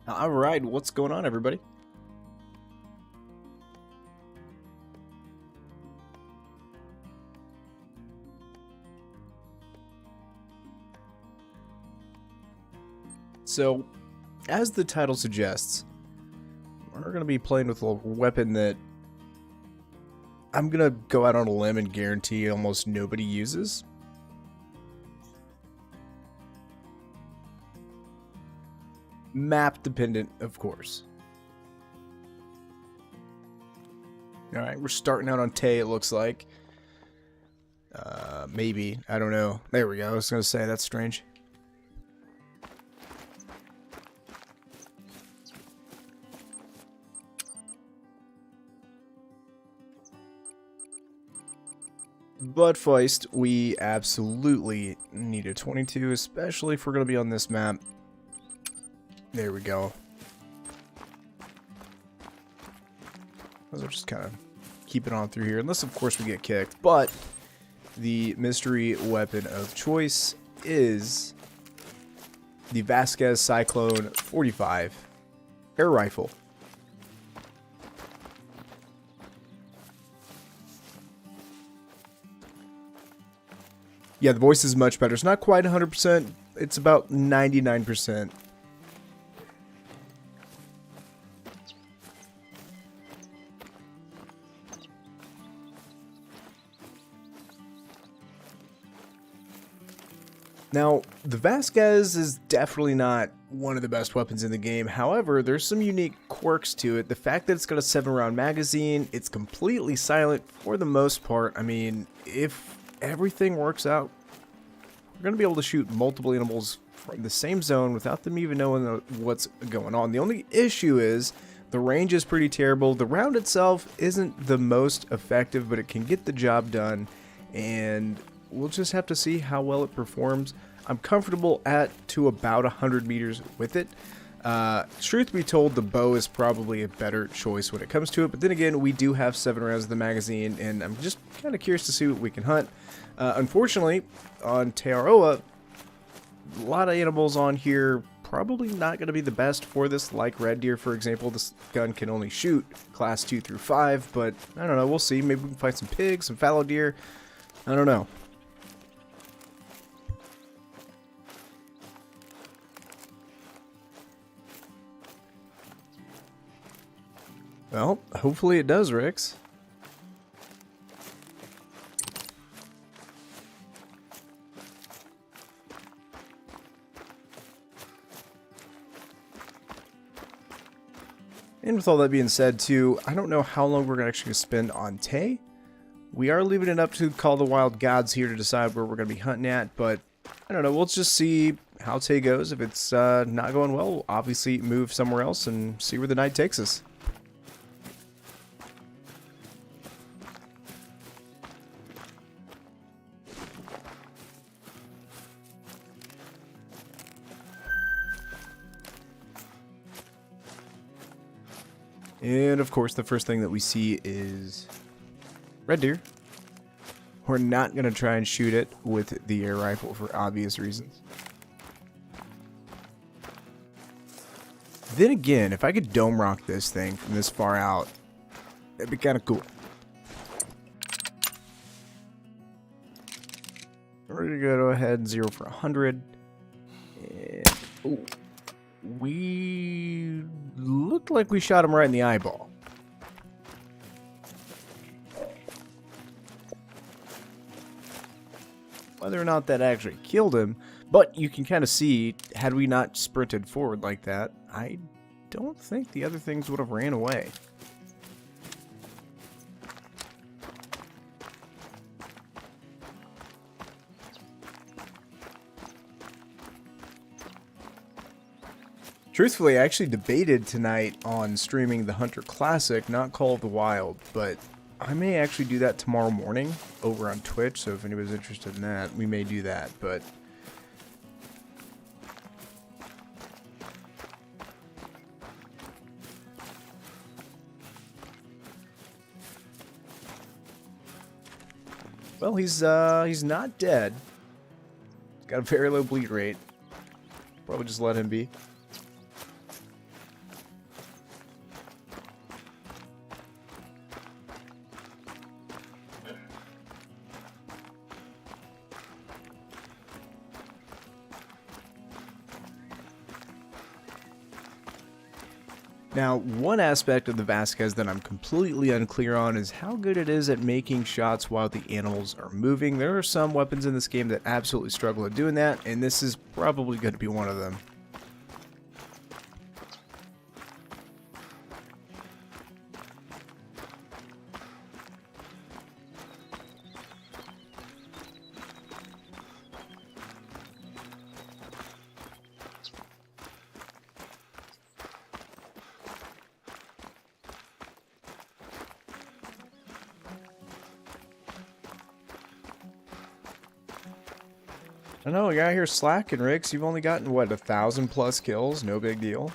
All right, what's going on, everybody? So, as the title suggests, we're going to be playing with a weapon that I'm going to go out on a limb and guarantee almost nobody uses. Map dependent, of course. Alright, we're starting out on Tay, it looks like. Maybe. I don't know. There we go. I was going to say, that's strange. But Feist, we absolutely need a 22, especially if we're going to be on this map. There we go. Those are just kind of keep it on through here, unless of course we get kicked. But the mystery weapon of choice is the Vasquez Cyclone 45 air rifle. Yeah, the voice is much better. It's not quite 100%. It's about 99%. Now, the Vasquez is definitely not one of the best weapons in the game. However, there's some unique quirks to it. The fact that it's got a 7-round magazine, it's completely silent for the most part. I mean, if everything works out, we're going to be able to shoot multiple animals from the same zone without them even knowing what's going on. The only issue is the range is pretty terrible. The round itself isn't the most effective, but it can get the job done, and we'll just have to see how well it performs. I'm comfortable to about 100 meters with it. Truth be told, the bow is probably a better choice when it comes to it, but then again, we do have 7 rounds of the magazine, and I'm just kind of curious to see what we can hunt. Unfortunately, on Tearoa, a lot of animals on here probably not going to be the best for this, like red deer, for example. This gun can only shoot class 2 through 5, but I don't know, we'll see. Maybe we can find some pigs, some fallow deer. I don't know. Well, hopefully it does, Rix. And with all that being said, too, I don't know how long we're actually going to spend on Tay. We are leaving it up to Call the Wild Gods here to decide where we're going to be hunting at, but I don't know. We'll just see how Tay goes. If it's not going well, we'll obviously move somewhere else and see where the night takes us. And of course, the first thing that we see is red deer. We're not going to try and shoot it with the air rifle for obvious reasons. Then again, if I could dome rock this thing from this far out, it'd be kind of cool. We're going to go ahead and 0 for 100. And, ooh, we looked like we shot him right in the eyeball. Whether or not that actually killed him, but you can kind of see, had we not sprinted forward like that, I don't think the other things would have ran away. Truthfully, I actually debated tonight on streaming the Hunter Classic, not Call of the Wild, but I may actually do that tomorrow morning over on Twitch, so if anybody's interested in that, we may do that, but well, he's not dead. He's got a very low bleed rate. Probably just let him be. Now, one aspect of the Vasquez that I'm completely unclear on is how good it is at making shots while the animals are moving. There are some weapons in this game that absolutely struggle at doing that, and this is probably going to be one of them. I know, you're out here slacking, Ricks. You've only gotten, what, 1,000+ kills? No big deal.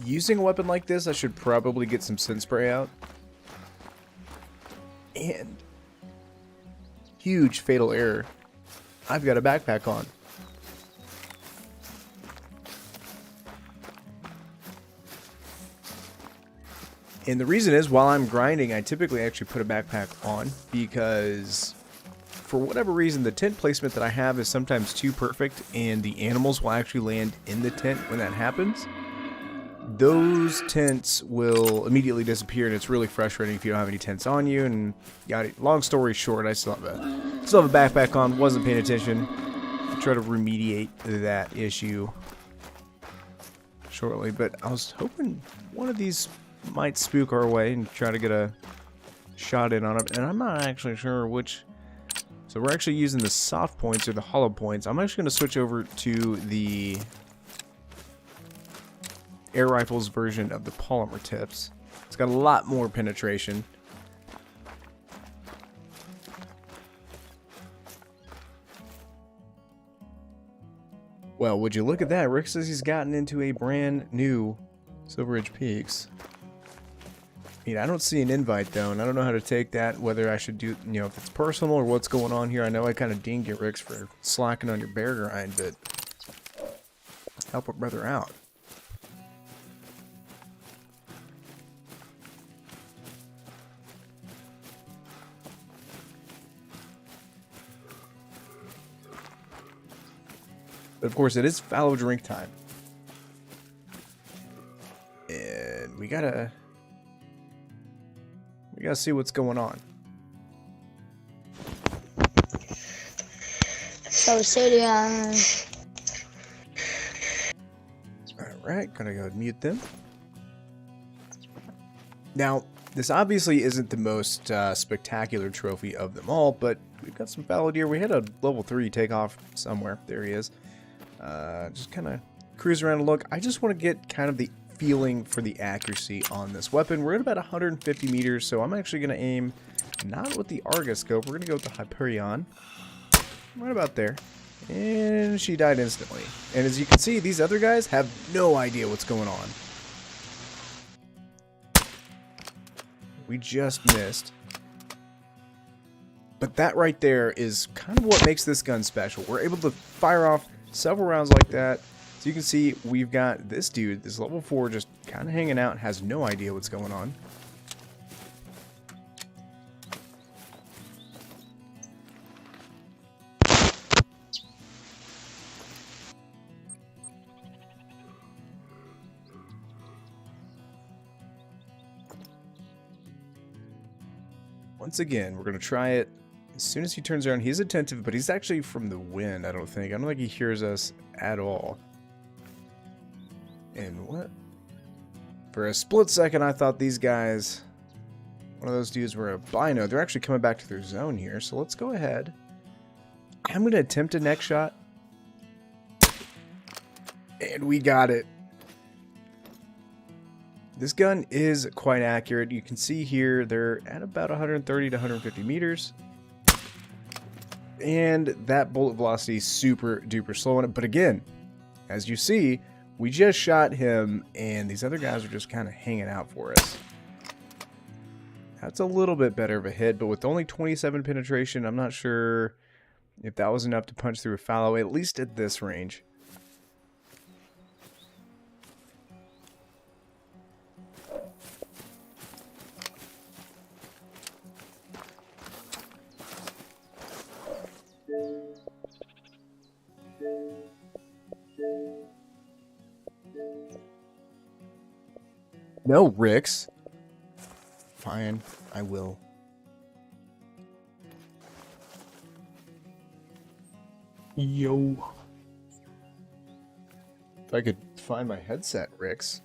Using a weapon like this, I should probably get some scent spray out. And huge fatal error. I've got a backpack on. And the reason is, while I'm grinding, I typically actually put a backpack on because for whatever reason, the tent placement that I have is sometimes too perfect and the animals will actually land in the tent when that happens. Those tents will immediately disappear, and it's really frustrating if you don't have any tents on you. And got it. Long story short, I still have a backpack on. Wasn't paying attention. I'll try to remediate that issue shortly. But I was hoping one of these might spook our way and try to get a shot in on it. And I'm not actually sure which. So we're actually using the soft points or the hollow points. I'm actually going to switch over to the air rifles version of the polymer tips. It's got a lot more penetration. Well, would you look at that? Rick says he's gotten into a brand new Silver Ridge Peaks. I mean, I don't see an invite though, and I don't know how to take that, whether I should do, you know, if it's personal or what's going on here. I know I kind of dinged you, Ricks, for slacking on your bear grind, but help a brother out. But of course, it is fallow drink time. And we gotta see what's going on. So stadium. Alright, gonna go mute them. Now, this obviously isn't the most spectacular trophy of them all, but we've got some fallow deer. We had a level 3 takeoff somewhere. There he is. Just kind of cruise around and look. I just want to get kind of the feeling for the accuracy on this weapon. We're at about 150 meters, so I'm actually going to aim not with the Argus scope. We're going to go with the Hyperion. Right about there. And she died instantly. And as you can see, these other guys have no idea what's going on. We just missed. But that right there is kind of what makes this gun special. We're able to fire off several rounds like that. So you can see we've got this dude, this level 4, just kind of hanging out, has no idea what's going on. Once again, we're going to try it. As soon as he turns around, he's attentive, but he's actually from the wind, I don't think. I don't think he hears us at all. And what? For a split second, I thought these guys, one of those dudes, were a bino. They're actually coming back to their zone here, so let's go ahead. I'm going to attempt a neck shot. And we got it. This gun is quite accurate. You can see here they're at about 130 to 150 meters. And that bullet velocity is super duper slow on it. But again, as you see, we just shot him and these other guys are just kind of hanging out for us. That's a little bit better of a hit, but with only 27 penetration, I'm not sure if that was enough to punch through a fallow, at least at this range. No, Rix. Fine, I will. Yo. If I could find my headset, Rix.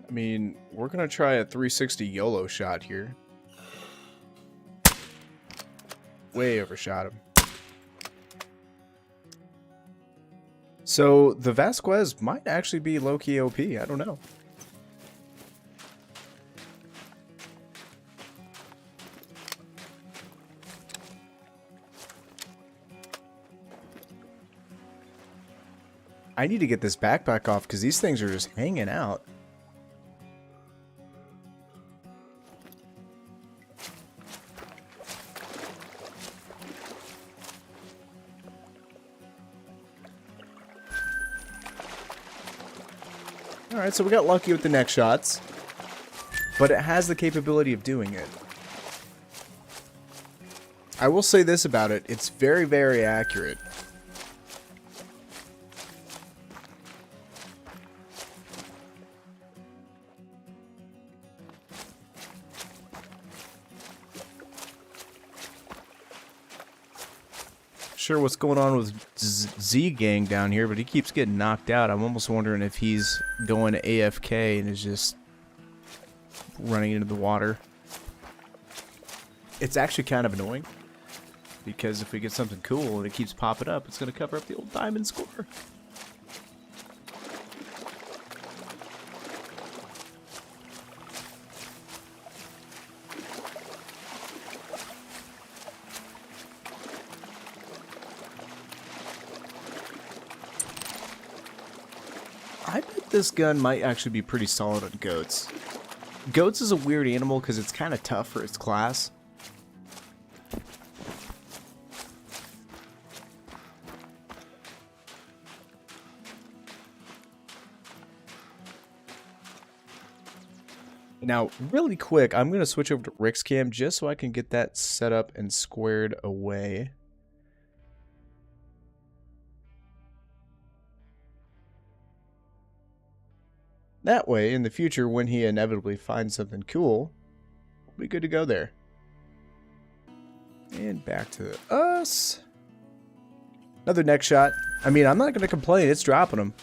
I mean, we're gonna try a 360 YOLO shot here. Way overshot him. So, the Vasquez might actually be low-key OP, I don't know. I need to get this backpack off because these things are just hanging out. Alright, so we got lucky with the neck shots, but it has the capability of doing it. I will say this about it, it's very, very accurate. Sure what's going on with Z Gang down here, but he keeps getting knocked out. I'm almost wondering if he's going AFK and is just running into the water. It's actually kind of annoying because if we get something cool and it keeps popping up, it's going to cover up the old diamond score. I bet this gun might actually be pretty solid on goats. Goats is a weird animal because it's kind of tough for its class. Now, really quick, I'm going to switch over to Rick's cam just so I can get that set up and squared away. That way, in the future, when he inevitably finds something cool, we'll be good to go there. And back to us. Another neck shot. I mean, I'm not going to complain. It's dropping them.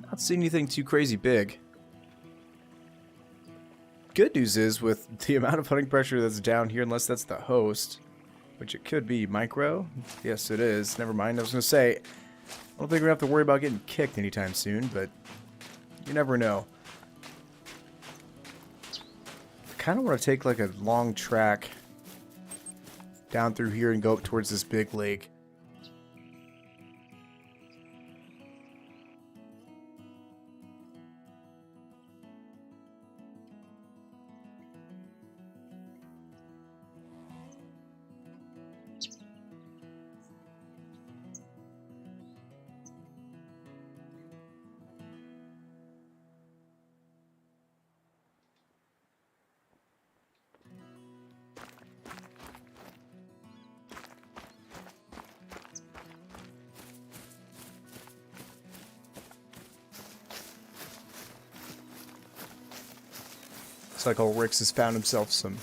Not seeing anything too crazy big. Good news is, with the amount of hunting pressure that's down here, unless that's the host, which it could be, micro? Yes, it is. Never mind, I was going to say, I don't think we're going to have to worry about getting kicked anytime soon, but you never know. I kind of want to take like a long track down through here and go up towards this big lake. Looks like old Rix has found himself some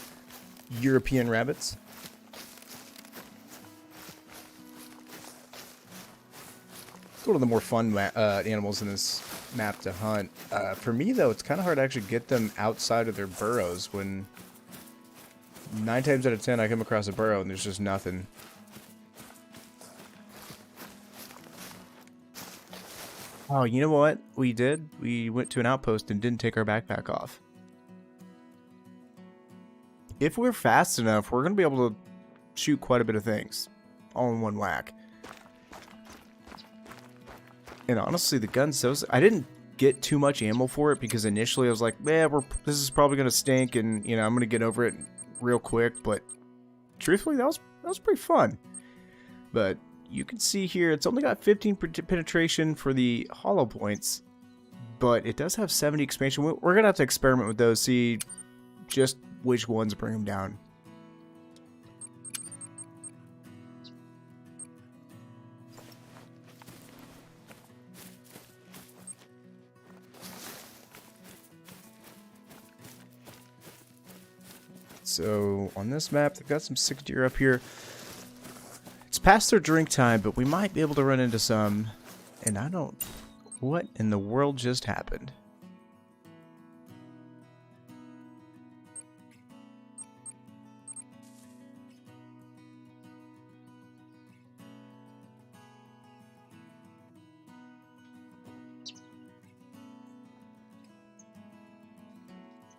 European rabbits. It's one of the more fun animals in this map to hunt. For me, though, it's kind of hard to actually get them outside of their burrows when 9 times out of 10 I come across a burrow and there's just nothing. Oh, you know what we did? We went to an outpost and didn't take our backpack off. If we're fast enough, we're going to be able to shoot quite a bit of things all in one whack. And honestly, the gun, I didn't get too much ammo for it because initially I was like, man, this is probably going to stink and, you know, I'm going to get over it real quick. But truthfully, that was pretty fun. But you can see here, it's only got 15 penetration for the hollow points, but it does have 70 expansion. We're going to have to experiment with those, see just which ones bring them down. So on this map, they've got some sick deer up here. It's past their drink time, but we might be able to run into some. And I don't... What in the world just happened?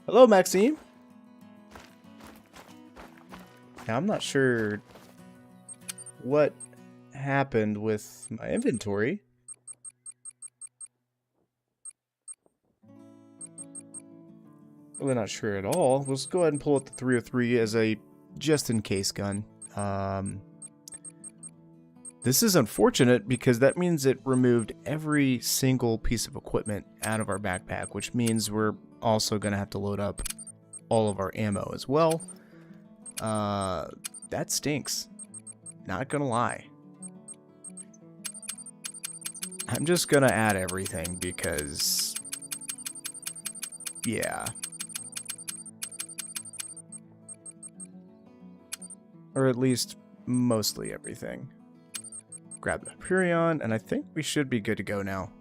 Hello, Maxime. Now, I'm not sure what happened with my inventory. Really not sure at all. Let's go ahead and pull out the 303 as a just-in-case gun. This is unfortunate because that means it removed every single piece of equipment out of our backpack, which means we're also going to have to load up all of our ammo as well. That stinks. Not gonna lie. I'm just gonna add everything because... yeah. Or at least mostly everything. Grab the Hyperion, and I think we should be good to go now.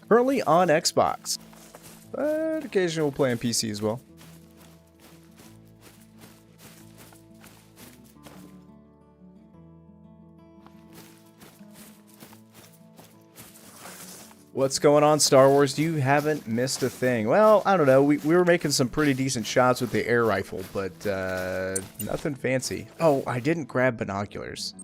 Currently on Xbox, but occasionally we'll play on PC as well. What's going on, Star Wars? You haven't missed a thing. Well, I don't know. We were making some pretty decent shots with the air rifle, but nothing fancy. Oh, I didn't grab binoculars.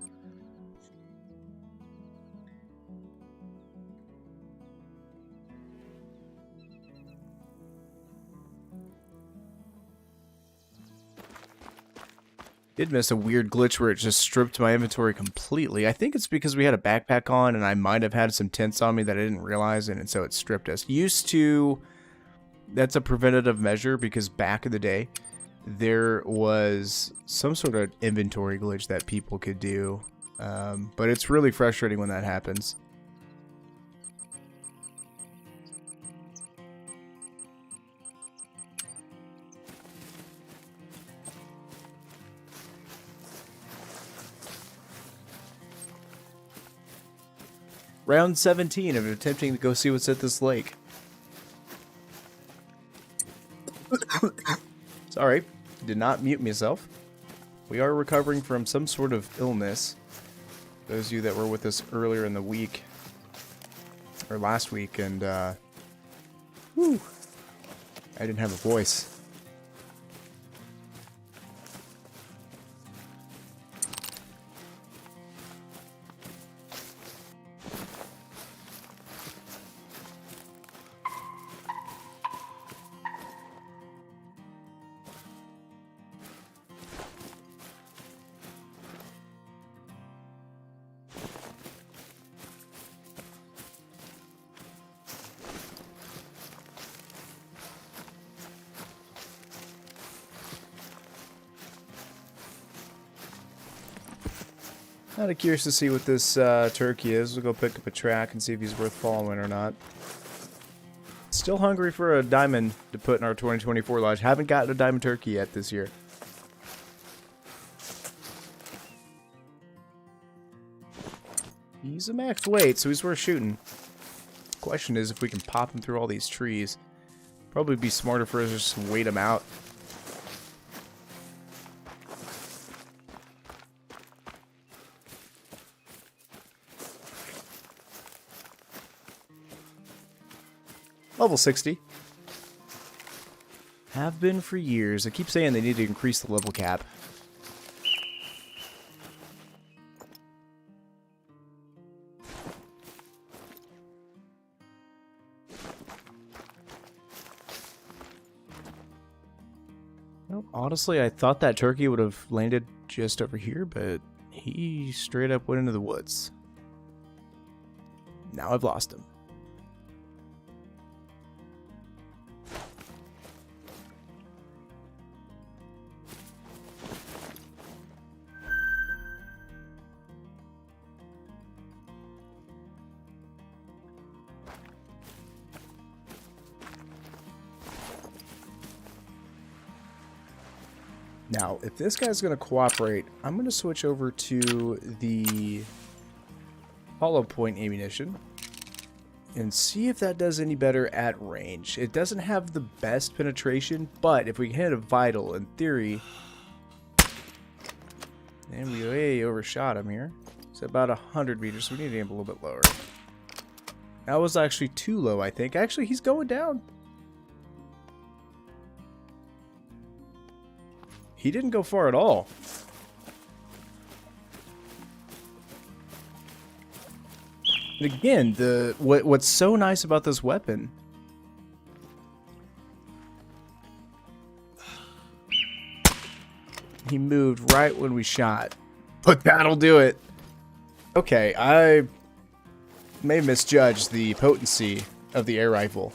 Did miss a weird glitch where it just stripped my inventory completely. I think it's because we had a backpack on and I might have had some tents on me that I didn't realize, and so it stripped us. That's a preventative measure because back in the day there was some sort of inventory glitch that people could do, but it's really frustrating when that happens. Round 17 of attempting to go see what's at this lake. Sorry, did not mute myself. We are recovering from some sort of illness. Those of you that were with us earlier in the week, or last week, and whew, I didn't have a voice. Kind of curious to see what this turkey is. We'll go pick up a track and see if he's worth following or not. Still hungry for a diamond to put in our 2024 lodge. Haven't gotten a diamond turkey yet this year. He's a max weight, so he's worth shooting. Question is if we can pop him through all these trees. Probably be smarter for us to just wait him out. Level 60. Have been for years. I keep saying they need to increase the level cap. Well, honestly, I thought that turkey would have landed just over here, but he straight up went into the woods. Now I've lost him. Now, if this guy's going to cooperate, I'm going to switch over to the hollow point ammunition and see if that does any better at range. It doesn't have the best penetration, but if we can hit a vital, in theory, and we way overshot him here. It's about 100 meters, so we need to aim a little bit lower. That was actually too low, I think. Actually, he's going down. He didn't go far at all. And again, what's so nice about this weapon, he moved right when we shot. But that'll do it. Okay, I may misjudge the potency of the air rifle.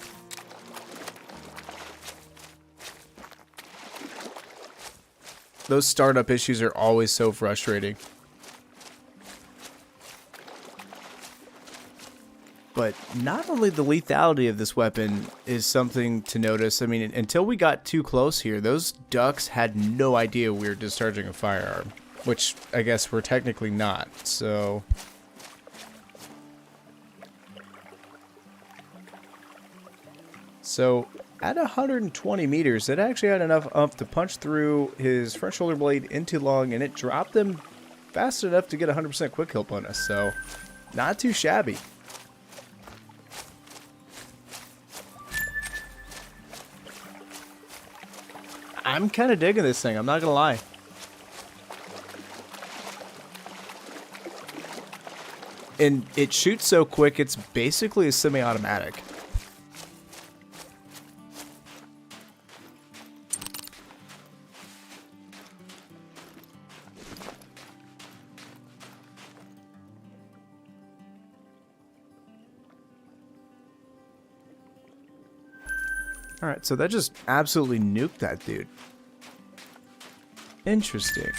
Those startup issues are always so frustrating. But not only the lethality of this weapon is something to notice. I mean, until we got too close here, those ducks had no idea we were discharging a firearm. Which, I guess, we're technically not, so... So, at 120 meters, it actually had enough oomph to punch through his front shoulder blade into lung, and it dropped him fast enough to get a 100% quick kill bonus, so not too shabby. I'm kind of digging this thing, I'm not gonna lie. And it shoots so quick, it's basically a semi-automatic. Alright, so that just absolutely nuked that dude. Interesting.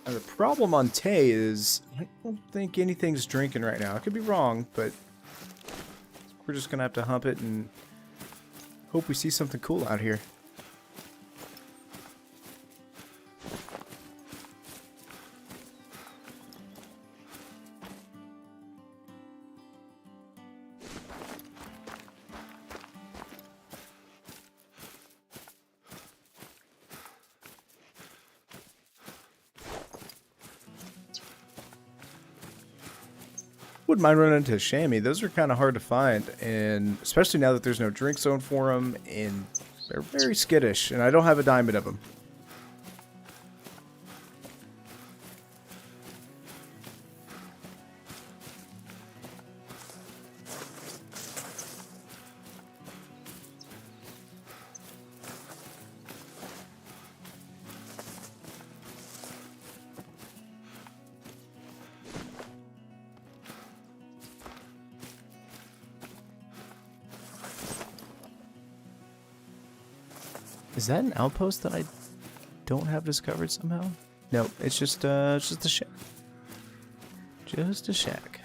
Now, the problem on Tay is I don't think anything's drinking right now. I could be wrong, but we're just going to have to hump it and hope we see something cool out here. Wouldn't mind running into a chamois. Those are kind of hard to find, and especially now that there's no drink zone for them, and they're very skittish, and I don't have a diamond of them. Is that an outpost that I don't have discovered somehow? No, it's just a shack. Just a shack.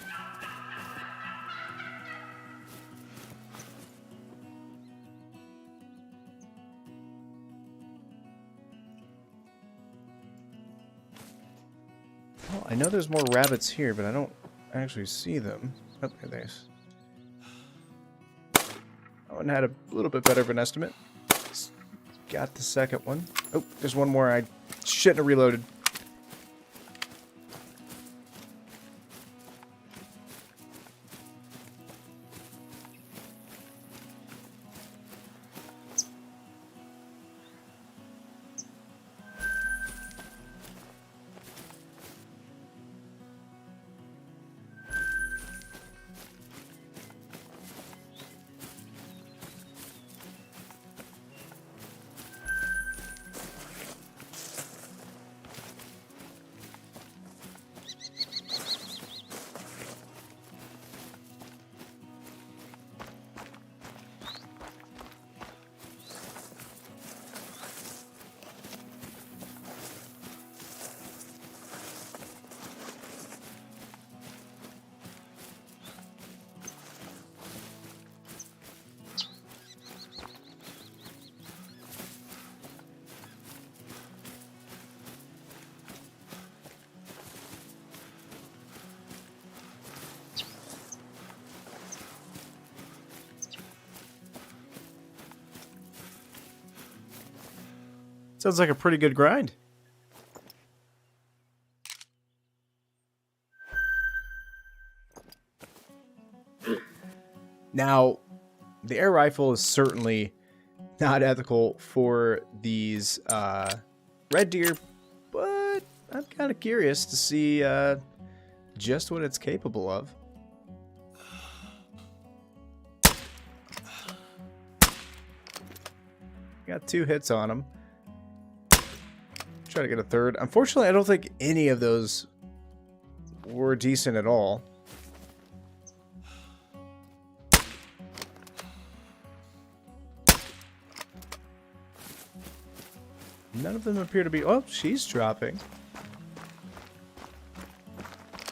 Well, I know there's more rabbits here, but I don't actually see them. Oh, there they is. That one had a little bit better of an estimate. Got the second one. Oh, there's one more. I shouldn't have reloaded. Sounds like a pretty good grind. Now, the air rifle is certainly not ethical for these red deer, but I'm kind of curious to see just what it's capable of. Got 2 hits on him. Try to get a third. Unfortunately, I don't think any of those were decent at all. None of them appear to be... Oh, she's dropping.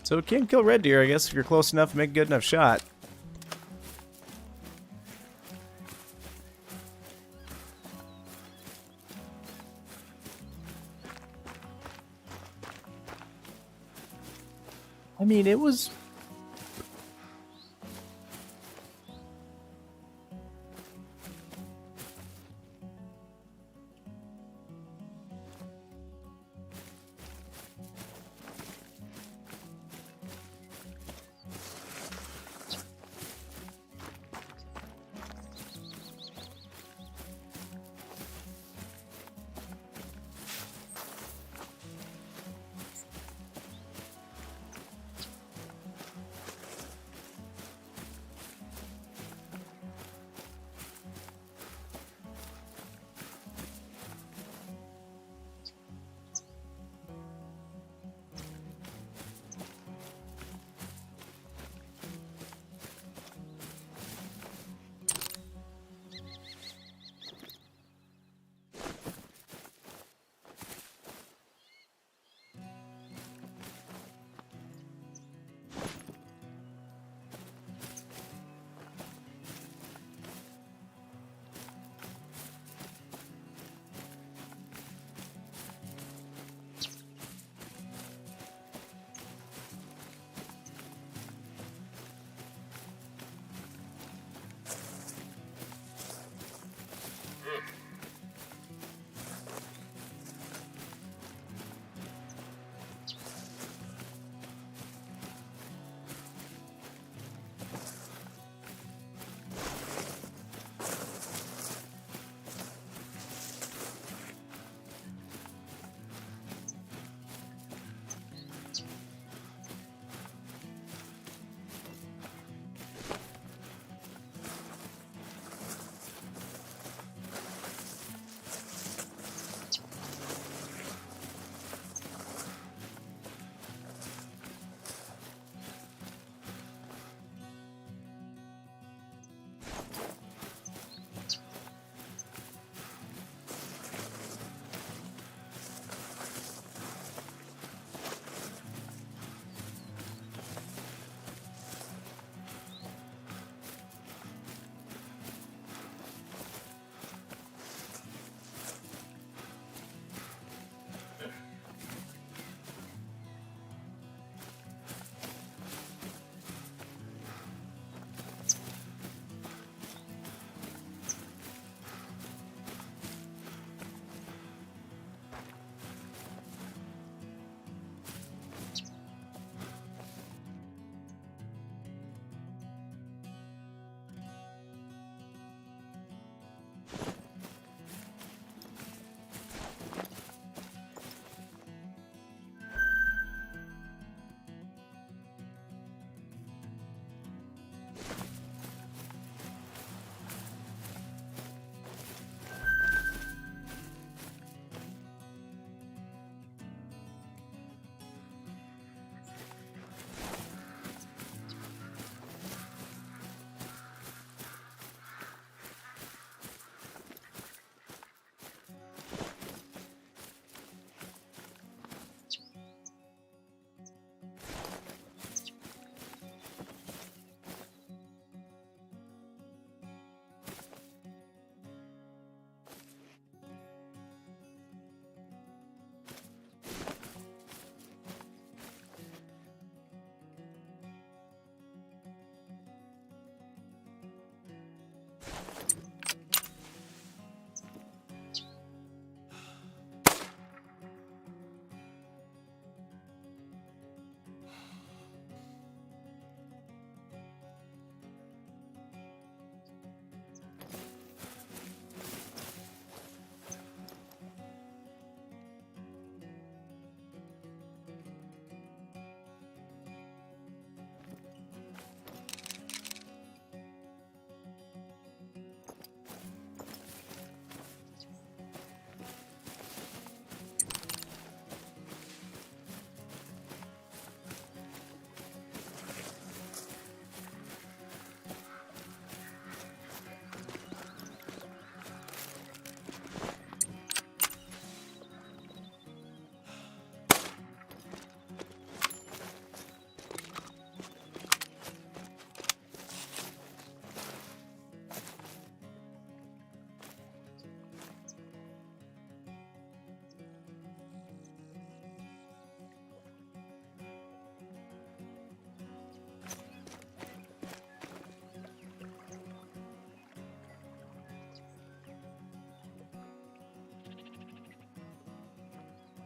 So it can kill red deer, I guess, if you're close enough and make a good enough shot. I mean, it was...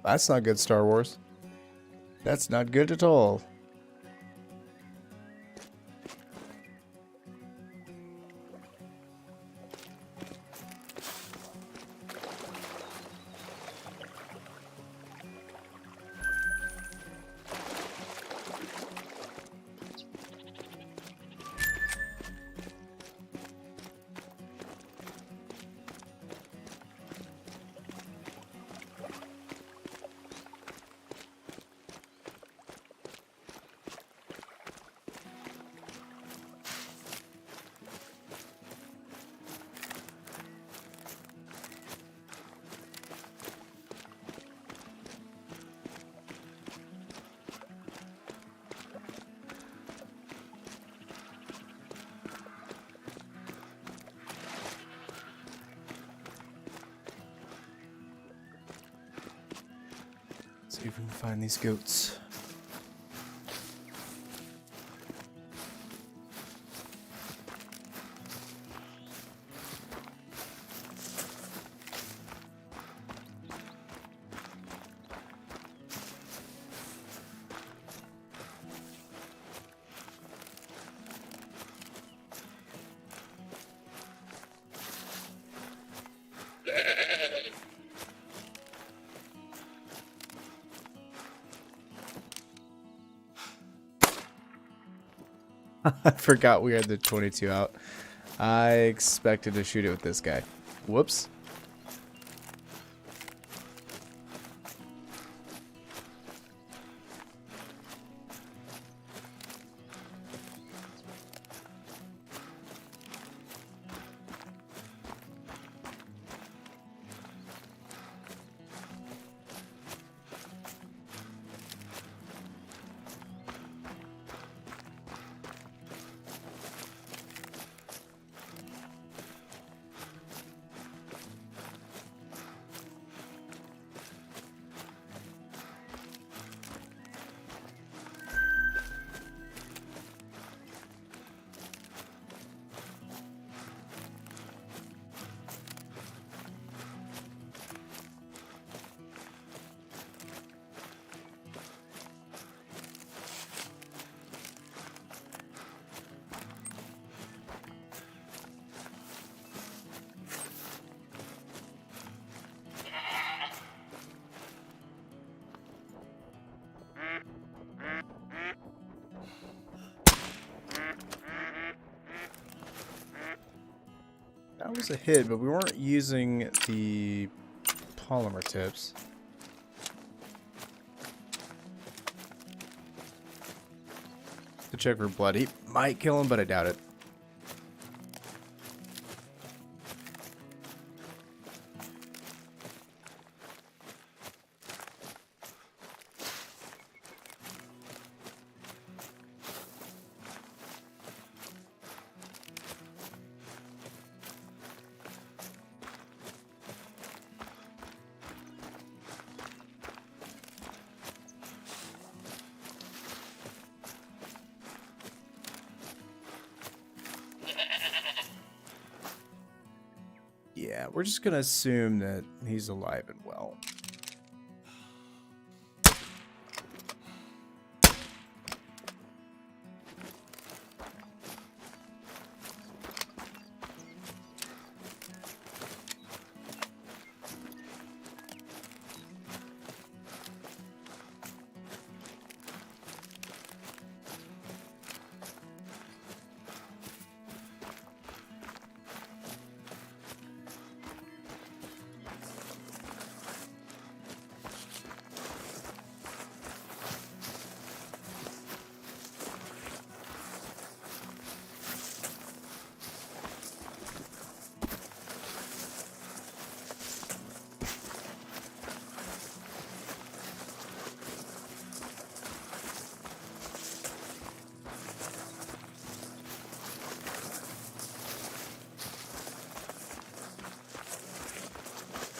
That's not good, Star Wars. That's not good at all. See if we can find these goats. I forgot we had the 22 out. I expected to shoot it with this guy. Whoops. That was a hit, but we weren't using the polymer tips. To check for blood. He might kill him, but I doubt it. Yeah, we're just gonna assume that he's alive and well.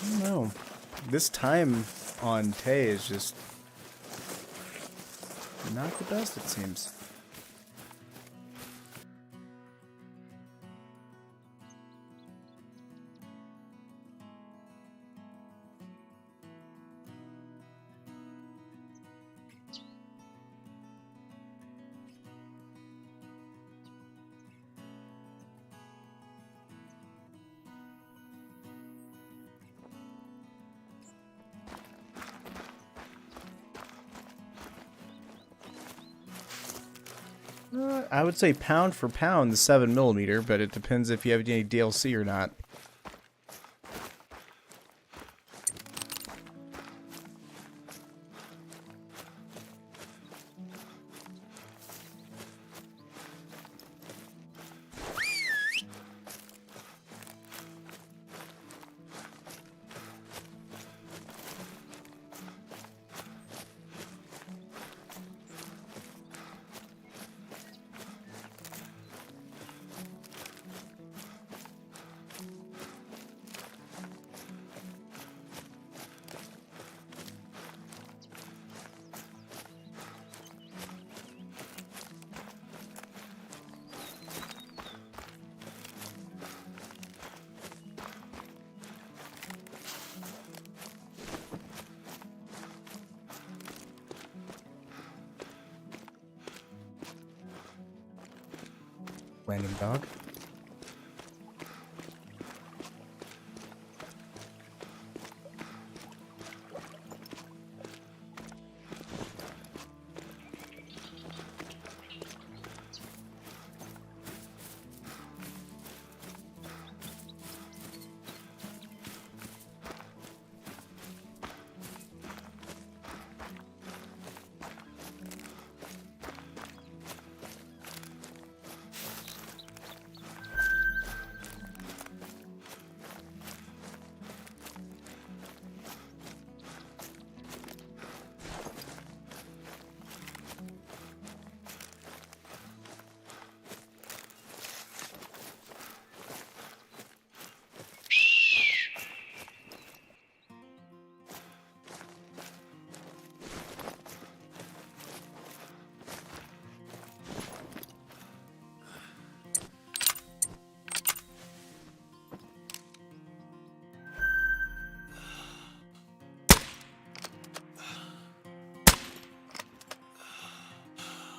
I don't know. This time on Tay is just not the best, it seems. I would say pound for pound the 7mm, but it depends if you have any DLC or not. Landing dog.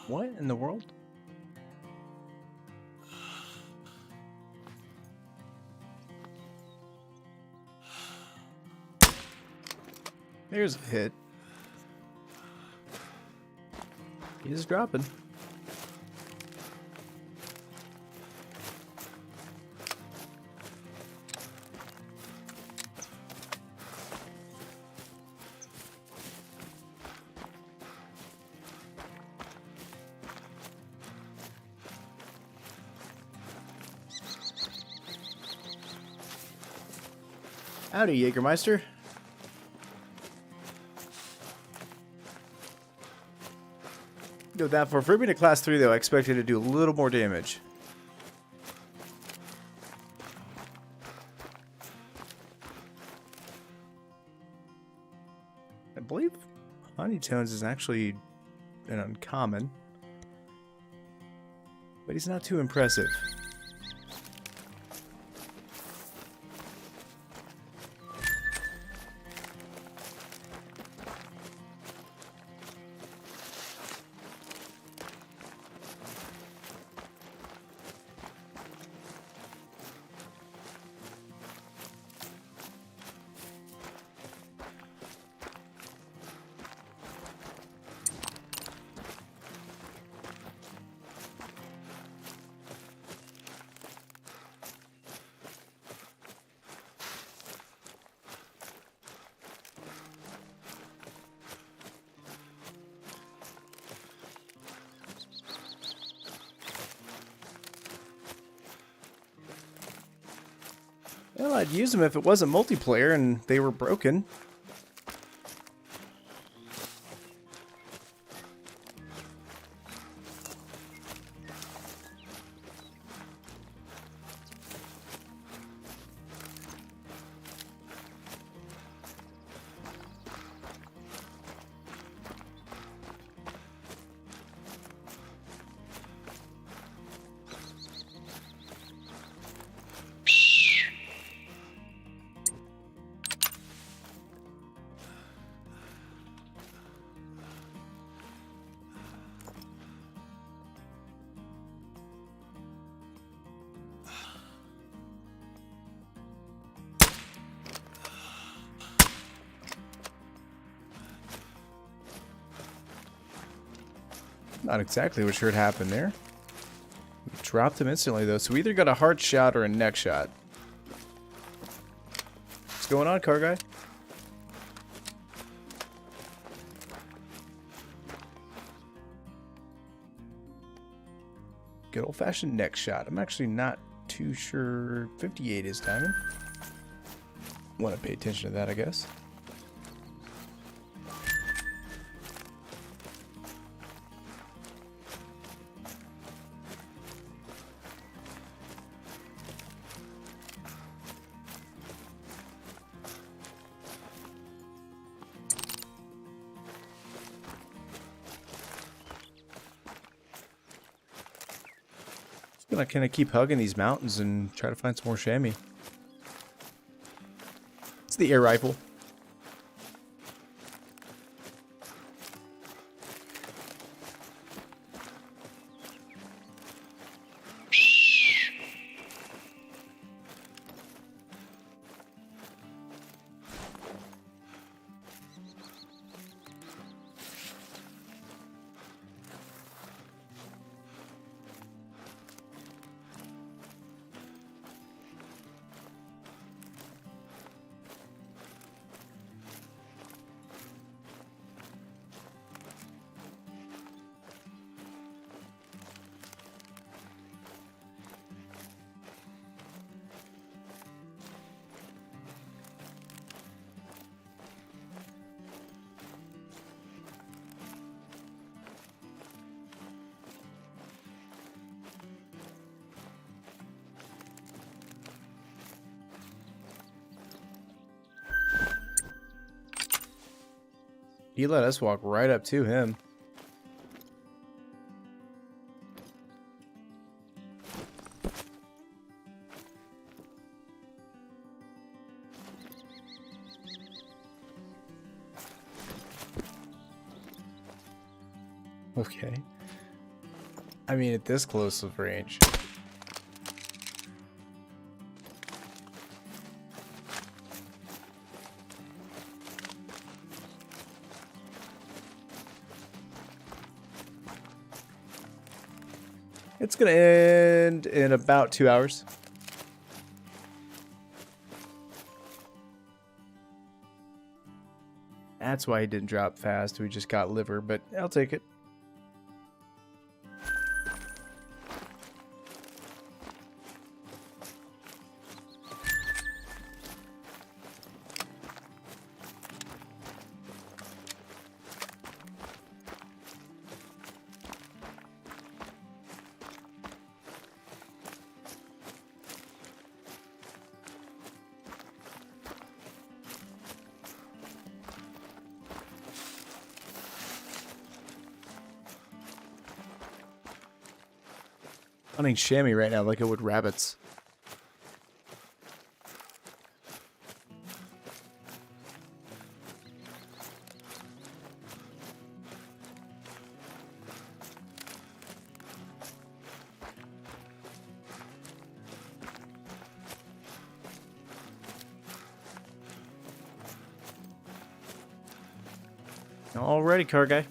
What in the world? There's a hit. He's dropping. Howdy, Jägermeister. Yo, that for being a class 3 though, I expect you to do a little more damage. I believe Honeytones is actually an uncommon, but he's not too impressive. Well, I'd use them if it wasn't multiplayer and they were broken. Not exactly what sure what happened there. We dropped him instantly though, so we either got a heart shot or a neck shot. What's going on, car guy? Good old-fashioned neck shot. I'm actually not too sure 58 is timing. Want to pay attention to that, I guess. Gonna kind of keep hugging these mountains and try to find some more chamois. It's the air rifle. He let us walk right up to him. Okay. I mean, at this close of range. It's gonna end in about 2 hours. That's why he didn't drop fast. We just got liver, but I'll take it. Hunting chamois right now like I would rabbits. Alrighty, car guy.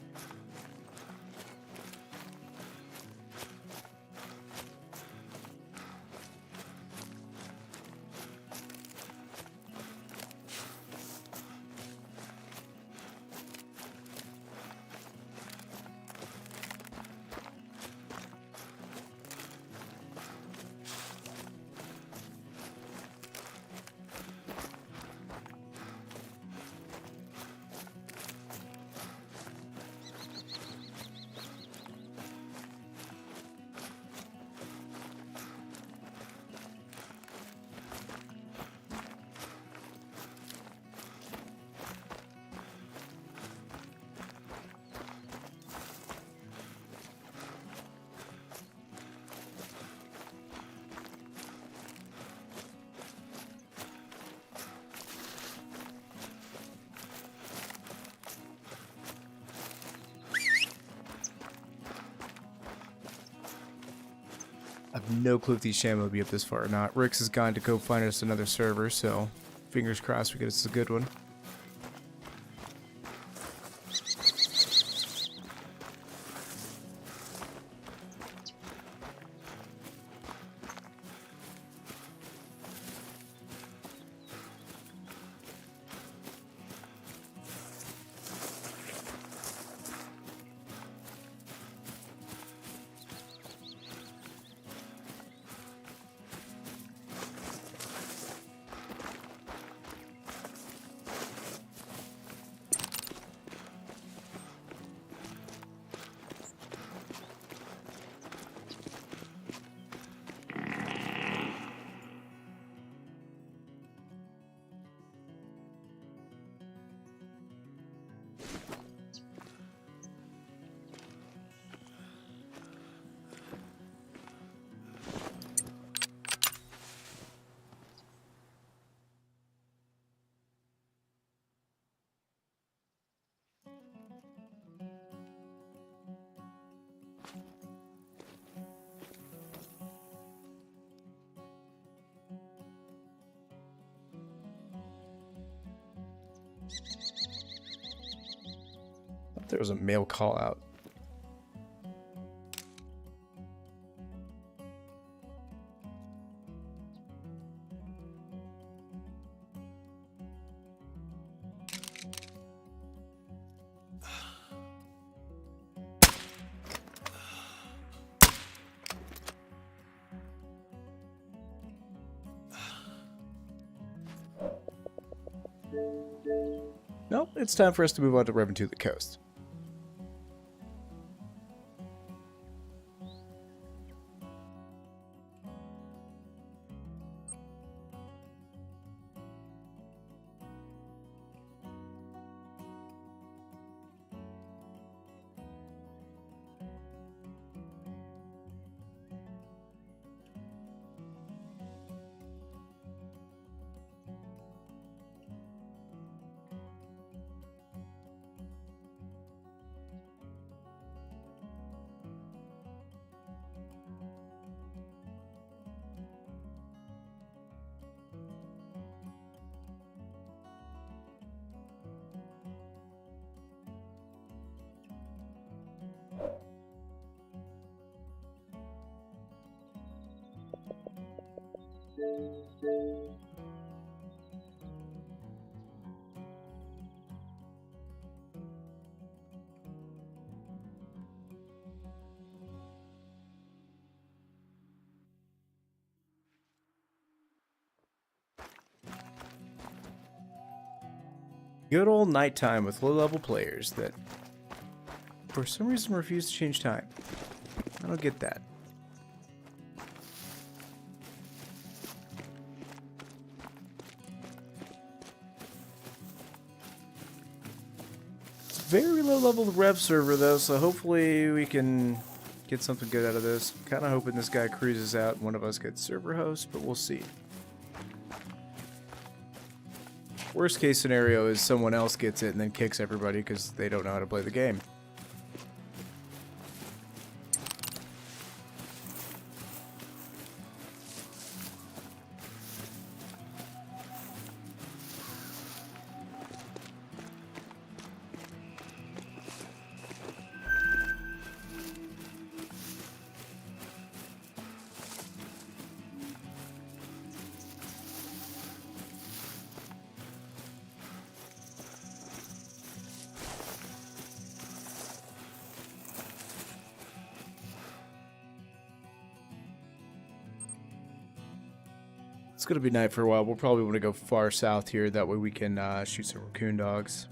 I have no clue if these chamois will be up this far or not. Rix has gone to go find us another server, so fingers crossed we get us a good one. There was a mail call out. Nope, it's time for us to move on to Revan to the coast. Good old nighttime with low-level players that, for some reason, refuse to change time. I don't get that. It's a very low-level rev server, though, so hopefully we can get something good out of this. Kind of hoping this guy cruises out and one of us gets server host, but we'll see. Worst case scenario is someone else gets it and then kicks everybody because they don't know how to play the game. It's going to be night for a while. We'll probably want to go far south here. That way we can shoot some raccoon dogs.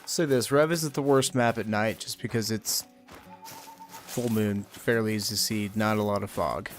Say this, Rev isn't the worst map at night just because it's full moon, fairly easy to see, not a lot of fog.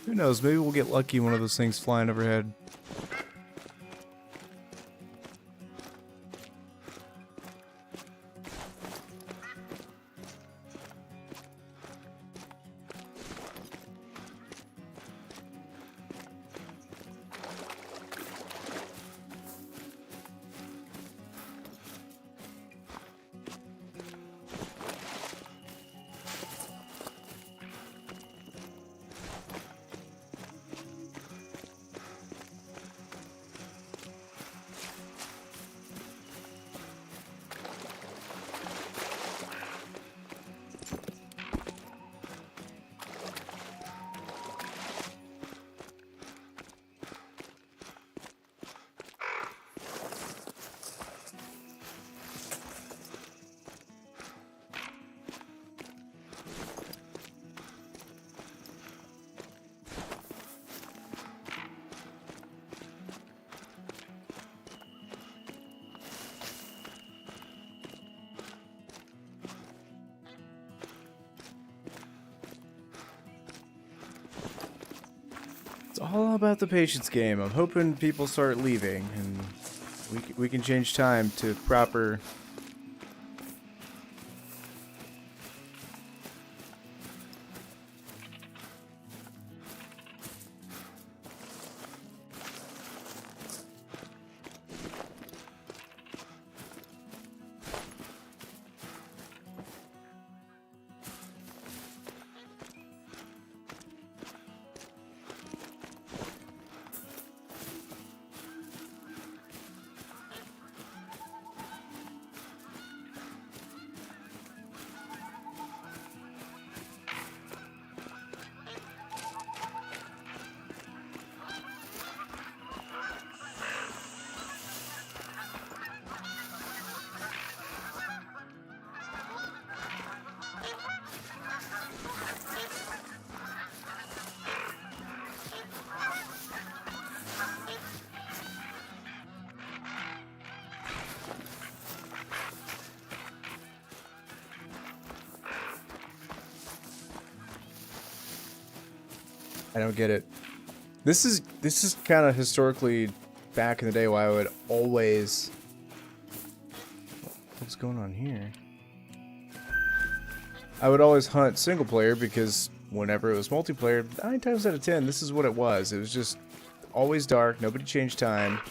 Who knows? Maybe we'll get lucky one of those things flying overhead. It's all about the patience game. I'm hoping people start leaving, and we can change time to proper. I don't get it. This is kind of historically back in the day why I would always. What's going on here? I would always hunt single player because whenever it was multiplayer, 9 times out of 10, this is what it was. It was just always dark, nobody changed time,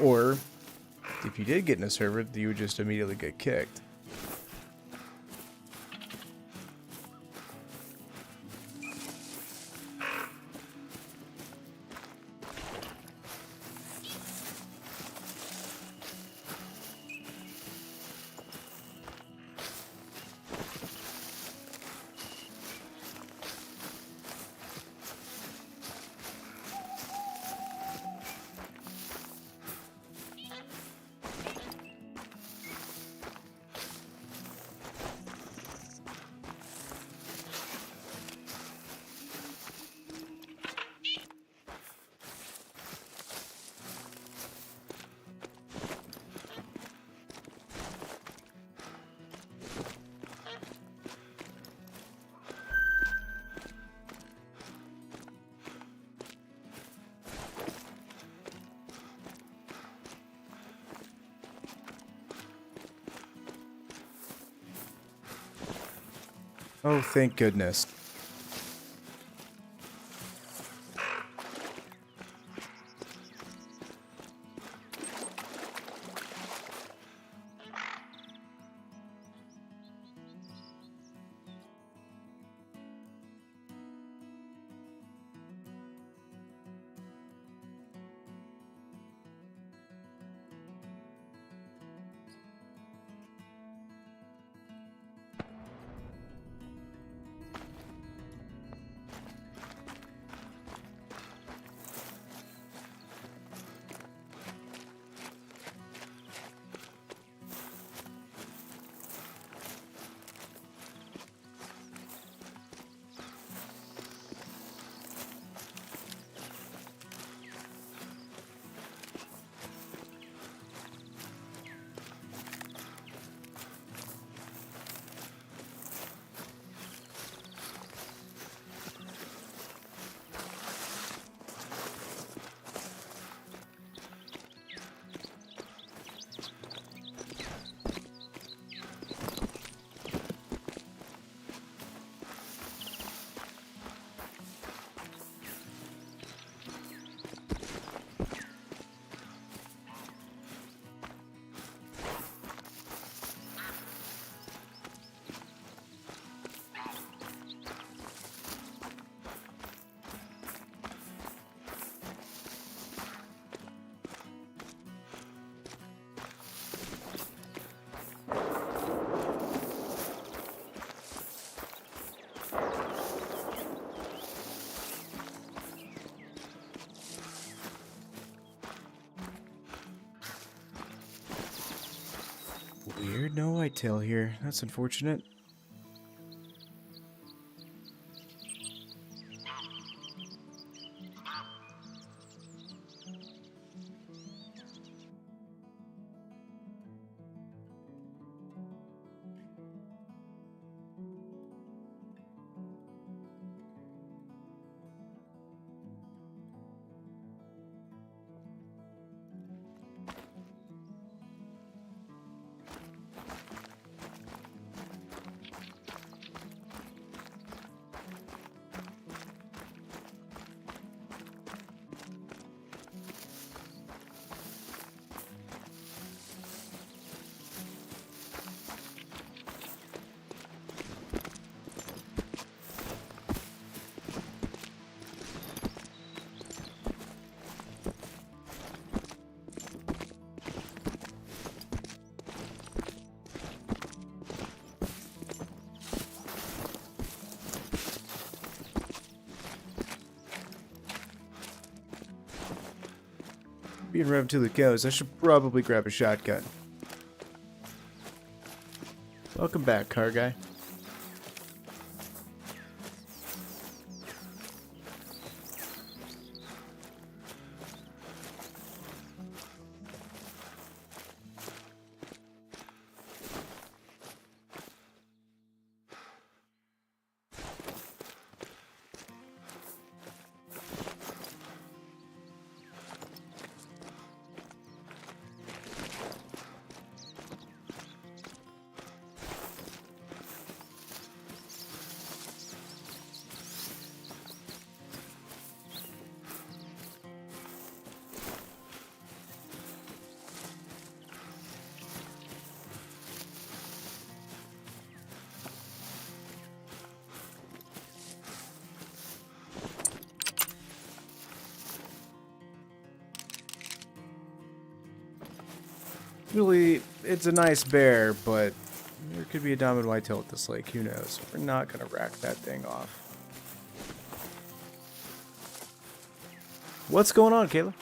or if you did get in a server, you would just immediately get kicked. Oh, thank goodness. Weird, no whitetail here. That's unfortunate. Being revved till it goes, I should probably grab a shotgun. Welcome back, car guy. Really, it's a nice bear, but there could be a diamond whitetail at this lake. Who knows? We're not going to rack that thing off. What's going on, Kayla?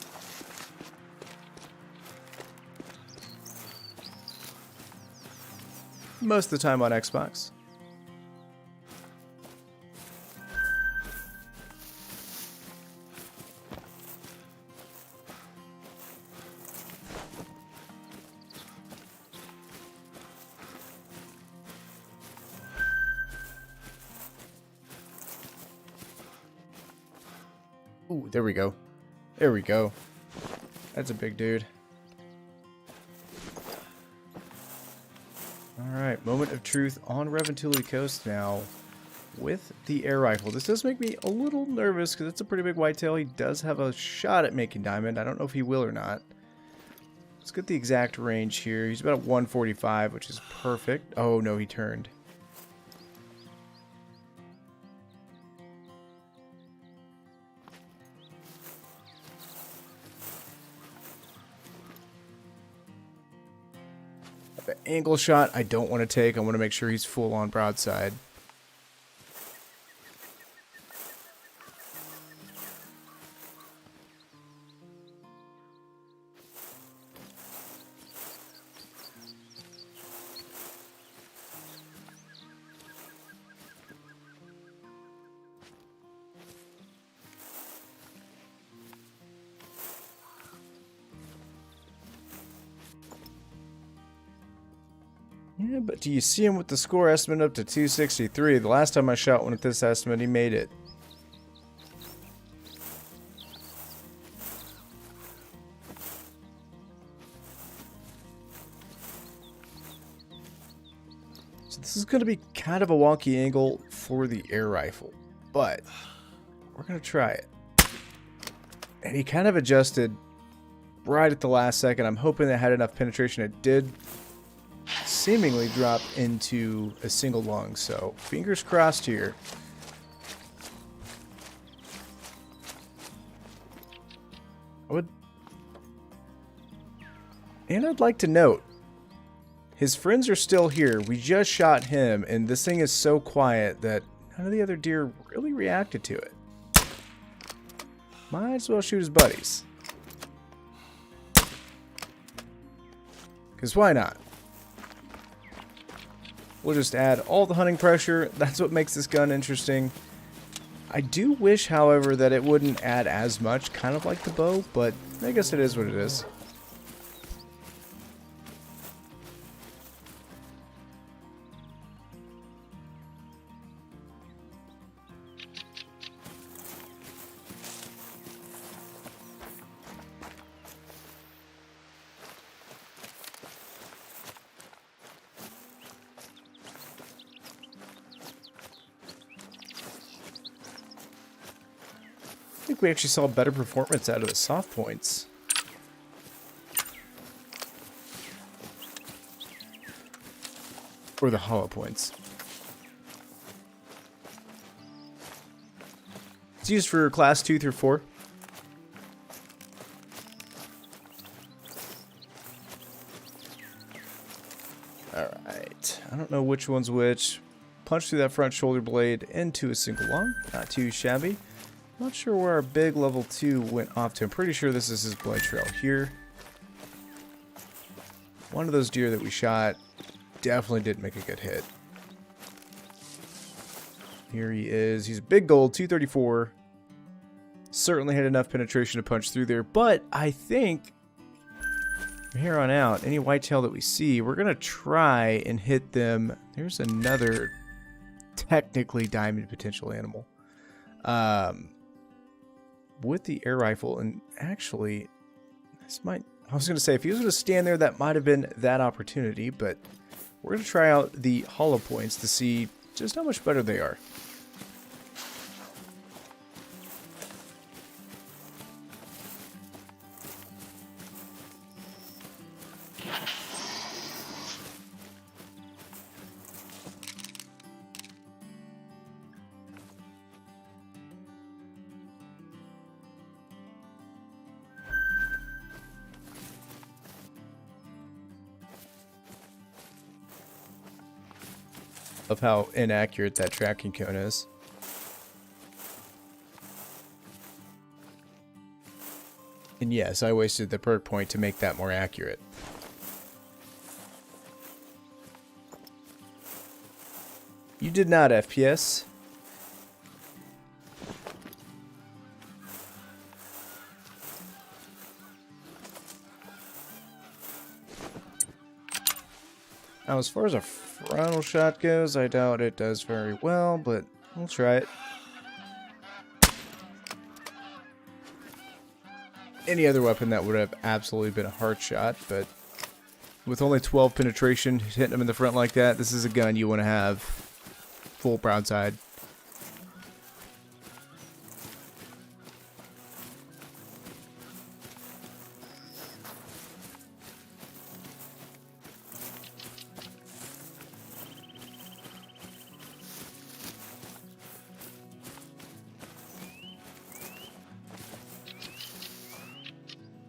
Most of the time on Xbox. Ooh, there we go. There we go. That's a big dude. Alright, moment of truth on Reventility Coast now with the air rifle. This does make me a little nervous because it's a pretty big whitetail. He does have a shot at making diamond. I don't know if he will or not. Let's get the exact range here. He's about at 145, which is perfect. Oh no, he turned. The angle shot I don't want to take. I want to make sure he's full on broadside. Yeah, but do you see him with the score estimate up to 263? The last time I shot one at this estimate, he made it. So this is going to be kind of a wonky angle for the air rifle, but we're going to try it. And he kind of adjusted right at the last second. I'm hoping that had enough penetration. It did seemingly drop into a single lung, so fingers crossed here. I'd like to note, his friends are still here. We just shot him, and this thing is so quiet that none of the other deer really reacted to it. Might as well shoot his buddies. Because why not? We'll just add all the hunting pressure. That's what makes this gun interesting. I do wish, however, that it wouldn't add as much, kind of like the bow, but I guess it is what it is. I think we actually saw better performance out of the soft points. Or the hollow points. It's used for class 2 through 4. Alright. I don't know which one's which. Punch through that front shoulder blade into a single lung. Not too shabby. Not sure where our big level 2 went off to. I'm pretty sure this is his blood trail here. One of those deer that we shot definitely didn't make a good hit. Here he is. He's a big gold, 234. Certainly had enough penetration to punch through there, but I think from here on out, any whitetail that we see, we're going to try and hit them. There's another technically diamond potential animal. With the air rifle, and actually, this might, I was going to say, if he was going to stand there, that might have been that opportunity, but we're going to try out the hollow points to see just how much better they are. Of how inaccurate that tracking cone is. And yes, I wasted the perk point to make that more accurate. You did not, FPS. Now, as far as a frontal shot goes, I doubt it does very well, but we'll try it. Any other weapon that would have absolutely been a hard shot, but with only 12 penetration, hitting them in the front like that, this is a gun you want to have full broadside.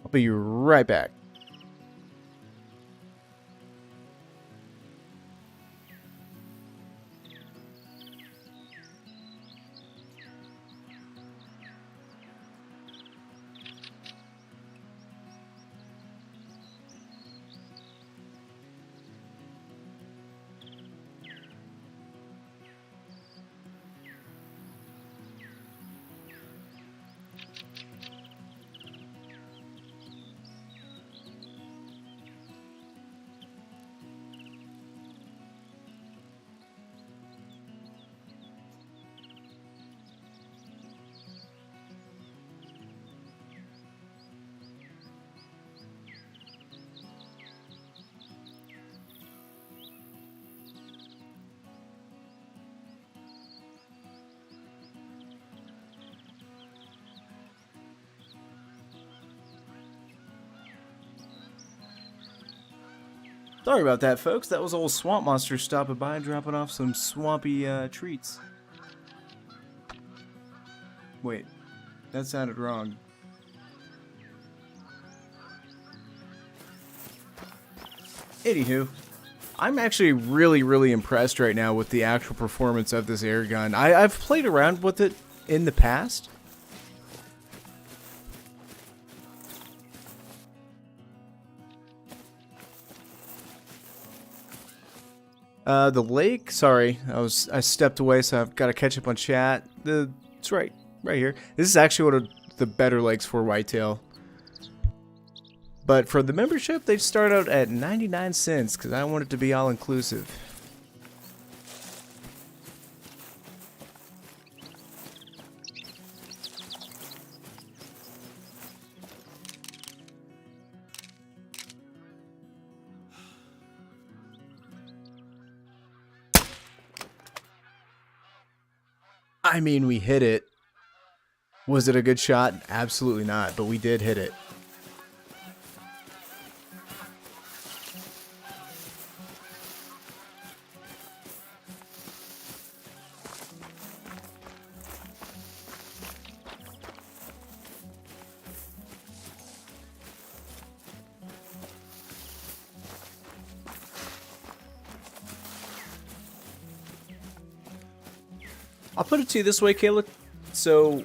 I'll be right back. Sorry about that, folks. That was old Swamp Monster stopping by and dropping off some swampy treats. Wait, that sounded wrong. Anywho, I'm actually really impressed right now with the actual performance of this air gun. I've played around with it in the past. The lake, sorry, I stepped away, so I've got to catch up on chat. It's right here. This is actually one of the better lakes for whitetail. But for the membership, they start out at 99 cents because I want it to be all inclusive. I mean, we hit it. Was it a good shot? Absolutely not, but we did hit it. I'll put it to you this way, Kayla. So,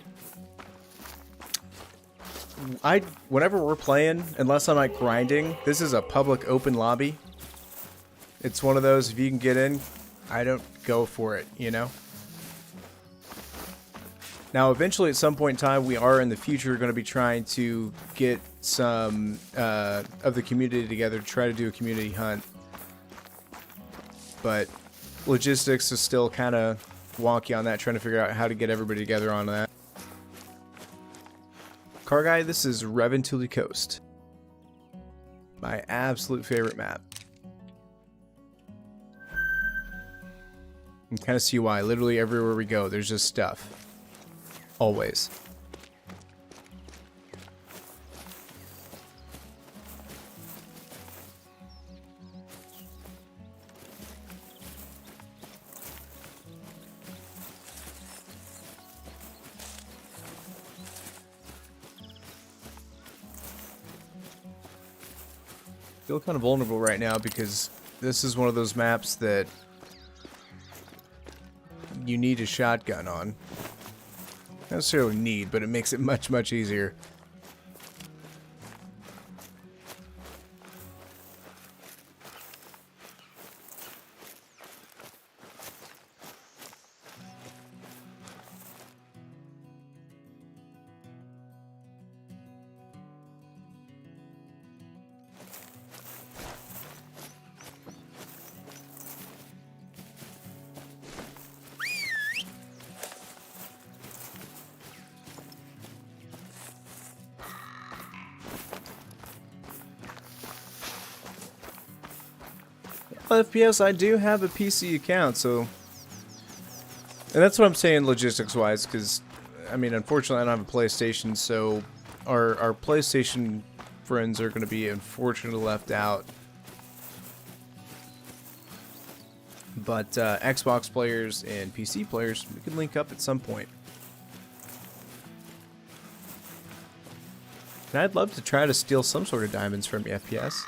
whenever we're playing, unless I'm like grinding, this is a public open lobby. It's one of those, if you can get in, I don't go for it, you know? Now, eventually, at some point in time, we are in the future going to be trying to get some of the community together to try to do a community hunt. But logistics is still kind of wonky on that, trying to figure out how to get everybody together on that. Car guy, this is Reventuli Coast. My absolute favorite map. You can kind of see why. Literally everywhere we go, there's just stuff. Always. Feel kind of vulnerable right now because this is one of those maps that you need a shotgun on. Not necessarily need, but it makes it much, much easier. FPS, I do have a PC account, so... And that's what I'm saying logistics-wise, because, I mean, unfortunately I don't have a PlayStation, so our PlayStation friends are going to be unfortunately left out. But Xbox players and PC players, we can link up at some point. And I'd love to try to steal some sort of diamonds from you, FPS.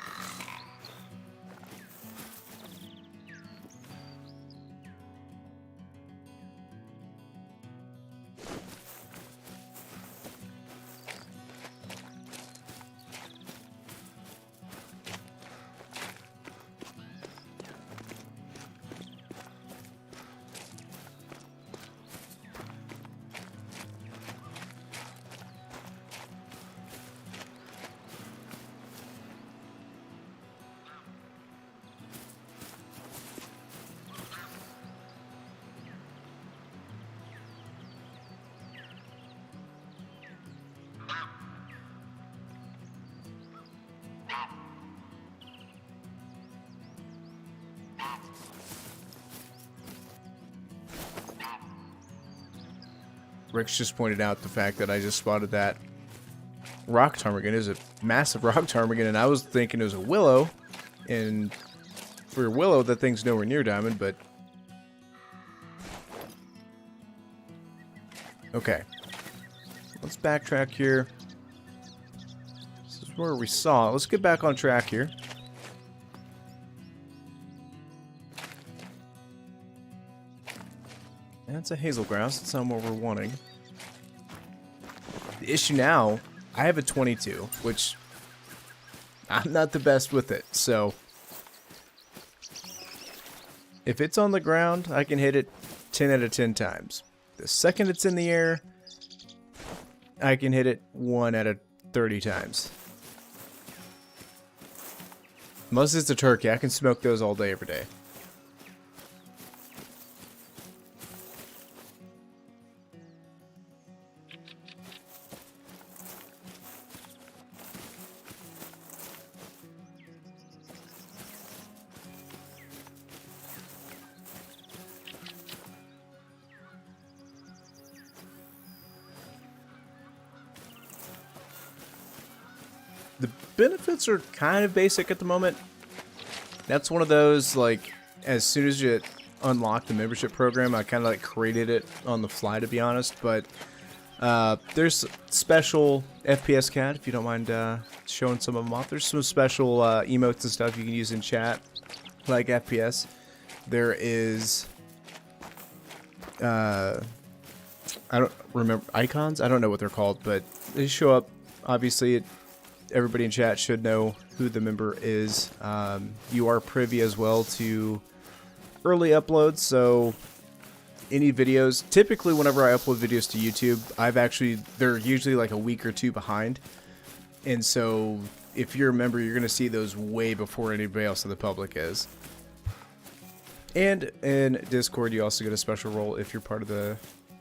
Rick's just pointed out the fact that I just spotted that rock ptarmigan. It is a massive rock ptarmigan, and I was thinking it was a willow. And for a willow, that thing's nowhere near diamond, but... Okay. Let's backtrack here. This is where we saw. Let's get back on track here. That's a hazel grouse. That's not what we're wanting. The issue now, I have a 22, which I'm not the best with it, so If it's on the ground, I can hit it 10 out of 10 times. The second it's in the air, I can hit it 1 out of 30 times. Unless it's a turkey, I can smoke those all day, every day. The benefits are kind of basic at the moment. That's one of those, like, as soon as you unlock the membership program, I kind of like created it on the fly, to be honest. But there's special FPS cat, if you don't mind showing some of them off. There's some special emotes and stuff you can use in chat, like FPS. There is, I don't remember, icons? I don't know what they're called, but they show up. Obviously, everybody in chat should know who the member is. You are privy as well to early uploads, so any videos, typically whenever I upload videos to YouTube, they're usually like a week or two behind. And so if you're a member, you're going to see those way before anybody else in the public is. And in Discord, you also get a special role if you're part of the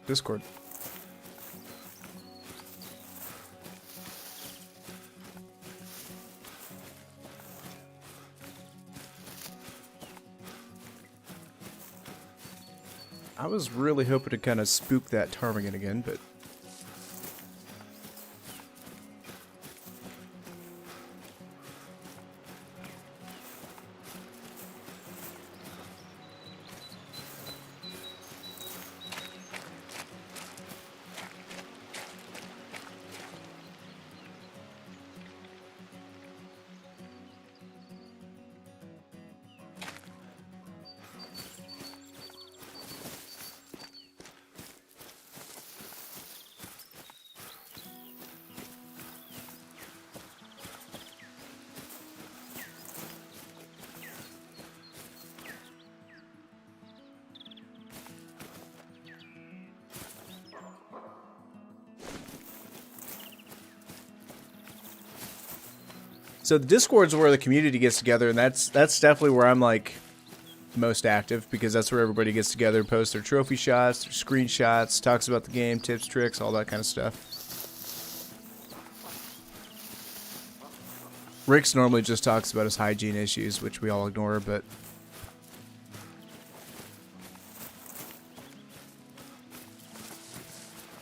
Discord. I was really hoping to kind of spook that ptarmigan again, but... So the Discord's where the community gets together, and that's definitely where I'm like most active, because that's where everybody gets together and posts their trophy shots, their screenshots, talks about the game, tips, tricks, all that kind of stuff. Rick's normally just talks about his hygiene issues, which we all ignore, but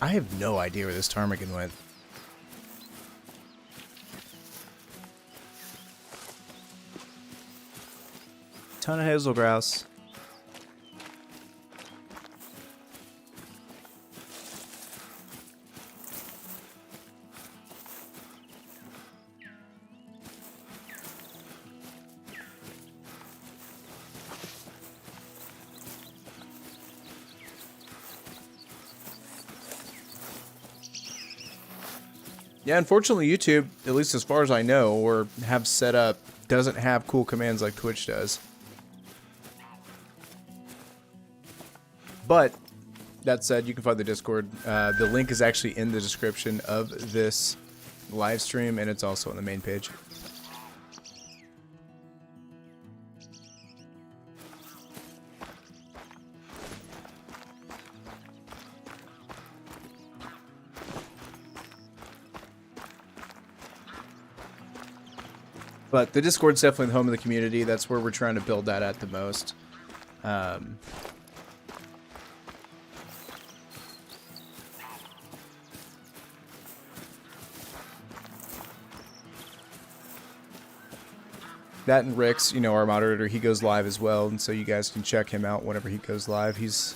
I have no idea where this ptarmigan went. Ton of hazel grouse. Yeah, unfortunately YouTube, at least as far as I know or have set up, doesn't have cool commands like Twitch does. But, that said, you can find the Discord. The link is actually in the description of this live stream, and it's also on the main page. But the Discord's definitely the home of the community. That's where we're trying to build that at the most. That and Rick's, you know, our moderator, he goes live as well, and so you guys can check him out whenever he goes live. He's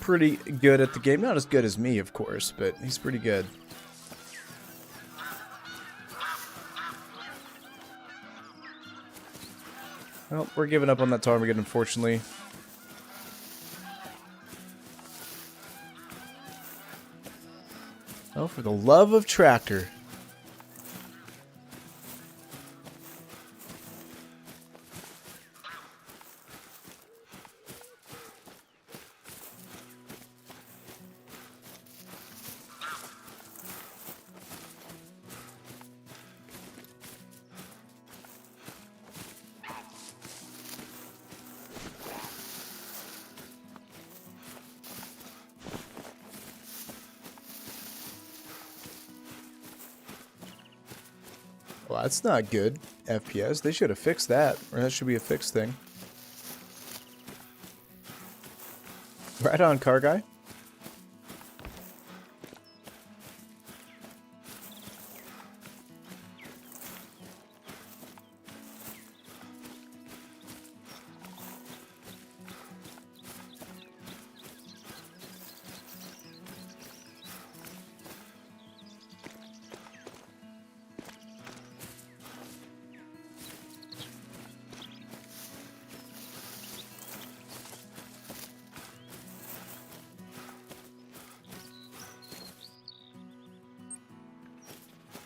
pretty good at the game. Not as good as me, of course, but he's pretty good. Well, we're giving up on that ptarmigan, unfortunately. Oh, for the love of tractor. Well, that's not good, FPS. They should have fixed that, or that should be a fixed thing. Right on, car guy.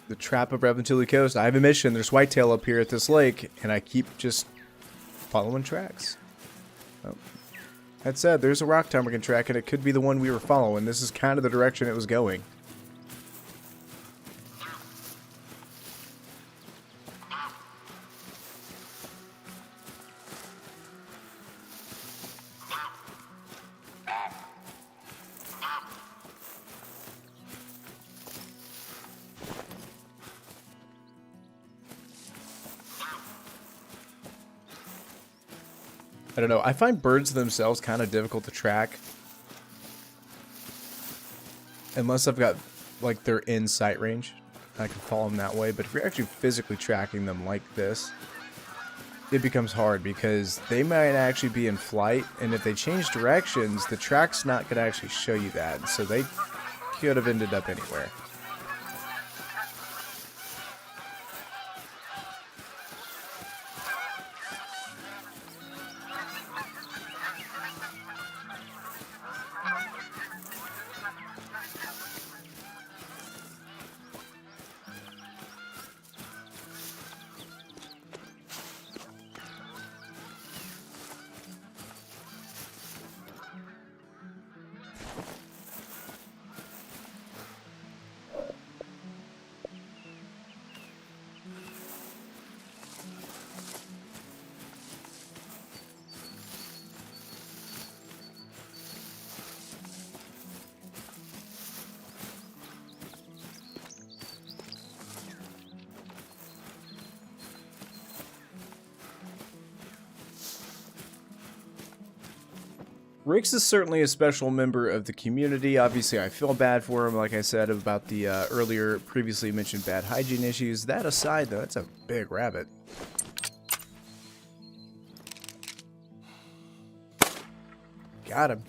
The Trap of Reventilli Coast. I have a mission. There's whitetail up here at this lake, and I keep just following tracks. Oh. That said, there's a rock ptarmigan track, and it could be the one we were following. This is kind of the direction it was going. I don't know. I find birds themselves kind of difficult to track. Unless I've got, like, they're in sight range. I can follow them that way. But if you're actually physically tracking them like this, it becomes hard because they might actually be in flight. And if they change directions, the track's not going to actually show you that. So they could have ended up anywhere. Rix is certainly a special member of the community. Obviously, I feel bad for him, like I said, about the earlier previously mentioned bad hygiene issues. That aside, though, that's a big rabbit. Got him.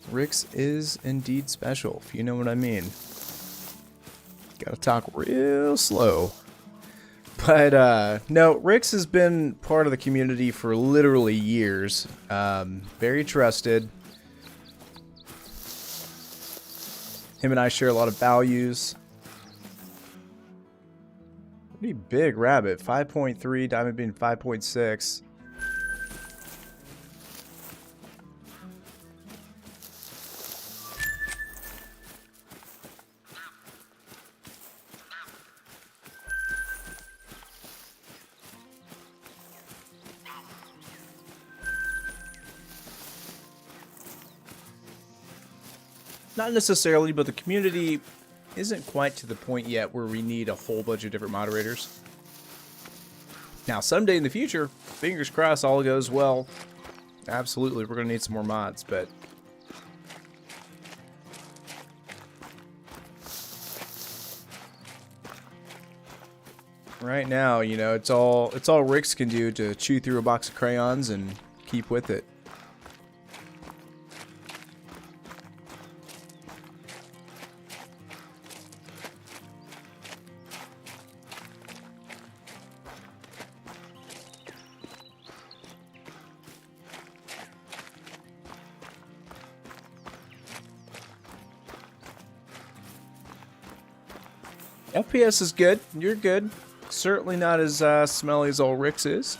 Rix is indeed special, if you know what I mean. Gotta talk real slow. But, no, Rix has been part of the community for literally years. Very trusted. Him and I share a lot of values. Pretty big rabbit. 5.3, diamond being 5.6. Not necessarily, but the community isn't quite to the point yet where we need a whole bunch of different moderators. Now, someday in the future, fingers crossed, all goes well. Absolutely, we're going to need some more mods, but right now, you know, it's all Rix can do to chew through a box of crayons and keep with it. FPS is good. You're good. Certainly not as smelly as old Rix is.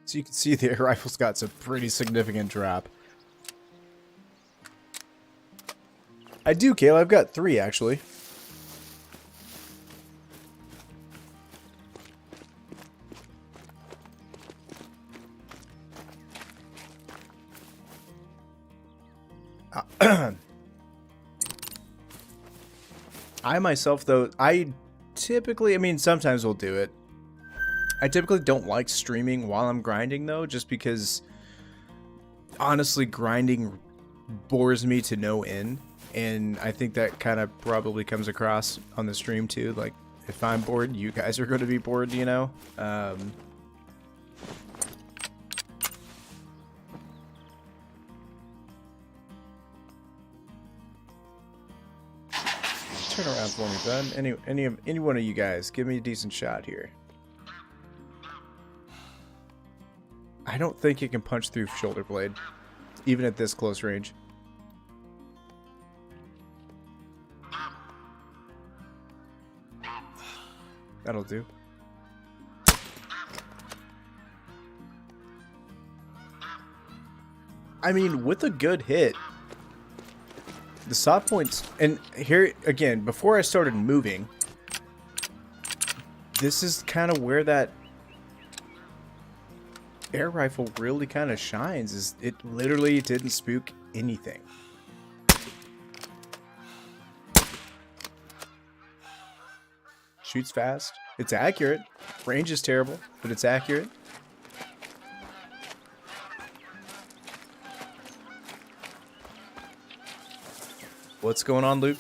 So you can see the air rifle's got some pretty significant drop. I do, Kayla. I've got 3, actually. I myself, though, I mean, sometimes we'll do it. I typically don't like streaming while I'm grinding, though, just because, honestly, grinding bores me to no end. And I think that kind of probably comes across on the stream, too. Like, if I'm bored, you guys are going to be bored, you know? Turn around for me, bud. Any one of you guys, give me a decent shot here. I don't think it can punch through shoulder blade, even at this close range. That'll do. I mean, with a good hit, the saw points, and here again, before I started moving, this is kind of where that air rifle really kind of shines, is it literally didn't spook anything. Shoots fast. It's accurate. Range is terrible, but it's accurate. What's going on, Luke?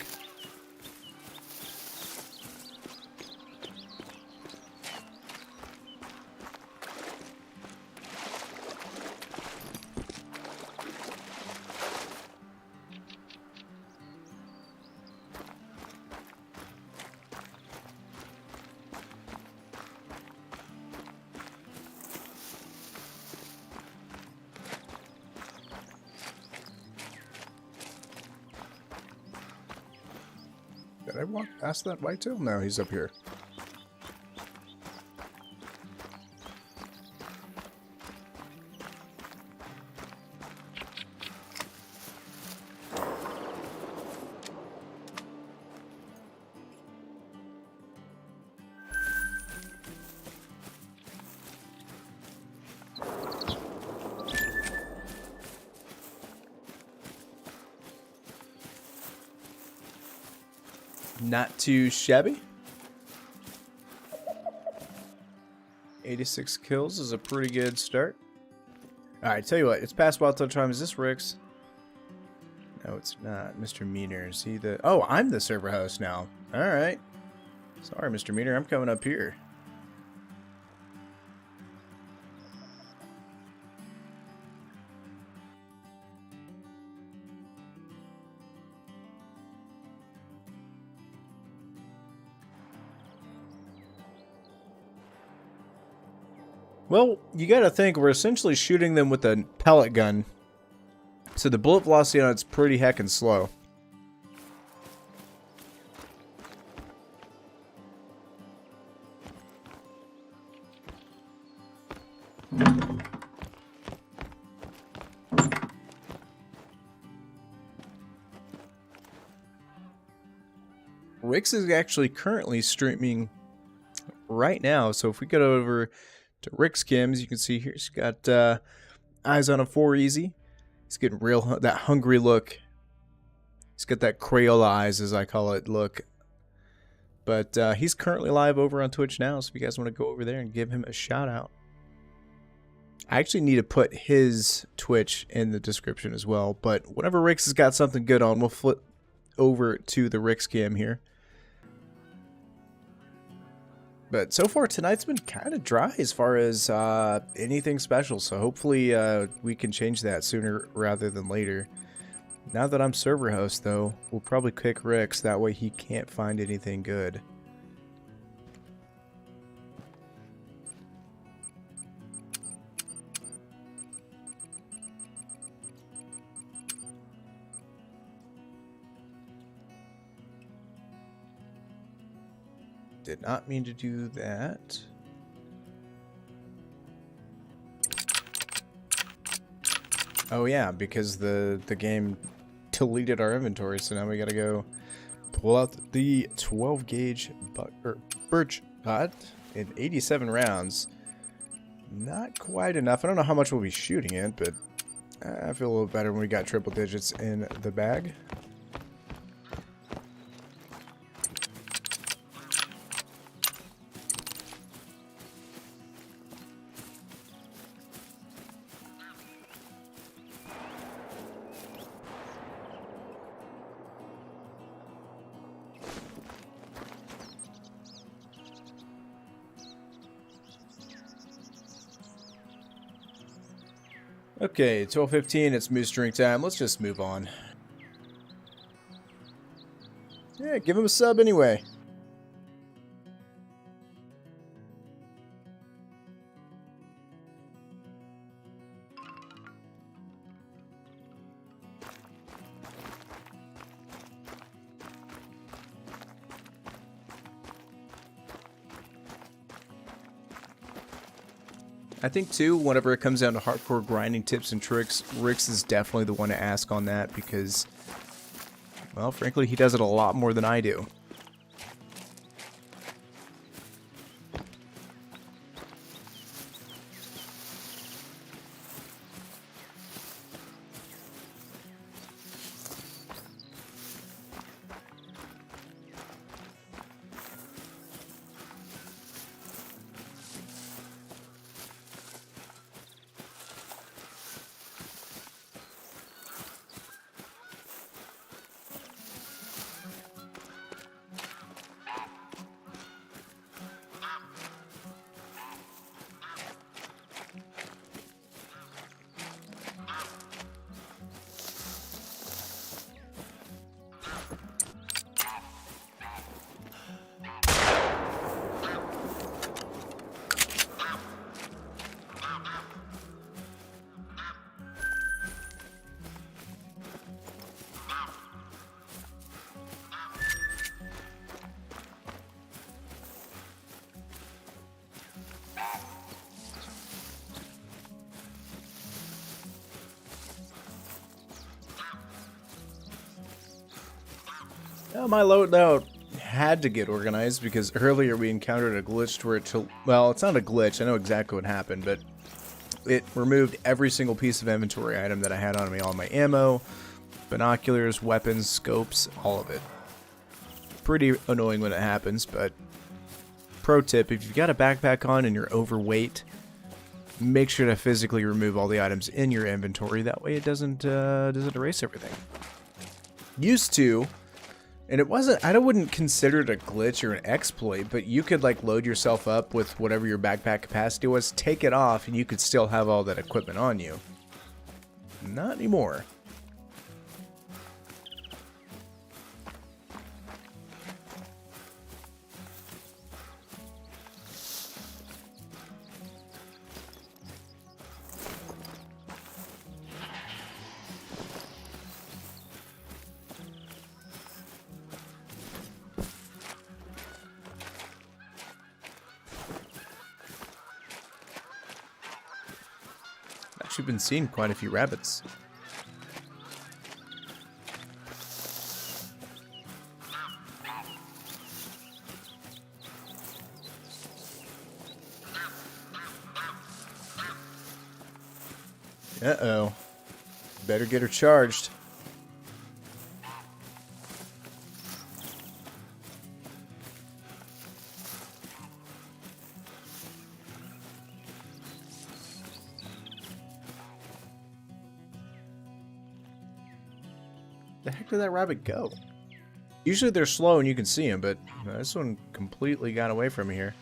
Did I walk past that whitetail? No, he's up here. Not too shabby. 86 kills is a pretty good start. Alright, tell you what, it's past wild time. Is this Rick's? No, it's not. Mr. Meaner. Is he the... Oh, I'm the server host now. Alright. Sorry, Mr. Meaner. I'm coming up here. Well, you gotta think, we're essentially shooting them with a pellet gun. So the bullet velocity on it's pretty heckin' slow. Rix is actually currently streaming right now, so if we go over to Rick's Kims, you can see here he's got eyes on a 4 easy. He's getting real, that hungry look. He's got that Crayola eyes, as I call it, look. But he's currently live over on Twitch now, so if you guys want to go over there and give him a shout out. I actually need to put his Twitch in the description as well, but whenever Rick's has got something good on, we'll flip over to the Rick's Cam here. But so far tonight's been kind of dry as far as anything special, so hopefully we can change that sooner rather than later. Now that I'm server host, though, we'll probably kick Rick's, that way he can't find anything good. Did not mean to do that. Oh yeah, because the game deleted our inventory, so now we gotta go pull out the 12 gauge birch shot in 87 rounds. Not quite enough. I don't know how much we'll be shooting it, but I feel a little better when we got triple digits in the bag. Okay, 12:15, it's moose drink time. Let's just move on. Yeah, give him a sub anyway. I think too, whenever it comes down to hardcore grinding tips and tricks, Rick's is definitely the one to ask on that because, well, frankly, he does it a lot more than I do. My loadout had to get organized because earlier we encountered a glitch where well, it's not a glitch, I know exactly what happened, but it removed every single piece of inventory item that I had on me, all my ammo, binoculars, weapons, scopes, all of it. Pretty annoying when it happens, but pro tip, if you've got a backpack on and you're overweight, make sure to physically remove all the items in your inventory, that way it doesn't erase everything. Used to, and it wasn't, I wouldn't consider it a glitch or an exploit, but you could like load yourself up with whatever your backpack capacity was, take it off, and you could still have all that equipment on you. Not anymore. Actually been seeing quite a few rabbits. Uh-oh. Better get her charged. The heck did that rabbit go? Usually they're slow and you can see them, but this one completely got away from me here.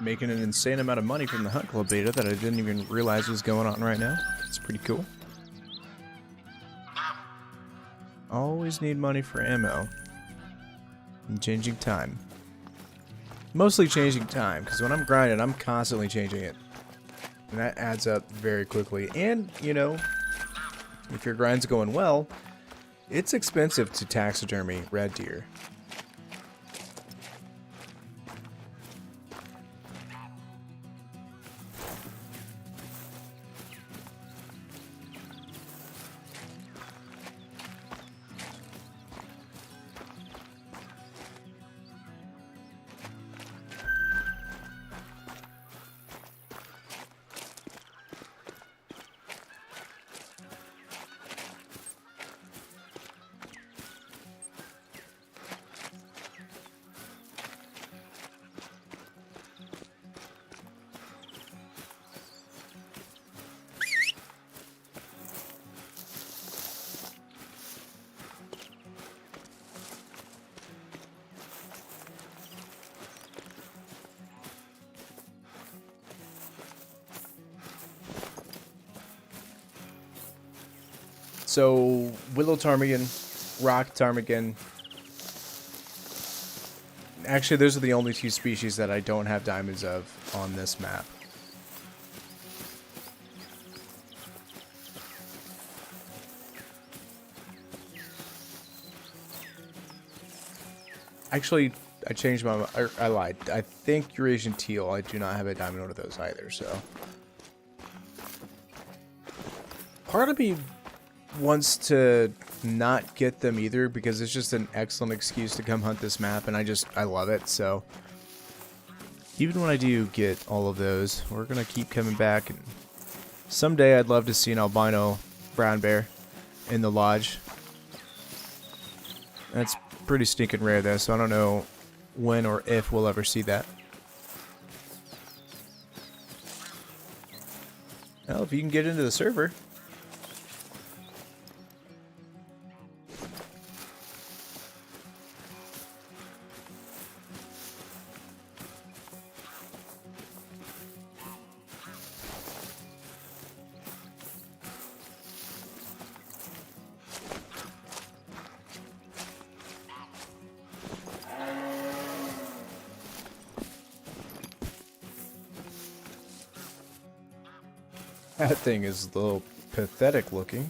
making an insane amount of money from the Hunt Club beta that I didn't even realize was going on right now. It's pretty cool. Always need money for ammo. And changing time. Mostly changing time, because when I'm grinding, I'm constantly changing it. And that adds up very quickly. And, you know, if your grind's going well, it's expensive to taxidermy red deer. So, willow ptarmigan, rock ptarmigan. Actually, those are the only two species that I don't have diamonds of on this map. Actually, I changed my... I lied. I think Eurasian teal, I do not have a diamond of those either, so... Part of me wants to not get them either because it's just an excellent excuse to come hunt this map, and I love it. So even when I do get all of those, we're gonna keep coming back, and someday I'd love to see an albino brown bear in the lodge. That's pretty stinking rare though, so I don't know when or if we'll ever see that. Well, if you can get into the server. That thing is a little pathetic looking.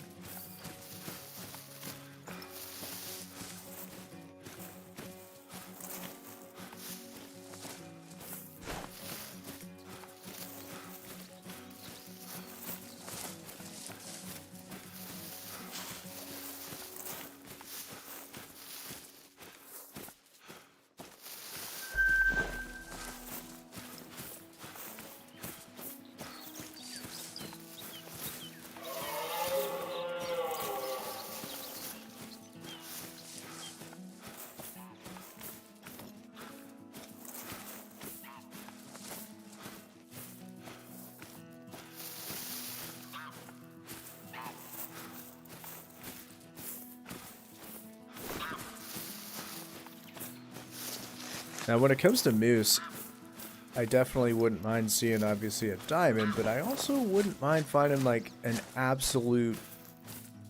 Now, when it comes to moose, I definitely wouldn't mind seeing, obviously, a diamond, but I also wouldn't mind finding, like, an absolute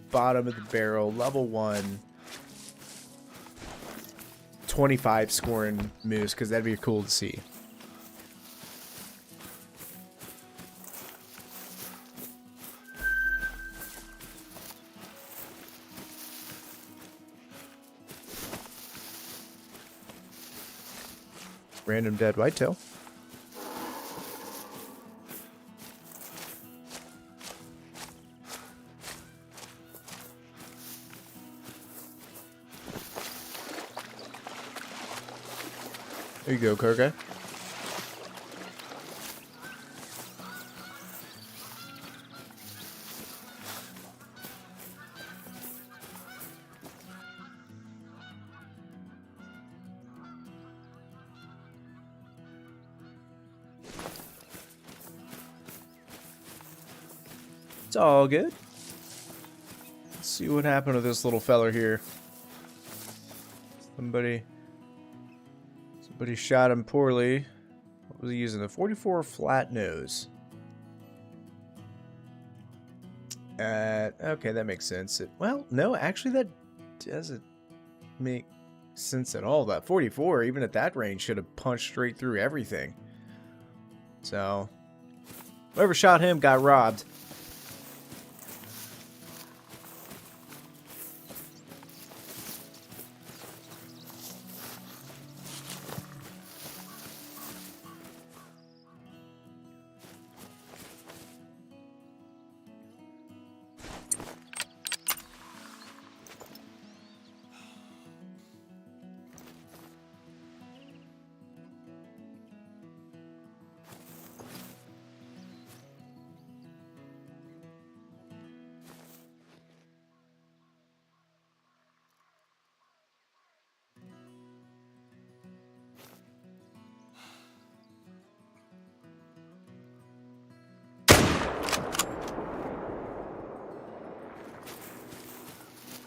bottom of the barrel, level 1, 25 scoring moose, because that'd be cool to see. Random dead whitetail. There you go, car guy. It's all good. Let's see what happened to this little feller here. Somebody shot him poorly. was he using? The 44 flat nose. Okay, that makes sense. Well, no, actually that doesn't make sense at all. That 44, even at that range, should have punched straight through everything. So, whoever shot him got robbed.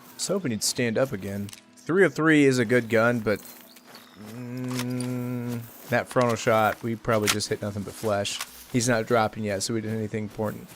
I was hoping he'd stand up again. 303 is a good gun, but that frontal shot, we probably just hit nothing but flesh. He's not dropping yet, so we didn't hit anything important.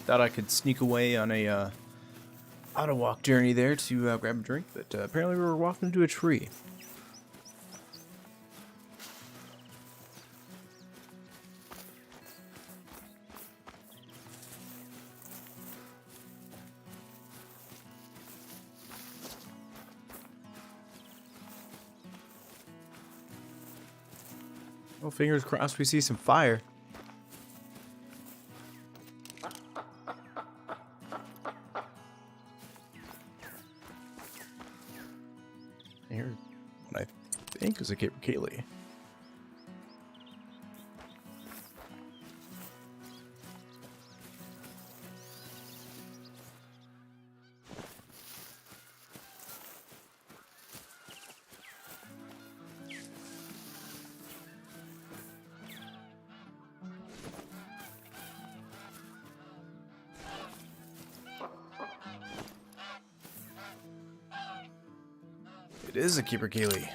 Thought I could sneak away on a auto walk journey there to grab a drink, but apparently we were walking into a tree. Well, fingers crossed we see some fire. Here, what I think is a Caper Kaylee. It is a Keeper Kaylee.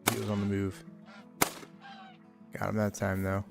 He was on the move. Got him that time, though.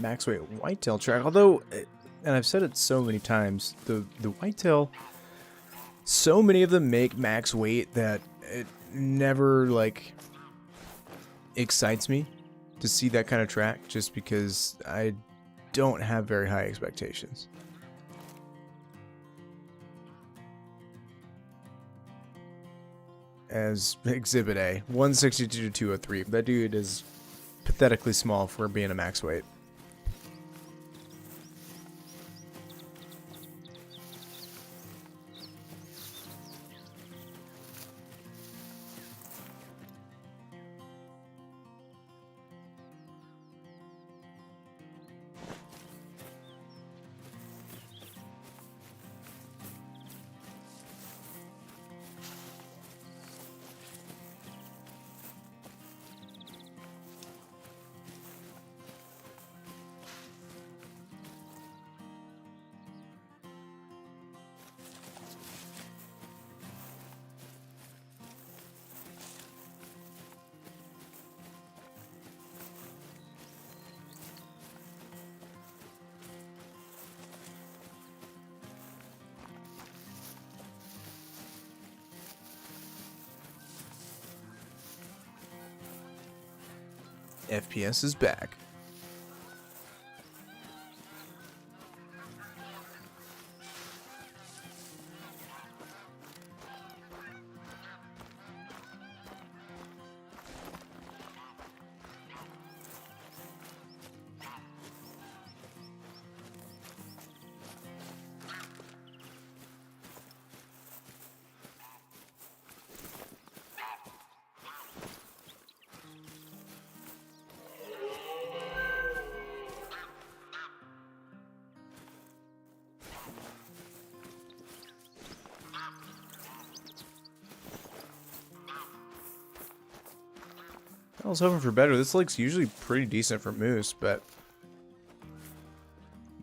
Max weight whitetail track, although and I've said it so many times, the whitetail, so many of them make max weight that it never like excites me to see that kind of track, just because I don't have very high expectations. As Exhibit A, 162 to 203. That dude is pathetically small for being a max weight. FPS is back. I was hoping for better. This lake's usually pretty decent for moose, but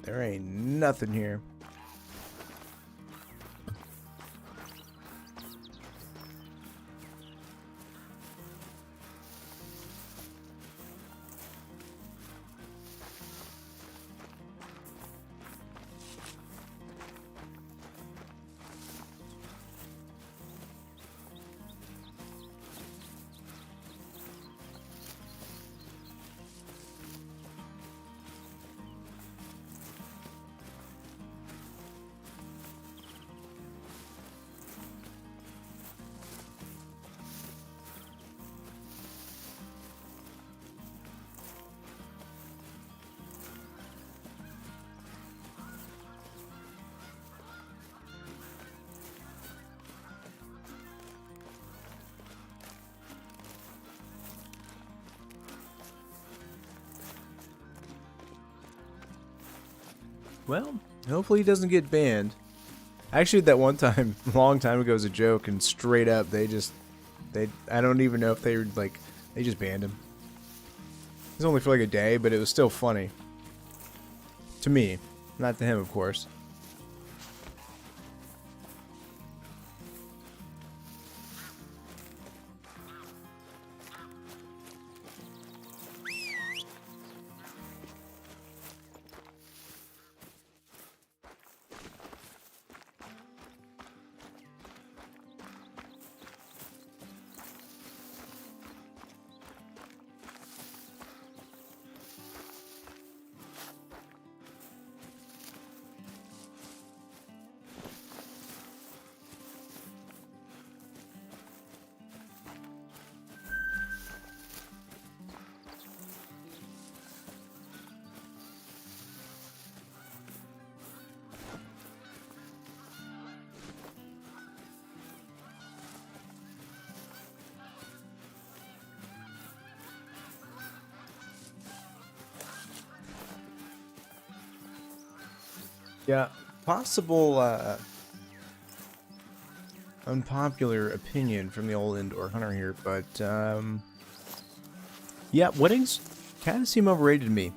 there ain't nothing here. Well, hopefully he doesn't get banned. Actually, that one time, a long time ago, was a joke, and straight up, I don't even know if they were, like, they just banned him. It was only for like a day, but it was still funny. To me. Not to him, of course. Yeah, possible unpopular opinion from the old indoor hunter here, but yeah, weddings kind of seem overrated to me.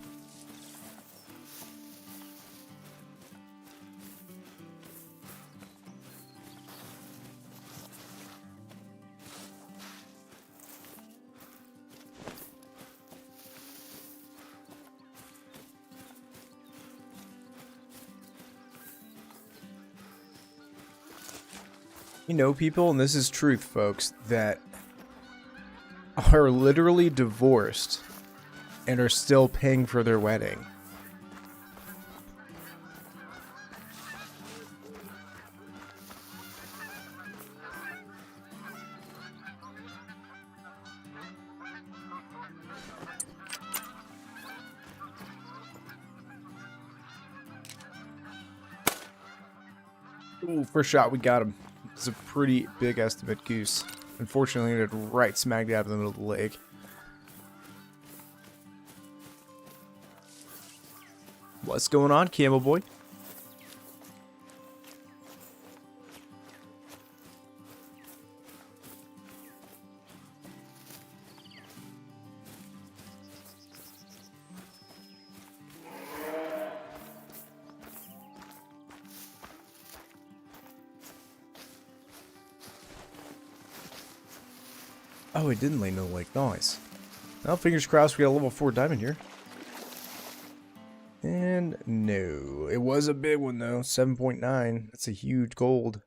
You know, people, and this is truth, folks, that are literally divorced and are still paying for their wedding. Ooh, first shot, we got him. It's a pretty big estimate goose. Unfortunately, it hit right smack dab in the middle of the lake. What's going on, Camel Boy? Oh, it didn't land in the lake. Nice. Well, fingers crossed we got a level 4 diamond here. And no. It was a big one, though. 7.9. That's a huge gold.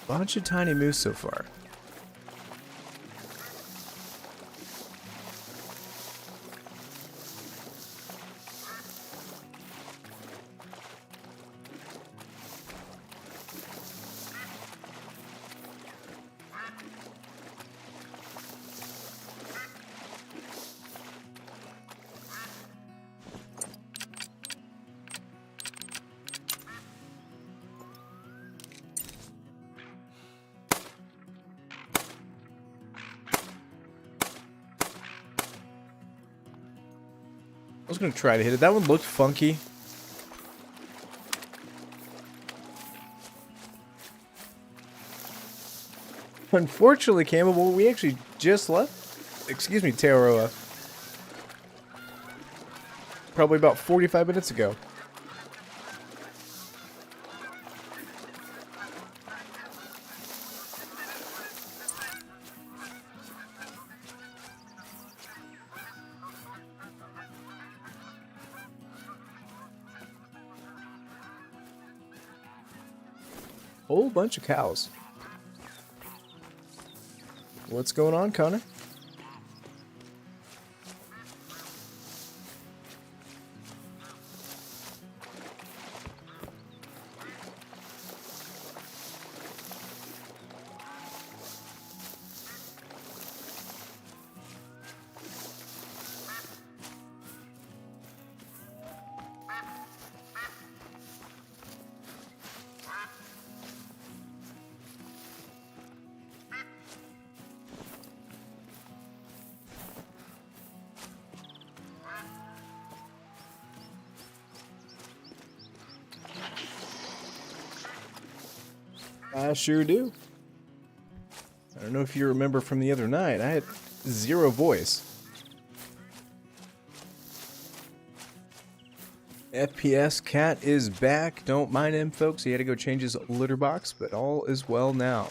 Bunch of tiny moose so far. I was going to try to hit it. That one looked funky. Unfortunately, Camel, we actually just left. Excuse me, Teroa. Probably about 45 minutes ago. Whole bunch of cows. What's going on, Connor? I sure do. I don't know if you remember from the other night, I had zero voice. FPS Cat is back. Don't mind him, folks. He had to go change his litter box, but all is well now.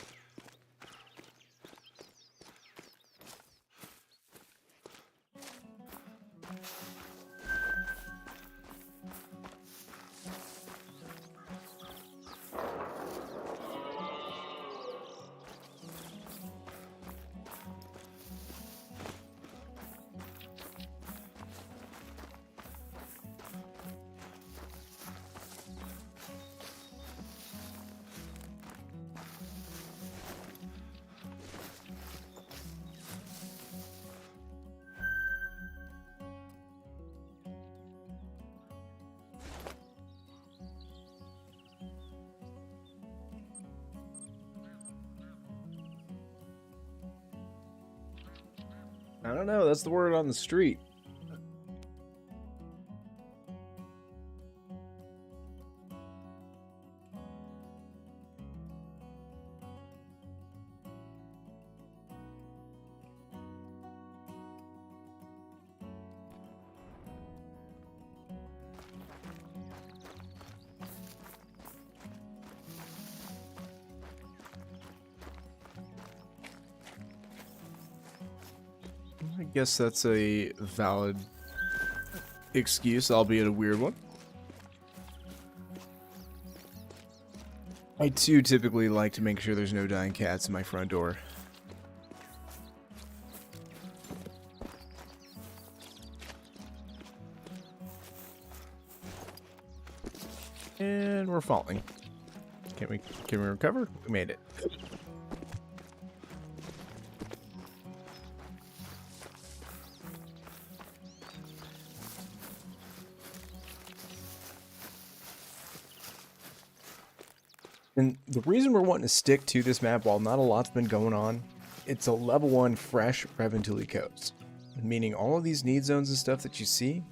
I don't know, that's the word on the street. Guess that's a valid excuse, albeit a weird one. I too typically like to make sure there's no dying cats in my front door. And we're falling. Can we recover? We made it. And the reason we're wanting to stick to this map while not a lot's been going on, it's a level 1 fresh Reventuli coast. Meaning all of these need zones and stuff that you see,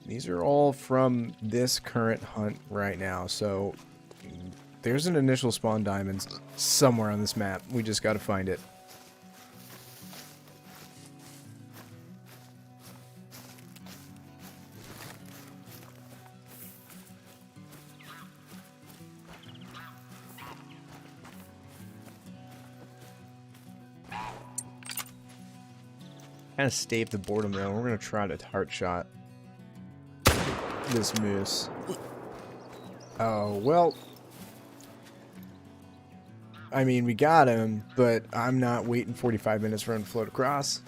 these are all from this current hunt right now. So there's an initial spawn diamonds somewhere on this map. We just got to find it. Kind of stave the boredom though. We're gonna try to heart shot this moose. Oh well. I mean, we got him, but I'm not waiting 45 minutes for him to float across.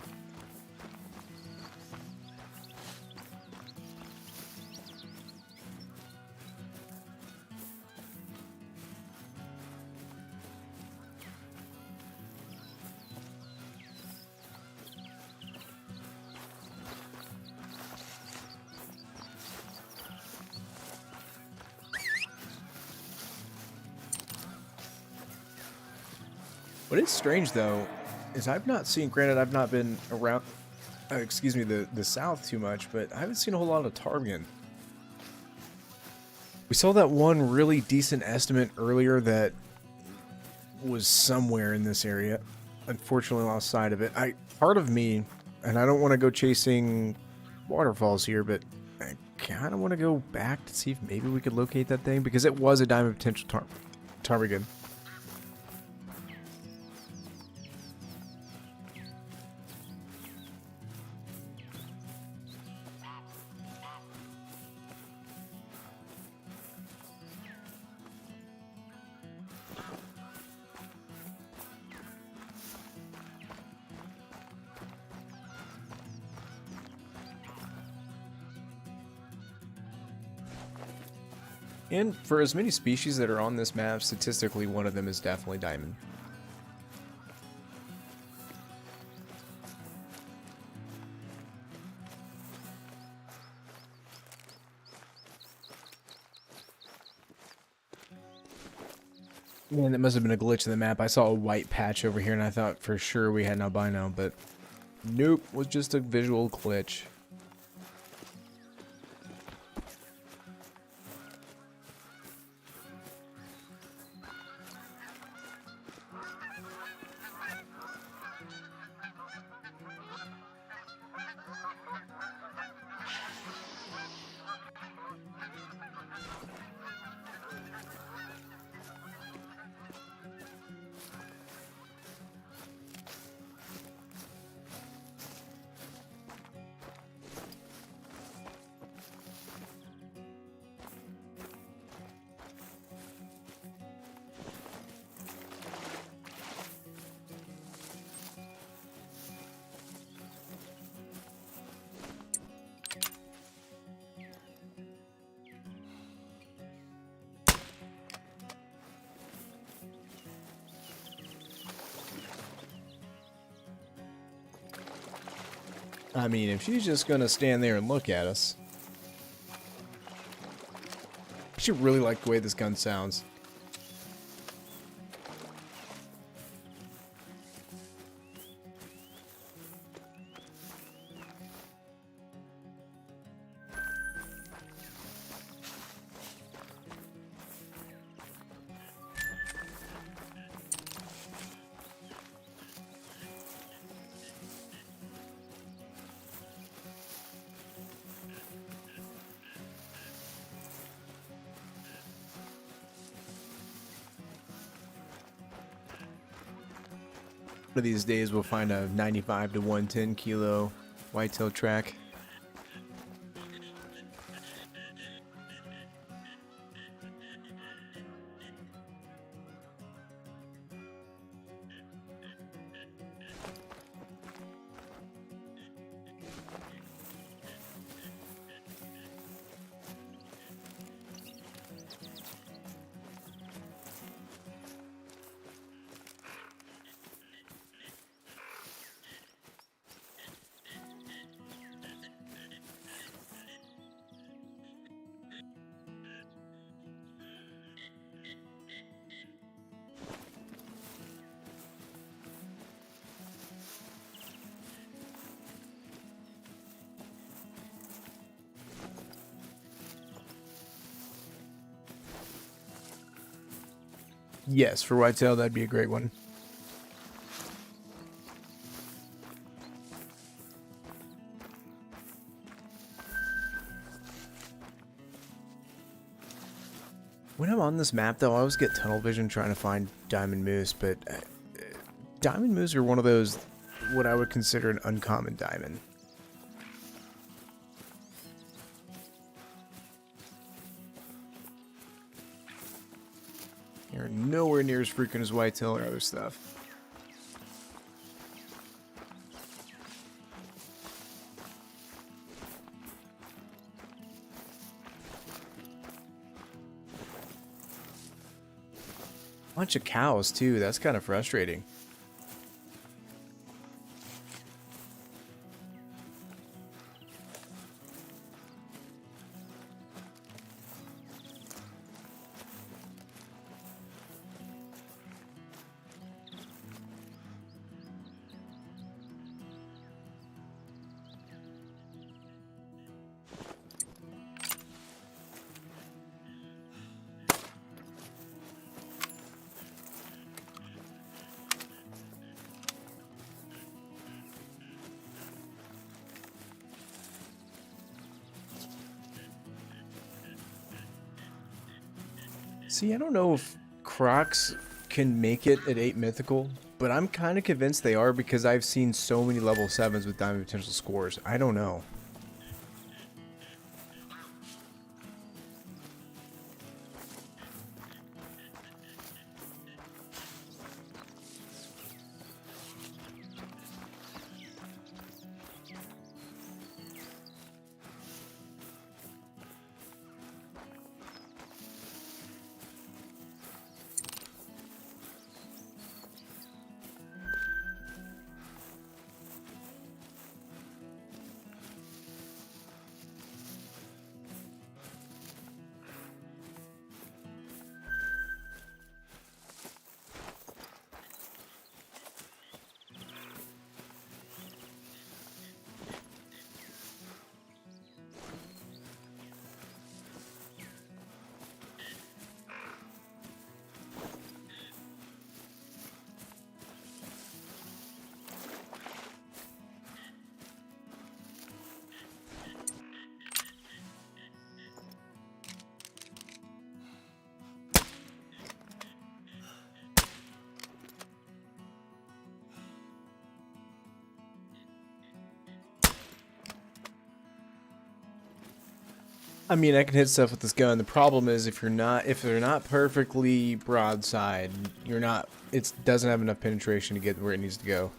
What is strange though is I've not seen, granted I've not been around, excuse me, the south too much, but I haven't seen a whole lot of ptarmigan. We saw that one really decent estimate earlier that was somewhere in this area. Unfortunately lost sight of it. Part of me, and I don't want to go chasing waterfalls here, but I kind of want to go back to see if maybe we could locate that thing, because it was a diamond potential ptarmigan. And for as many species that are on this map, statistically one of them is definitely diamond. Man, that must have been a glitch in the map. I saw a white patch over here and I thought for sure we had an albino, but nope, was just a visual glitch. I mean, if she's just gonna stand there and look at us. I should really like the way this gun sounds. One of these days we'll find a 95 to 110 kilo whitetail track. Yes, for whitetail, that'd be a great one. When I'm on this map, though, I always get tunnel vision trying to find diamond moose, but diamond moose are one of those, what I would consider an uncommon diamond. They're nowhere near as frequent as whitetail or other stuff. Bunch of cows too, that's kind of frustrating. See, I don't know if Crocs can make it at 8 mythical, but I'm kind of convinced they are because I've seen so many level 7s with diamond potential scores. I don't know. I mean, I can hit stuff with this gun. The problem is if they're not perfectly broadside, it doesn't have enough penetration to get where it needs to go.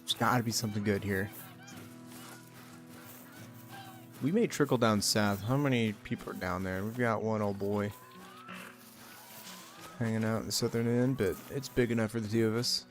There's gotta be something good here. We may trickle down south. How many people are down there? We've got one old boy hanging out in the southern end, but it's big enough for the two of us.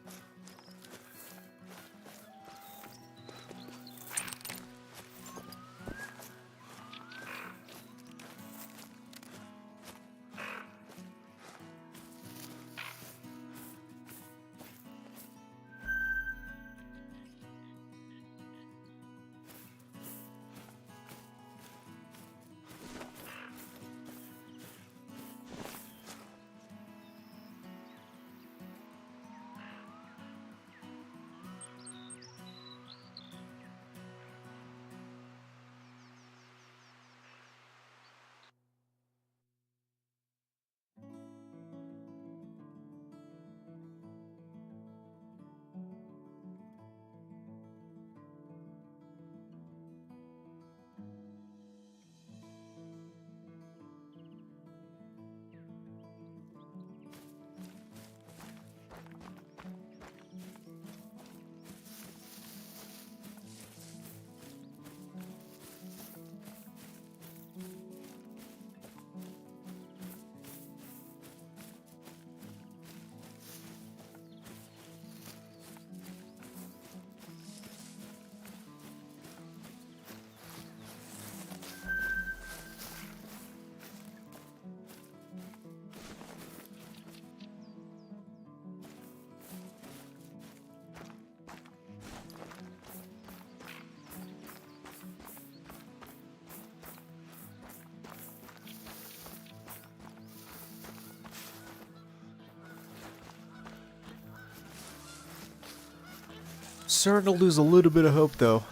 Starting to lose a little bit of hope, though.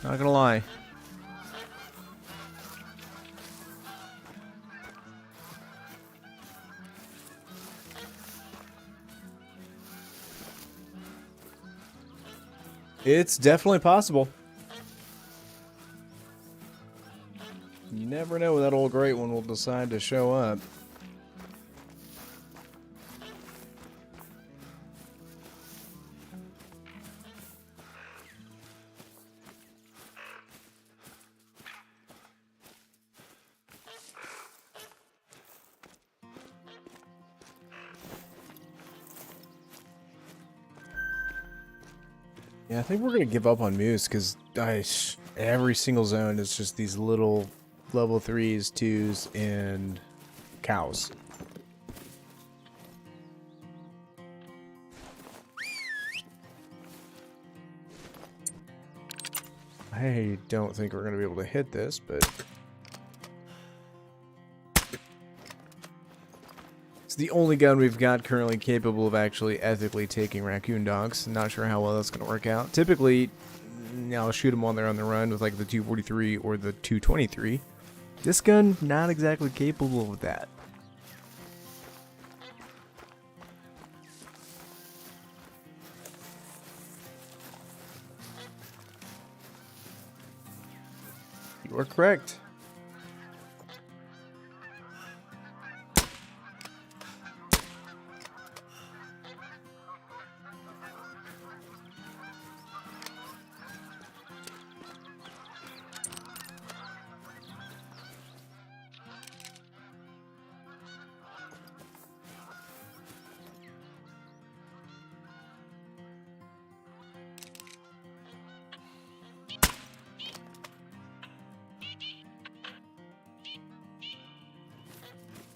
Not gonna lie. It's definitely possible. You never know when that old great one will decide to show up. Yeah, I think we're gonna give up on Moose because every single zone is just these little level 3s, 2s, and cows. I don't think we're gonna be able to hit this, but it's the only gun we've got currently capable of actually ethically taking raccoon dogs. Not sure how well that's going to work out. Typically, I'll shoot them while they're on the run with like the 243 or the 223. This gun, not exactly capable of that. You are correct.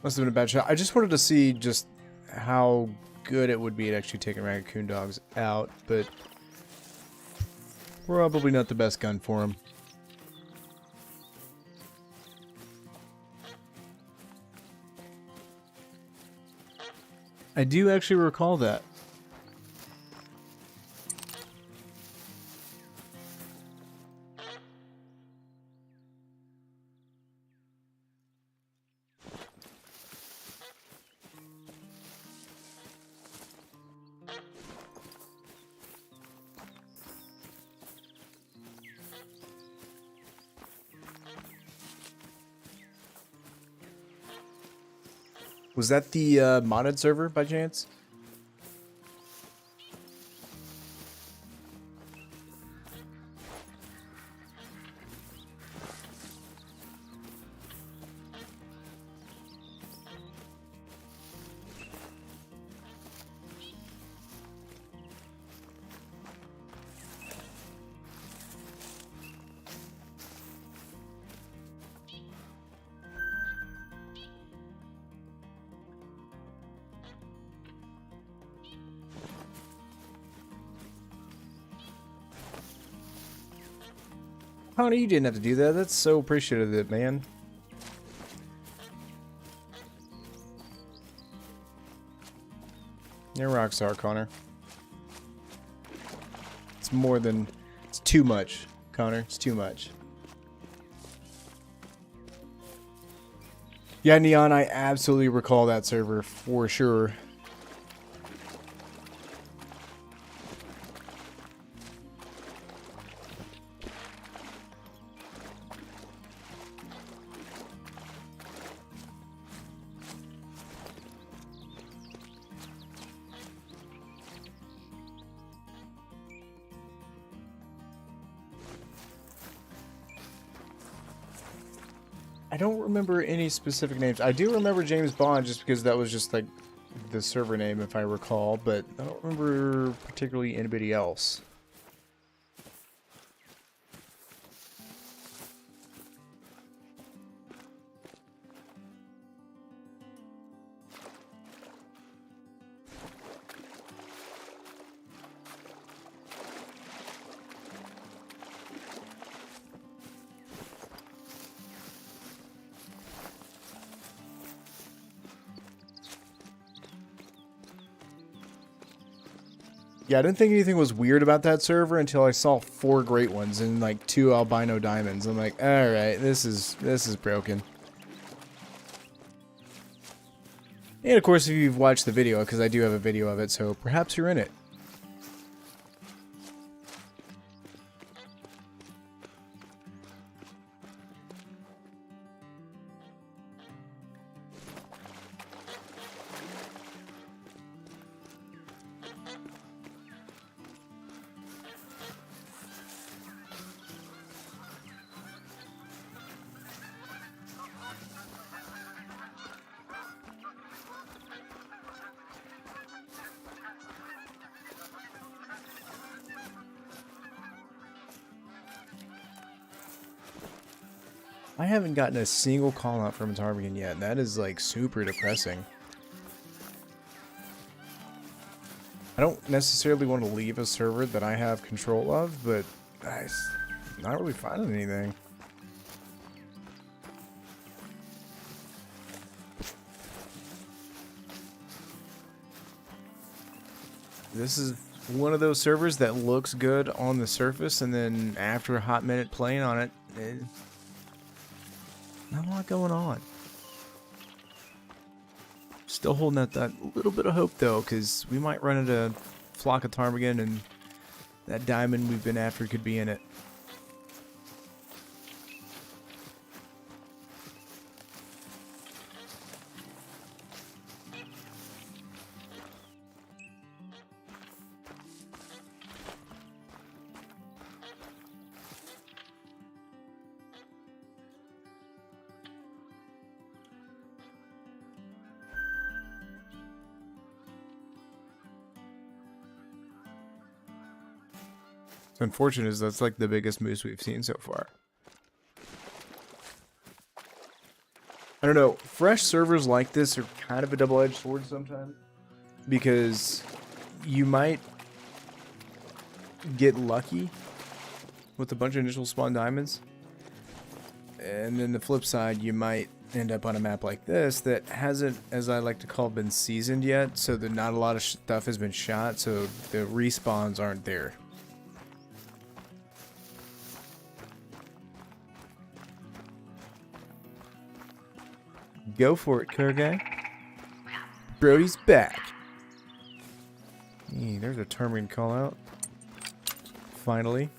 Must have been a bad shot. I just wanted to see just how good it would be at actually taking raccoon dogs out, but probably not the best gun for him. I do actually recall that. Was that the modded server by chance? Honey, you didn't have to do that. That's so appreciative of it, man. You're a rockstar, Connor. It's more than... It's too much, Connor. It's too much. Yeah, Neon, I absolutely recall that server for sure. I don't remember any specific names. I do remember James Bond just because that was just like the server name, if I recall, but I don't remember particularly anybody else. Yeah, I didn't think anything was weird about that server until I saw 4 great ones and like 2 albino diamonds. I'm like, all right, this is broken. And of course, if you've watched the video, because I do have a video of it, so perhaps you're in it. I haven't gotten a single call out from a Tarmigan yet. That is like super depressing. I don't necessarily want to leave a server that I have control of, but I'm not really finding anything. This is one of those servers that looks good on the surface, and then after a hot minute playing on it, not a lot going on. Still holding out that little bit of hope though, because we might run into a flock of ptarmigan and that diamond we've been after could be in it. What's unfortunate is that's like the biggest moose we've seen so far. I don't know, fresh servers like this are kind of a double-edged sword sometimes, because you might get lucky with a bunch of initial spawn diamonds, and then the flip side, you might end up on a map like this that hasn't, as I like to call, been seasoned yet, so that not a lot of stuff has been shot, so the respawns aren't there. Go for it, Kurgai. Brody's back. Hey, there's a Termin call out. Finally.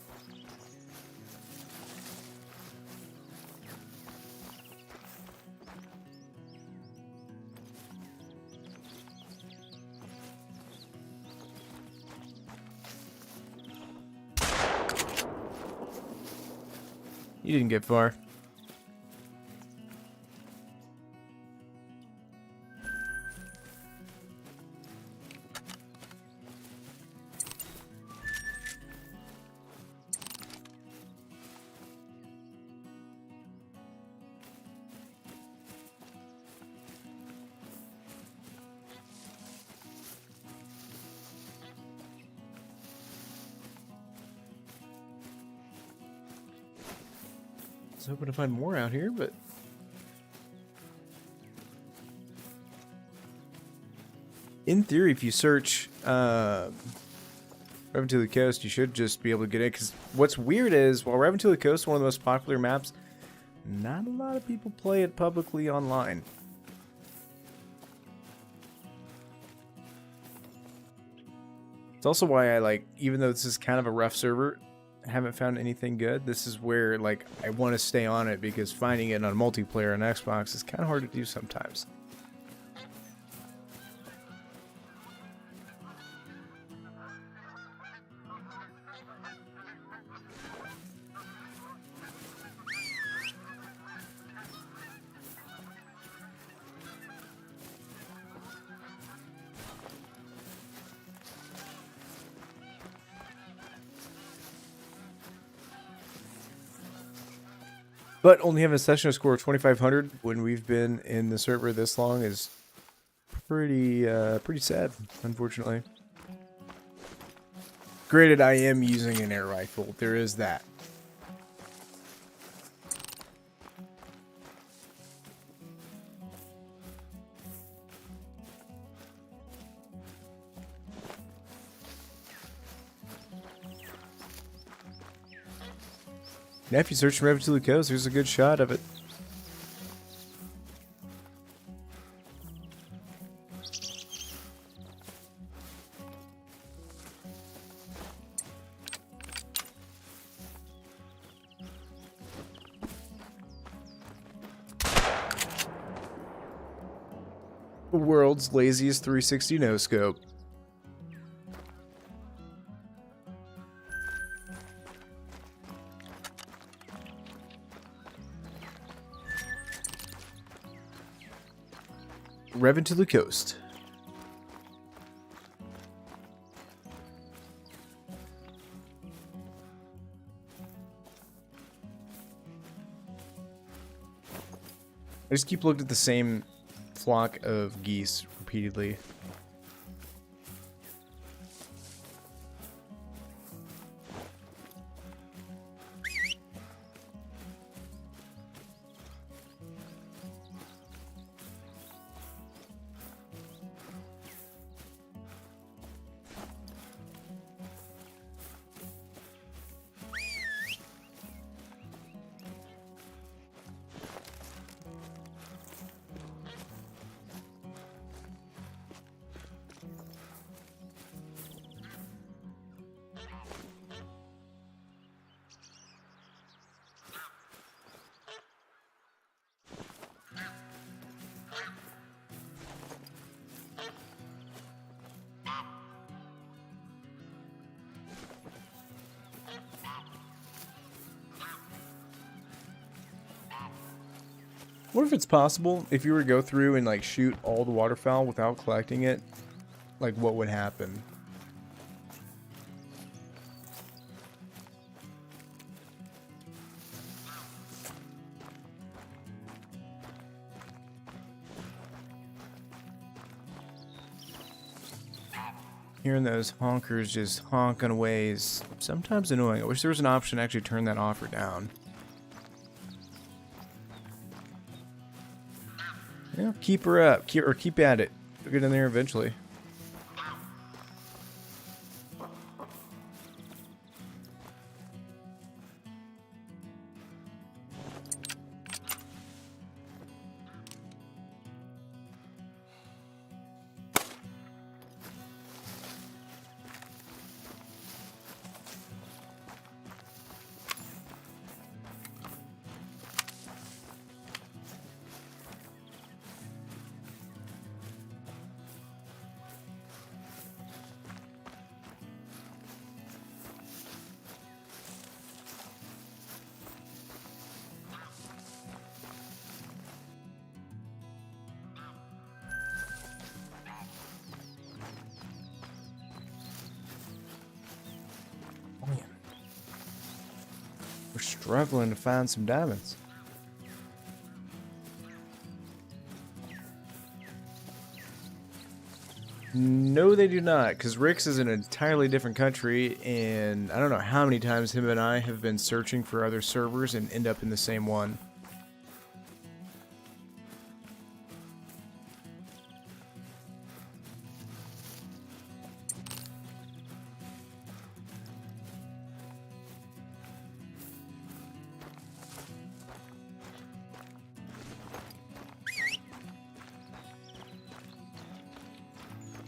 You didn't get far. I was hoping to find more out here, but in theory, if you search Revenue to the Coast, you should just be able to get it. Because what's weird is, while Revenue to the Coast is one of the most popular maps, not a lot of people play it publicly online. It's also why I like, even though this is kind of a rough server, I haven't found anything good. This is where like I want to stay on it, because finding it on multiplayer on Xbox is kind of hard to do sometimes. But only having a session score of 2,500 when we've been in the server this long is pretty sad, unfortunately. Granted, I am using an air rifle. There is that. Now if you search from Revenue to the Coast, there's a good shot of it. The world's laziest 360 no-scope. Revving to the coast. I just keep looking at the same flock of geese repeatedly. What if it's possible if you were to go through and like shoot all the waterfowl without collecting it? Like what would happen? Hearing those honkers just honking away is sometimes annoying. I wish there was an option to actually turn that off or down. Yeah, keep her up, keep at it. We'll get in there eventually. Man. We're struggling to find some diamonds. No, they do not, because Rick's is in an entirely different country, and I don't know how many times him and I have been searching for other servers and end up in the same one.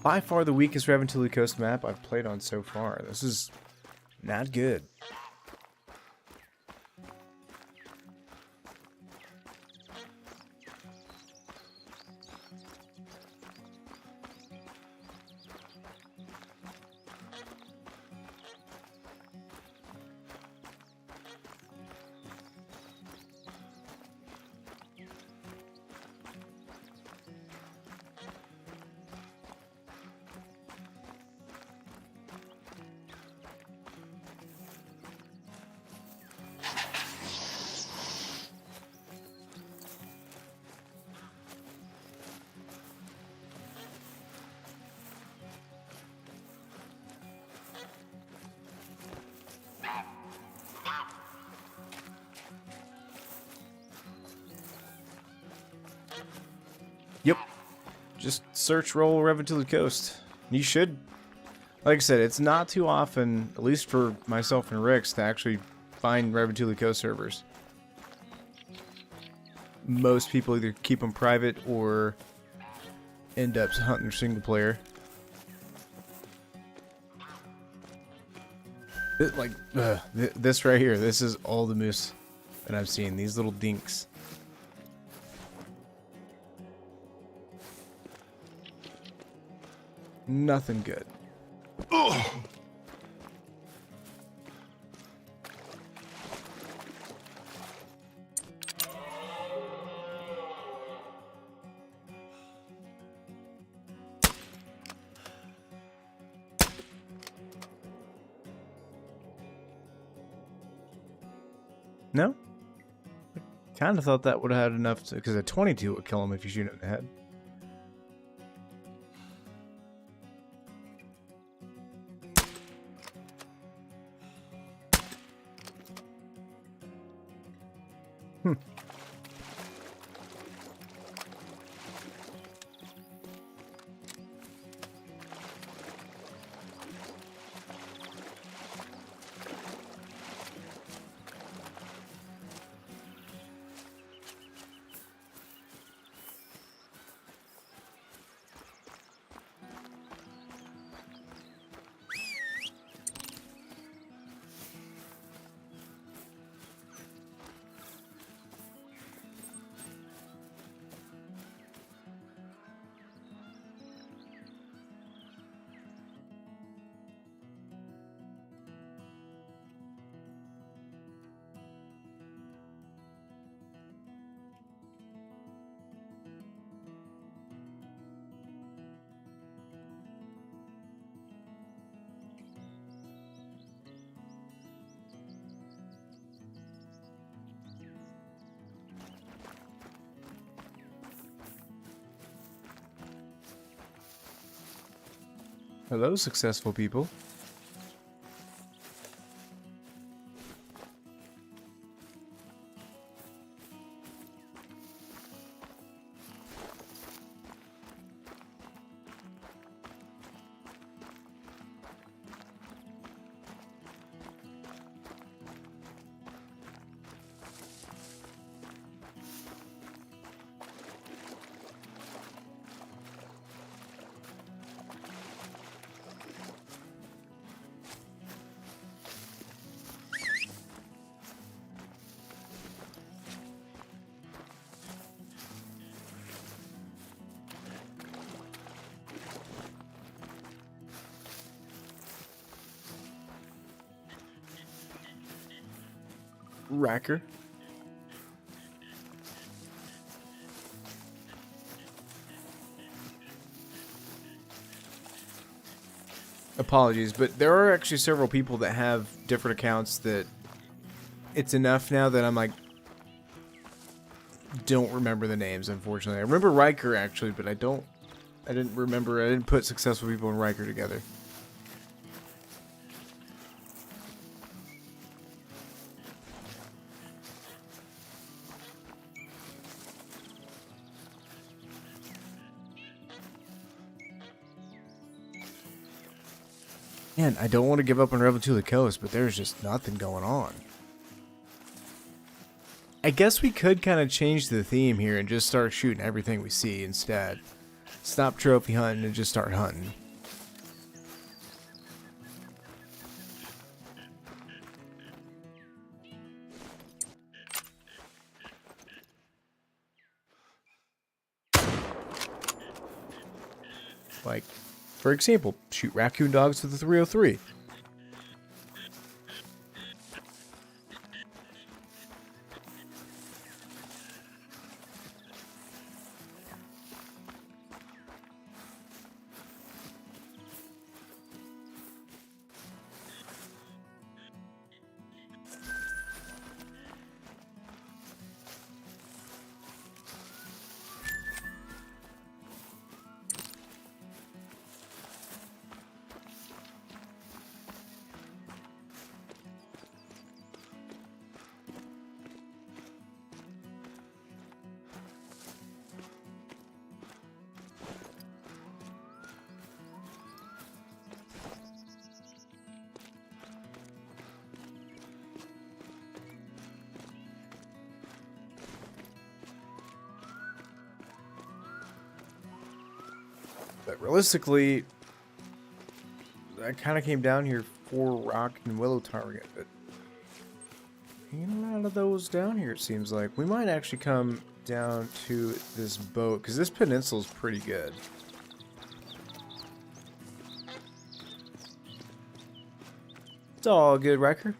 By far the weakest Revenue Coast map I've played on so far. This is not good. Yep. Just search roll Revenue Coast. You should. Like I said, it's not too often, at least for myself and Rick's, to actually find Reventually Co servers. Most people either keep them private or end up hunting single player. This right here, this is all the moose that I've seen. These little dinks. Nothing good. Ugh. No? I kind of thought that would have had enough to, because a 22 would kill him if you shoot it in the head. Hello, successful people. Racker. Apologies, but there are actually several people that have different accounts that it's enough now that I'm like, don't remember the names, unfortunately. I remember Riker actually, but I didn't put successful people in Riker together. Man, I don't want to give up on Reventually Coast, but there's just nothing going on. I guess we could kind of change the theme here and just start shooting everything we see instead. Stop trophy hunting and just start hunting. Like, for example, shoot raccoon dogs with the 303. But realistically, I kind of came down here for rock and willow target, but ain't a lot of those down here, it seems like. We might actually come down to this boat, because this peninsula is pretty good. It's all good, Wrecker.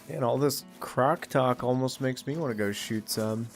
And all this croc talk almost makes me want to go shoot some.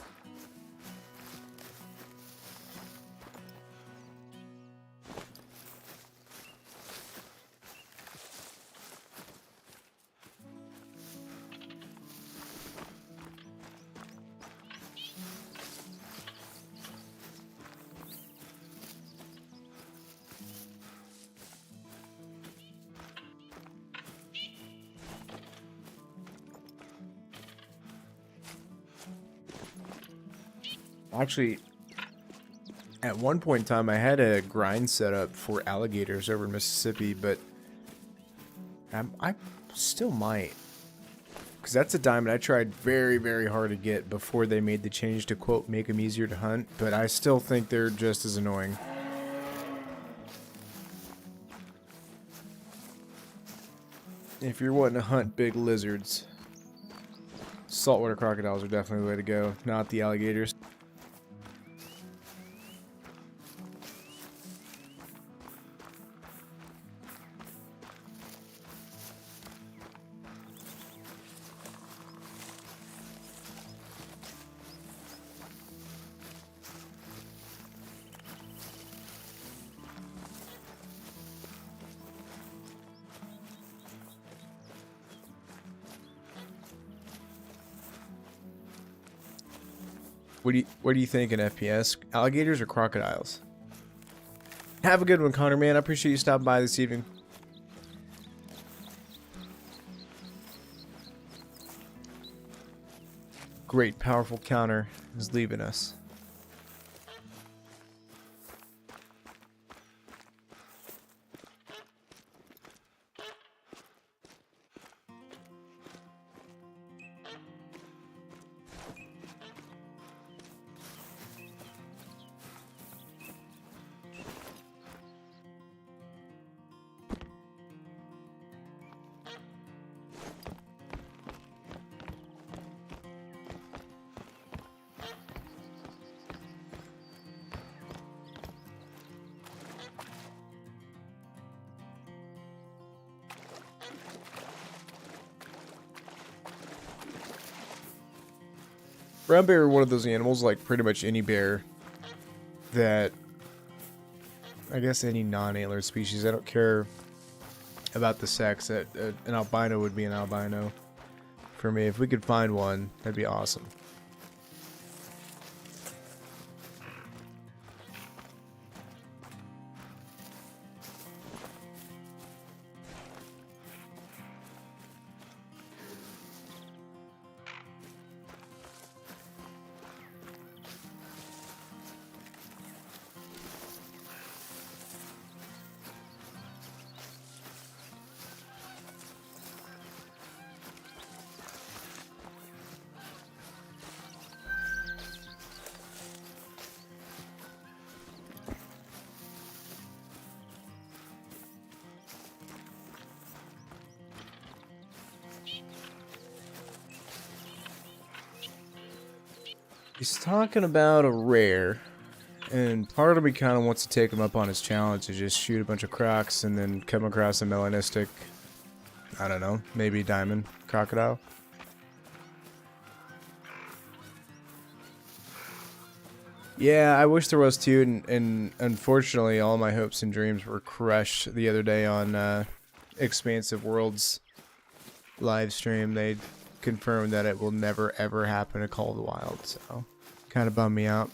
Actually, at one point in time, I had a grind set up for alligators over in Mississippi, but I still might. Because that's a diamond I tried very, very hard to get before they made the change to, quote, make them easier to hunt, but I still think they're just as annoying. If you're wanting to hunt big lizards, saltwater crocodiles are definitely the way to go, not the alligators. What do you think in FPS? Alligators or crocodiles? Have a good one, Connor, man. I appreciate you stopping by this evening. Great, powerful counter is leaving us. Brown bear are one of those animals, like pretty much any bear, that I guess any non-antlered species, I don't care about the sex, that an albino would be an albino for me. If we could find one, that'd be awesome. He's talking about a rare, and part of me kind of wants to take him up on his challenge to just shoot a bunch of crocs and then come across a melanistic, I don't know, maybe diamond crocodile. Yeah, I wish there was too, and unfortunately all my hopes and dreams were crushed the other day on Expansive Worlds live stream. They confirmed that it will never ever happen to Call of the Wild, so kind of bummed me out.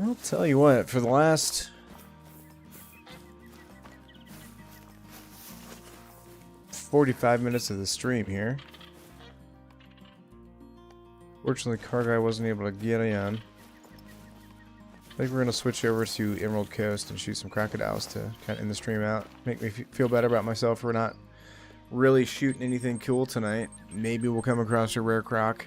I'll tell you what, for the last 45 minutes of the stream here. Fortunately, Car Guy wasn't able to get in. I think we're going to switch over to Emerald Coast and shoot some crocodiles to kind of end the stream out. Make me feel better about myself for not really shooting anything cool tonight. Maybe we'll come across a rare croc.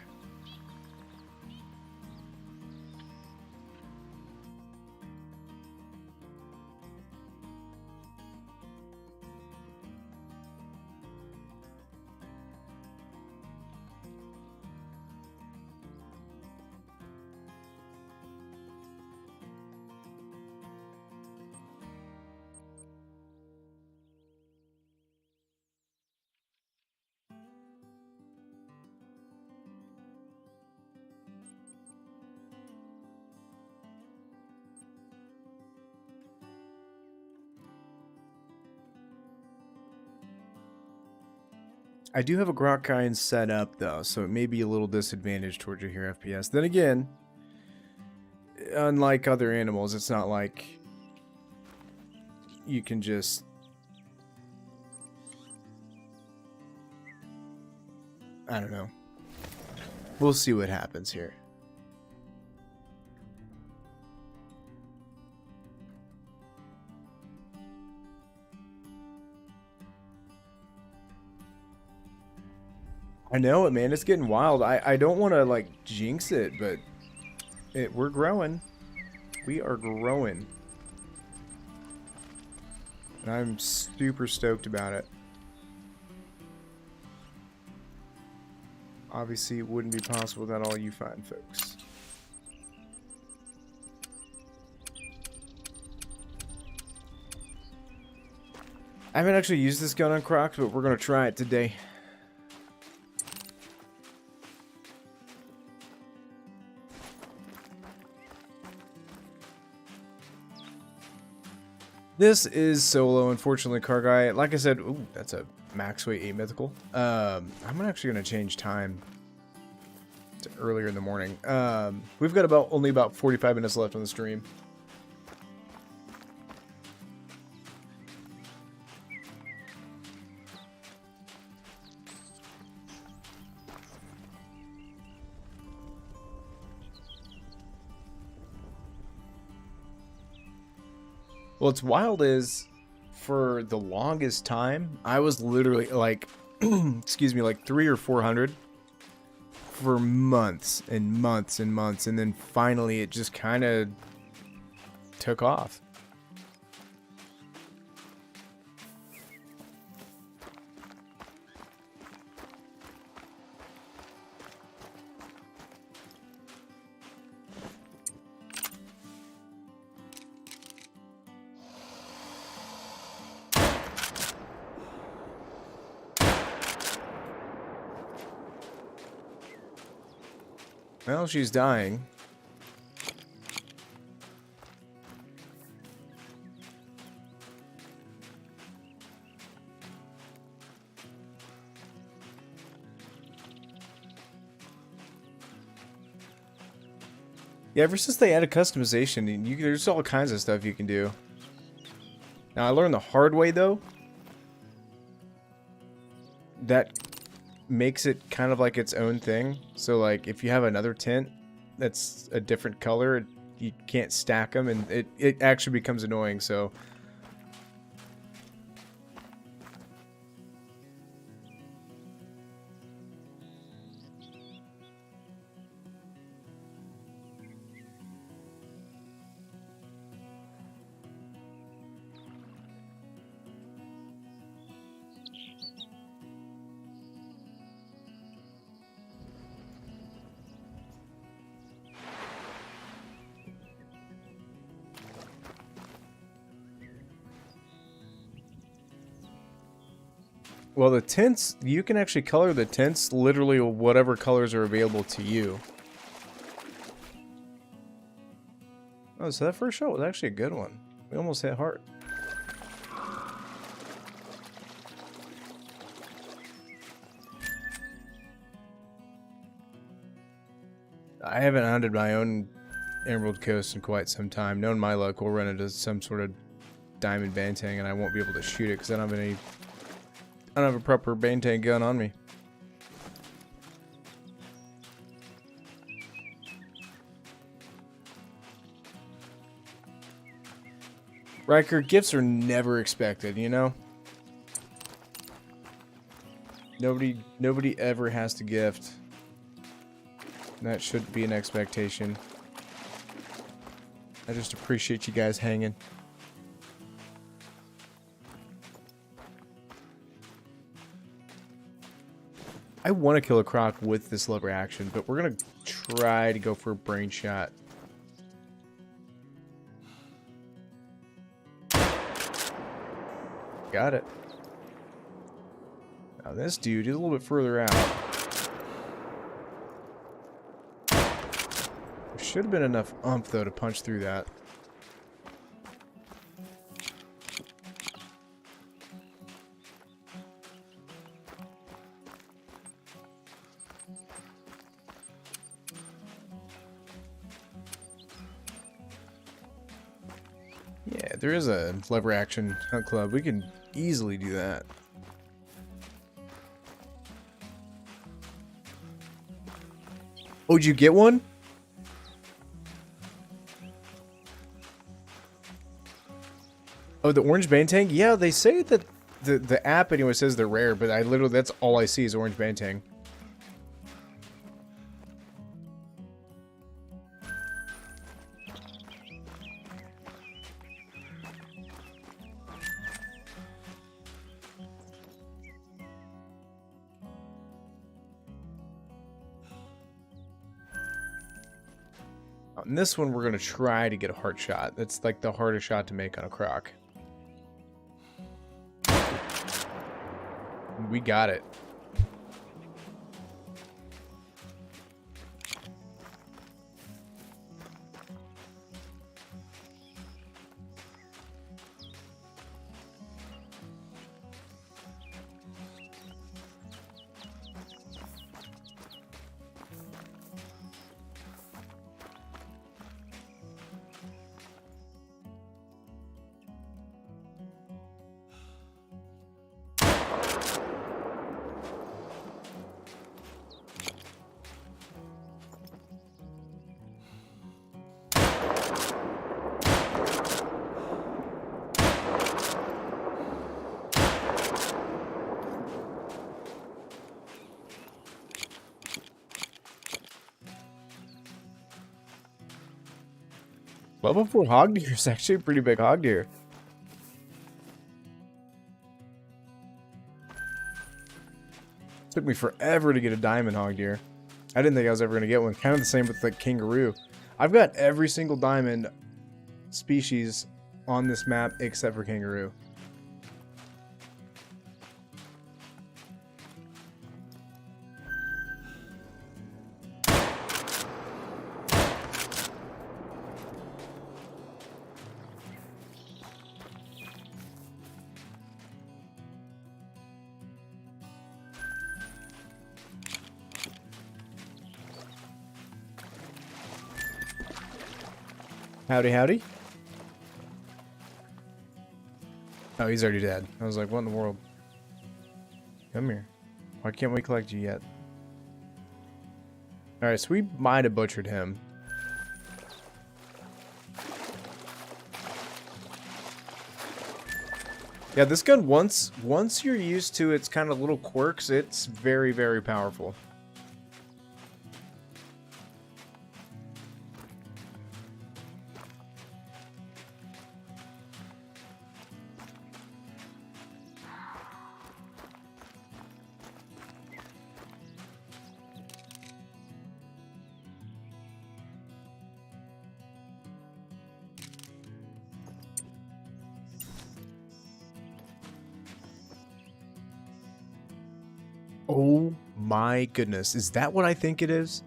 I do have a grok kind set up though, so it may be a little disadvantaged towards your here FPS. Then again, unlike other animals, it's not like you can just I don't know. We'll see what happens here. I know it, man. It's getting wild. I don't want to, like, jinx it, but we're growing. We are growing. And I'm super stoked about it. Obviously, it wouldn't be possible without all you fine folks. I haven't actually used this gun on crocs, but we're going to try it today. This is solo, unfortunately, Car Guy. Like I said, ooh, that's a max weight 8 mythical. I'm actually going to change time to earlier in the morning. We've got only about 45 minutes left on the stream. What's wild is, for the longest time, I was literally like, excuse me, like 300 or 400 for months and months and months, and then finally it just kind of took off. Well, she's dying. Yeah, ever since they added customization, there's all kinds of stuff you can do. Now, I learned the hard way, though. That makes it kind of like its own thing. So like if you have another tint that's a different color, you can't stack them, and it actually becomes annoying. So well, the tints, you can actually color the tints literally whatever colors are available to you. Oh, so that first shot was actually a good one. We almost hit heart. I haven't hunted my own Emerald Coast in quite some time. Knowing my luck, we'll run into some sort of diamond bantang and I won't be able to shoot it because I don't have a proper bantang gun on me. Riker, gifts are never expected, you know? Nobody ever has to gift. That shouldn't be an expectation. I just appreciate you guys hanging. I want to kill a croc with this lever action, but we're going to try to go for a brain shot. Got it. Now this dude is a little bit further out. There should have been enough oomph though to punch through that. Yeah, there is a lever action hunt club. We can easily do that. Oh, did you get one? Oh, the orange bantang? Yeah, they say that the app anyway says they're rare, but I literally, that's all I see is orange bantang. On this one, we're going to try to get a heart shot. That's like the hardest shot to make on a croc. We got it. Level 4 hog deer is actually a pretty big hog deer. Took me forever to get a diamond hog deer. I didn't think I was ever going to get one. Kind of the same with the kangaroo. I've got every single diamond species on this map except for kangaroo. Howdy, howdy. Oh, he's already dead. I was like, what in the world? Come here. Why can't we collect you yet? Alright, so we might have butchered him. Yeah, this gun, once you're used to its kind of little quirks, it's very, very powerful. Oh my goodness. Is that what I think it is?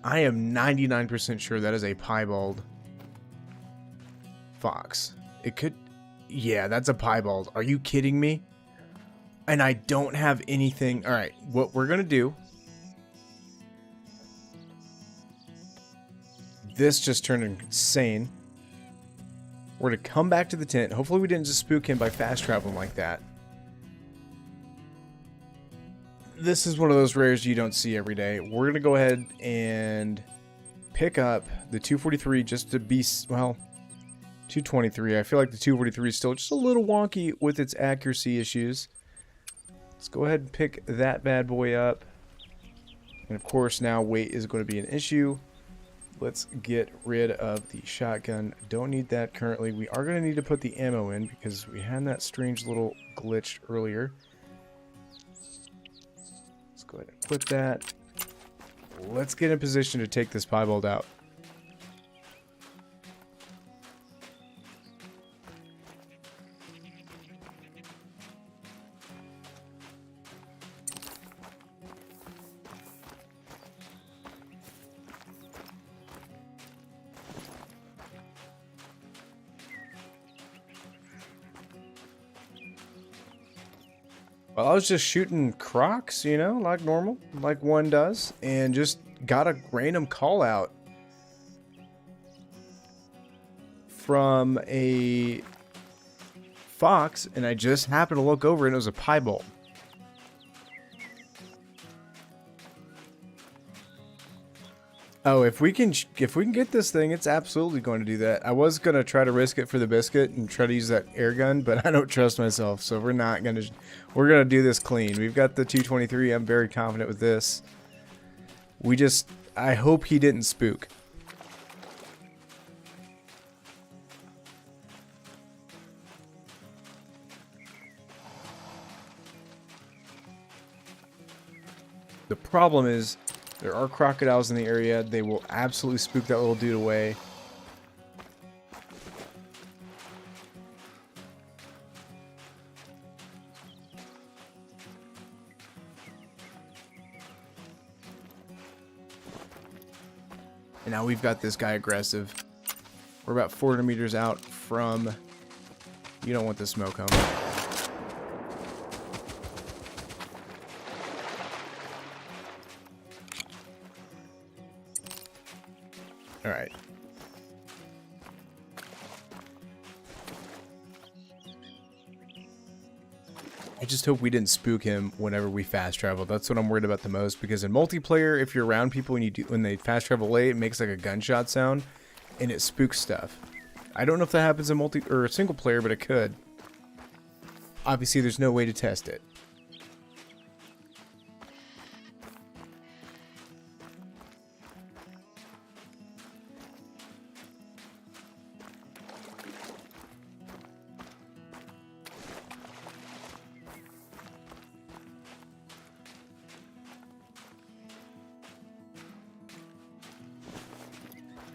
I am 99% sure that is a piebald fox. It could... Yeah, that's a piebald. Are you kidding me? And I don't have anything... Alright, what we're going to do... This just turned insane. We're going to come back to the tent. Hopefully we didn't just spook him by fast traveling like that. This is one of those rares you don't see every day. We're going to go ahead and pick up the 243 just to be, well, 223. I feel like the 243 is still just a little wonky with its accuracy issues. Let's go ahead and pick that bad boy up. And of course now weight is going to be an issue. Let's get rid of the shotgun. Don't need that currently. We are going to need to put the ammo in because we had that strange little glitch earlier. Let's go ahead and put that. Let's get in position to take this piebald out. Well, I was just shooting crocs, you know, like normal, like one does, and just got a random call out from a fox, and I just happened to look over and it was a piebald. Oh, if we can get this thing, it's absolutely going to do that. I was going to try to risk it for the biscuit and try to use that air gun, but I don't trust myself, so we're going to do this clean. We've got the 223. I'm very confident with this. I hope he didn't spook. The problem is there are crocodiles in the area. They will absolutely spook that little dude away. And now we've got this guy aggressive. We're about 400 meters out from... You don't want the smoke home. Alright. I just hope we didn't spook him whenever we fast travel. That's what I'm worried about the most, because in multiplayer, if you're around people when they fast travel late, it makes like a gunshot sound and it spooks stuff. I don't know if that happens in single player, but it could. Obviously, there's no way to test it.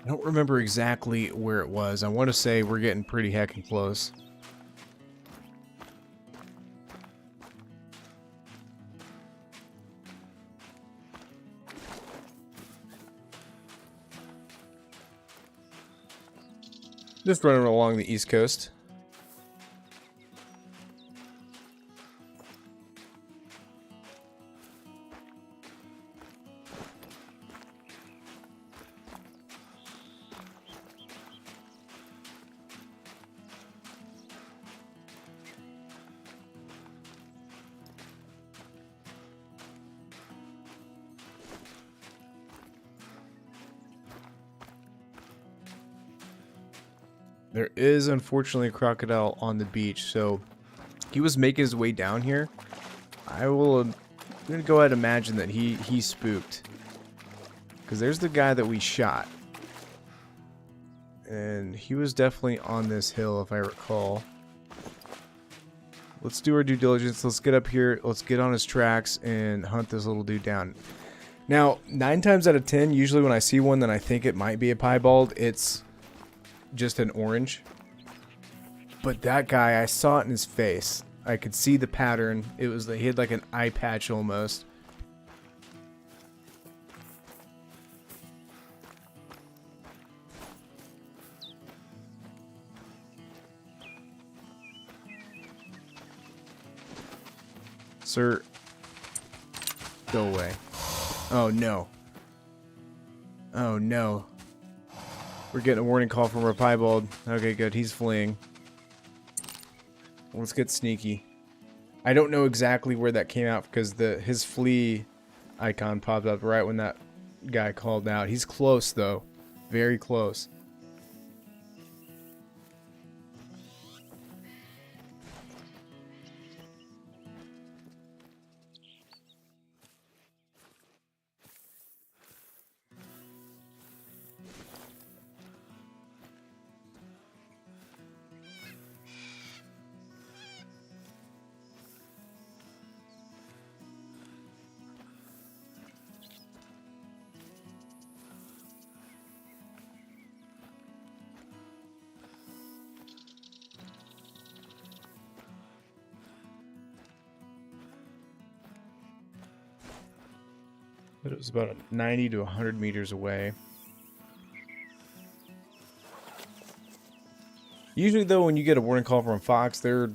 I don't remember exactly where it was. I want to say we're getting pretty heckin' close. Just running along the East Coast. There is unfortunately a crocodile on the beach, so he was making his way down here. I'm gonna go ahead and imagine that he spooked, because there's the guy that we shot, and he was definitely on this hill if I recall. Let's do our due diligence. Let's get up here. Let's get on his tracks and hunt this little dude down. Now, 9 times out of 10, usually when I see one that I think it might be a piebald, it's just an orange. But that guy, I saw it in his face. I could see the pattern. It was he had like an eye patch almost. Sir, go away. Oh no. Oh no. We're getting a warning call from our piebald. Okay, good. He's fleeing. Let's get sneaky. I don't know exactly where that came out because his flee icon popped up right when that guy called out. He's close though. Very close. But it was about 90 to 100 meters away. Usually, though, when you get a warning call from Fox, they're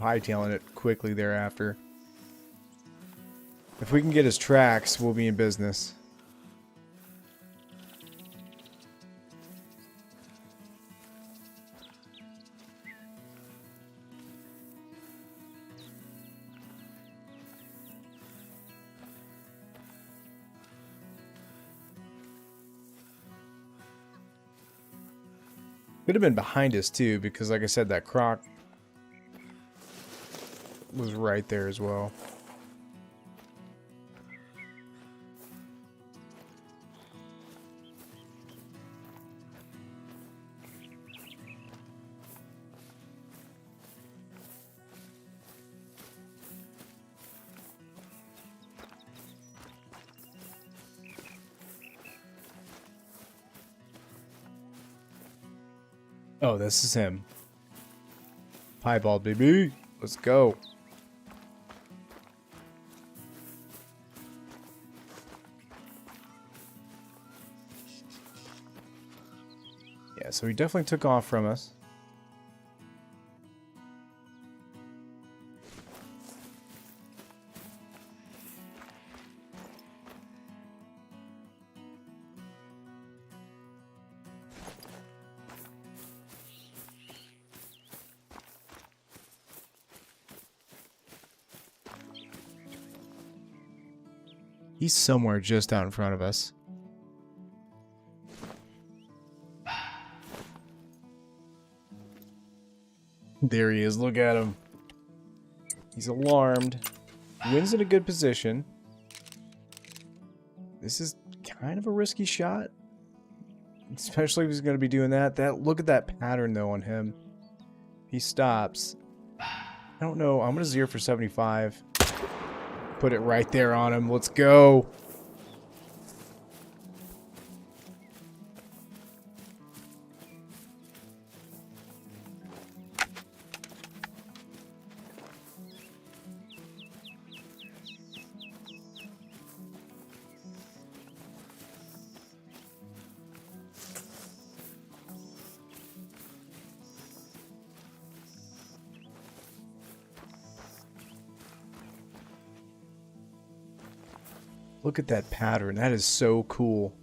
hightailing it quickly thereafter. If we can get his tracks, we'll be in business. Could have been behind us too, because like I said, that croc was right there as well. Oh, this is him. Piebald, baby. Let's go. Yeah, so he definitely took off from us. He's somewhere just out in front of us. There he is. Look at him. He's alarmed. Wins in a good position. This is kind of a risky shot. Especially if he's going to be doing that. Look at that pattern, though, on him. He stops. I don't know. I'm going to 0 for 75. Put it right there on him. Let's go. Look at that pattern. That is so cool.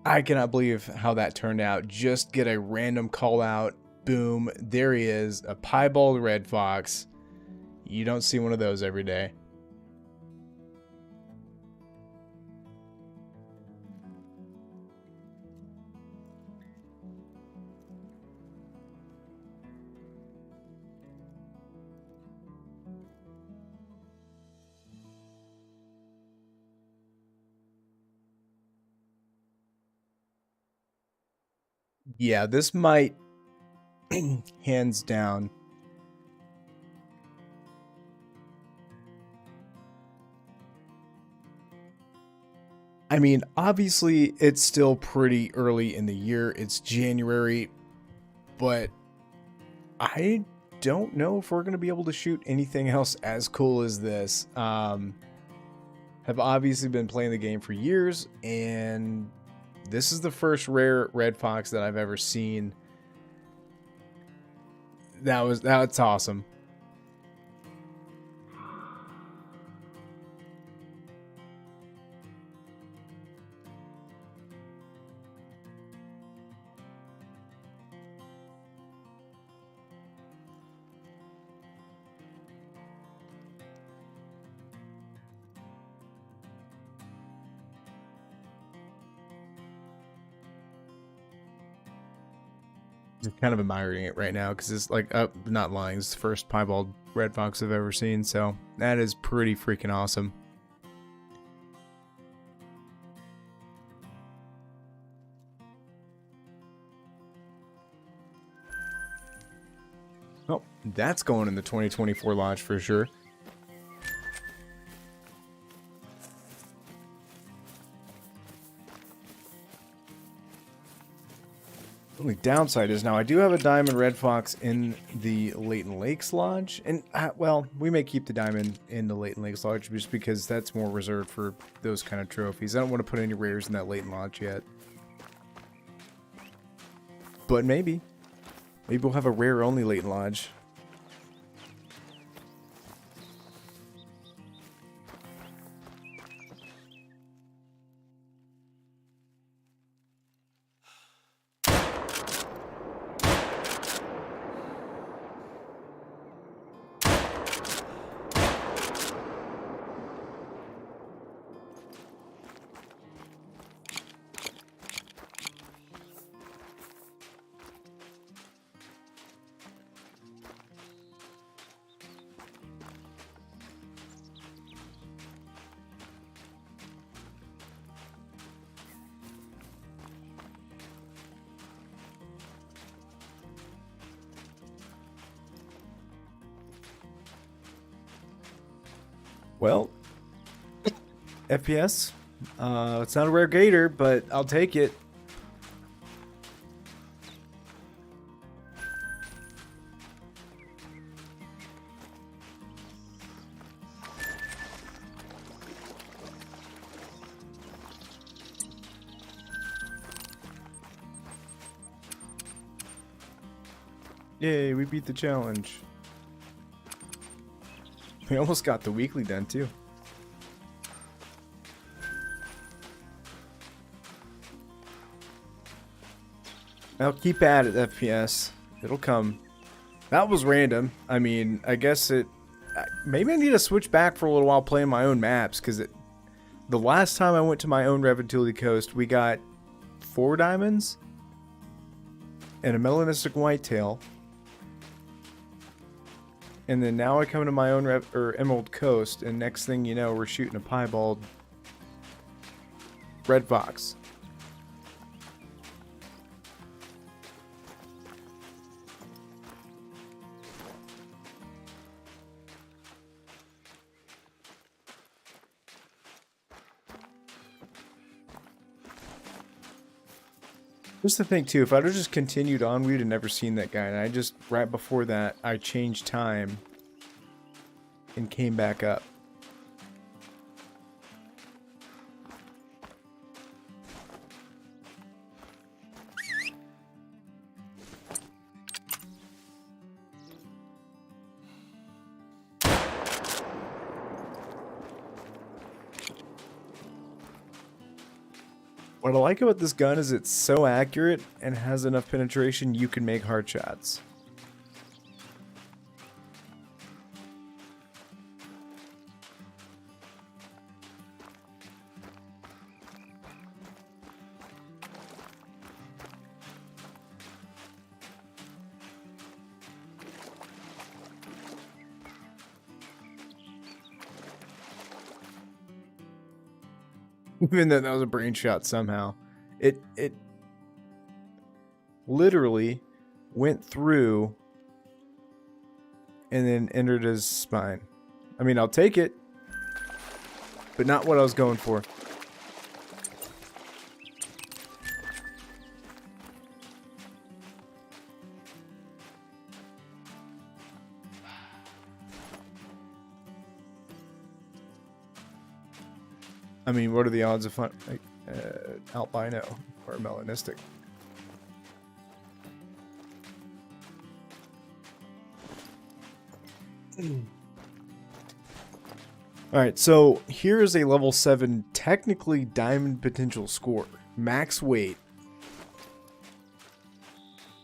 I cannot believe how that turned out. Just get a random call out. Boom. There he is. A piebald red fox. You don't see one of those every day. Yeah, this might, hands down. I mean, obviously, it's still pretty early in the year. It's January, but I don't know if we're going to be able to shoot anything else as cool as this. Have obviously been playing the game for years, and this is the first rare red fox that I've ever seen. That's awesome. Just kind of admiring it right now because it's like, not lying, it's the first piebald red fox I've ever seen, so that is pretty freaking awesome. Oh, that's going in the 2024 launch for sure. The only downside is now I do have a diamond red fox in the Leighton Lakes Lodge, and well, we may keep the diamond in the Leighton Lakes Lodge just because that's more reserved for those kind of trophies. I don't want to put any rares in that Leighton Lodge yet, but maybe we'll have a rare only Leighton Lodge. Well, FPS. It's not a rare gator, but I'll take it. Yay, we beat the challenge. We almost got the weekly done too. I'll keep at it, FPS. It'll come. That was random. I mean, I guess it... Maybe I need to switch back for a little while playing my own maps, because the last time I went to my own Reventility Coast, we got 4 diamonds and a melanistic whitetail. And then now I come to my own Emerald Coast, and next thing you know, we're shooting a piebald red fox. Just to think too, if I'd have just continued on, we'd have never seen that guy. And I just, right before that, I changed time and came back up. What I like about this gun is it's so accurate and has enough penetration you can make hard shots. Even though that was a brain shot somehow. It literally went through and then entered his spine. I mean, I'll take it, but not what I was going for. I mean, what are the odds of albino or melanistic? Alright, so here is a level 7 technically diamond potential score. Max weight.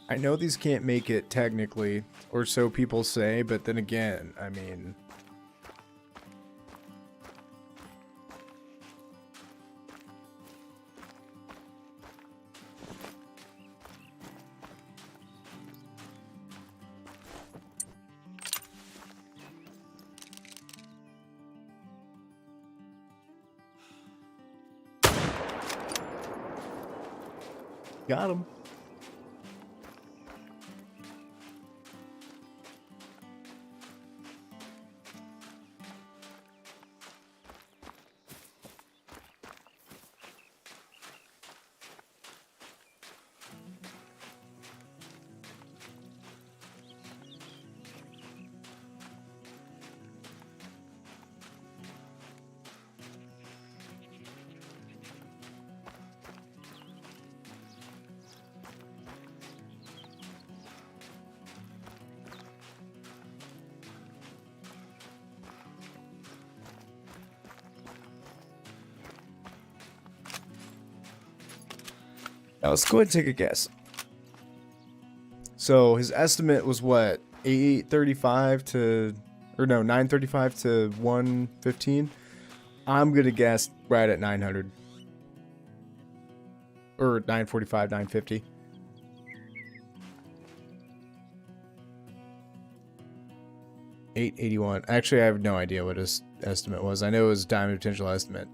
I know these can't make it technically, or so people say, but then again, I mean... Got him. Now let's go ahead and take a guess. So his estimate was what? 835 to, or no, 935 to 115. I'm gonna guess right at 900. Or 945, 950. $881. Actually, I have no idea what his estimate was. I know it was diamond potential estimate.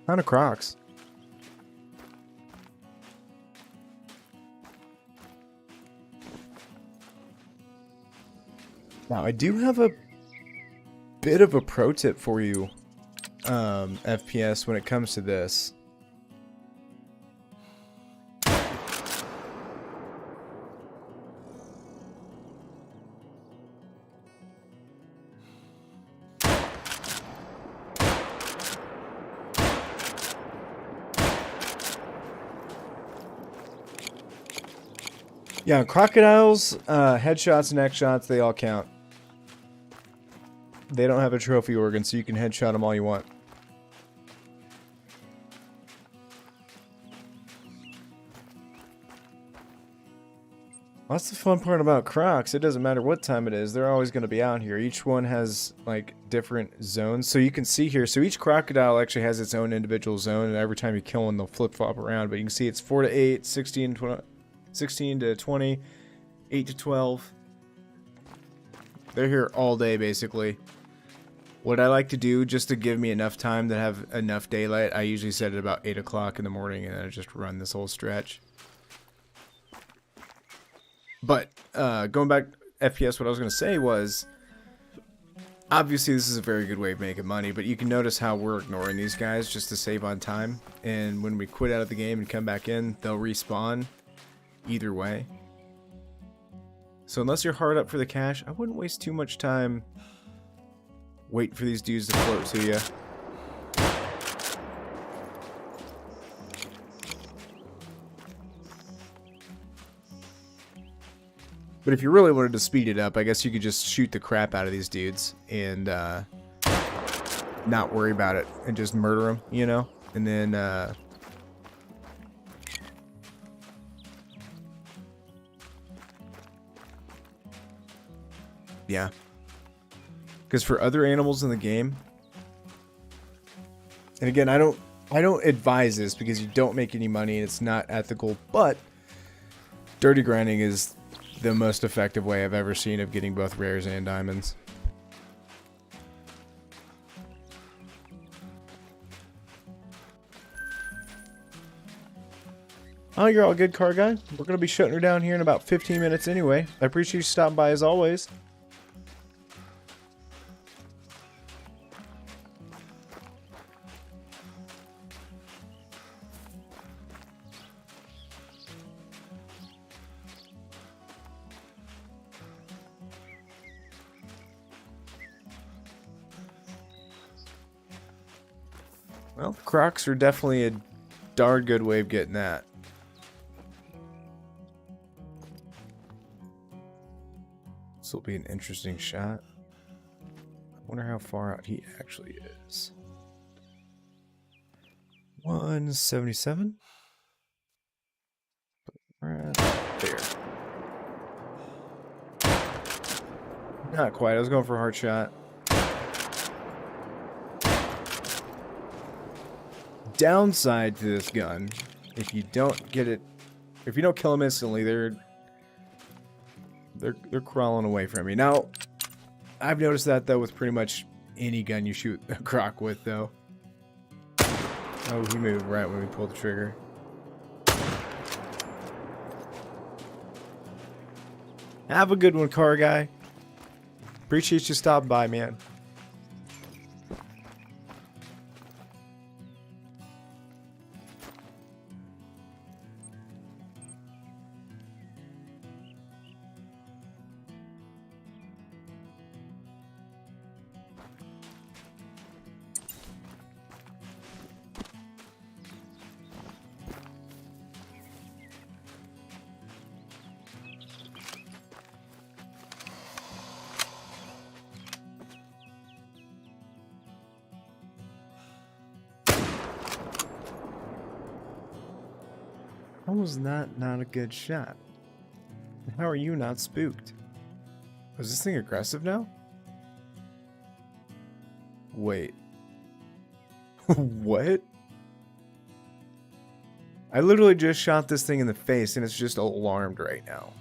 Kind of Crocs. Now, I do have a bit of a pro tip for you, FPS, when it comes to this. Yeah, crocodiles, headshots, neck shots, they all count. They don't have a trophy organ, so you can headshot them all you want. That's the fun part about Crocs. It doesn't matter what time it is. They're always going to be out here. Each one has, like, different zones. So you can see here. So each crocodile actually has its own individual zone. And every time you kill one, they'll flip-flop around. But you can see it's 4 to 8, 16 to 20, 8 to 12. They're here all day, basically. What I like to do, just to give me enough time to have enough daylight, I usually set it about 8 o'clock in the morning, and I just run this whole stretch. But, going back to FPS, what I was going to say was, obviously this is a very good way of making money, but you can notice how we're ignoring these guys just to save on time. And when we quit out of the game and come back in, they'll respawn either way. So unless you're hard up for the cash, I wouldn't waste too much time waiting for these dudes to float to you. But if you really wanted to speed it up, I guess you could just shoot the crap out of these dudes and not worry about it and just murder them, you know? And then yeah. Because for other animals in the game, and again, I don't advise this because you don't make any money and it's not ethical, but dirty grinding is the most effective way I've ever seen of getting both rares and diamonds. Oh, you're all good, car guy. We're going to be shutting her down here in about 15 minutes anyway. I appreciate you stopping by as always. Well, Crocs are definitely a darn good way of getting that. This will be an interesting shot. I wonder how far out he actually is. 177? Right there. Not quite. I was going for a hard shot. Downside to this gun, if you don't get it If you don't kill them instantly, they're crawling away from you. Now, I've noticed that though with pretty much any gun you shoot a croc with, though. Oh, he moved right when we pulled the trigger. Have a good one, car guy. Appreciate you stopping by, man. How was that not a good shot? How are you not spooked? Was this thing aggressive now? Wait. What? I literally just shot this thing in the face and it's just alarmed right now.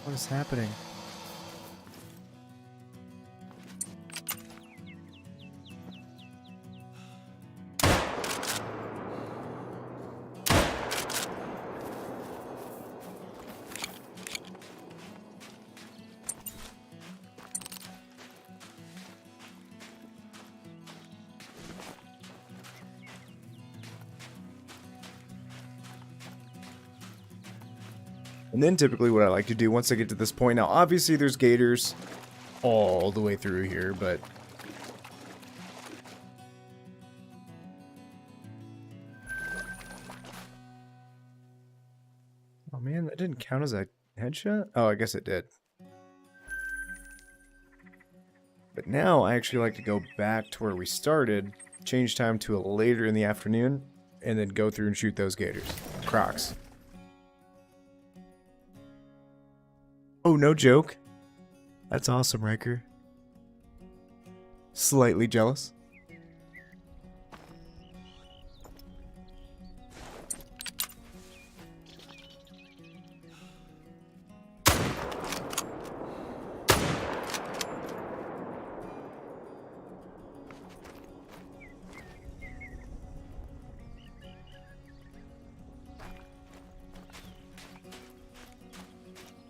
What is happening? And then typically what I like to do once I get to this point, now obviously there's gators all the way through here, but oh man, that didn't count as a headshot? Oh, I guess it did. But now I actually like to go back to where we started, change time to a later in the afternoon, and then go through and shoot those gators. Crocs. Oh, no joke. That's awesome, Riker. Slightly jealous.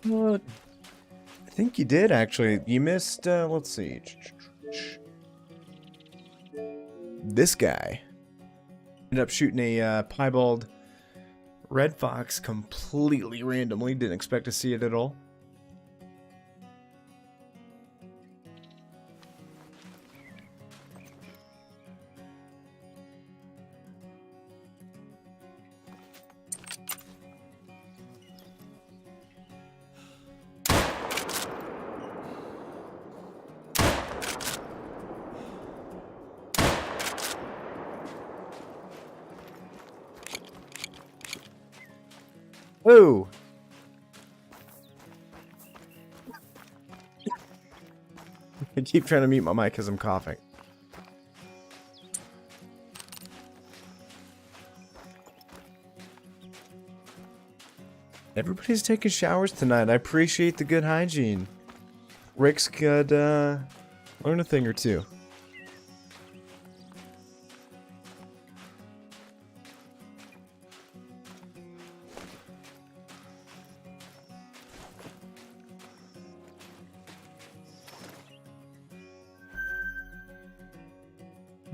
What? I think you did, actually. You missed, let's see. This guy ended up shooting a piebald red fox completely randomly. Didn't expect to see it at all. Whoa! I keep trying to mute my mic because I'm coughing. Everybody's taking showers tonight. I appreciate the good hygiene. Rick's could learn a thing or two.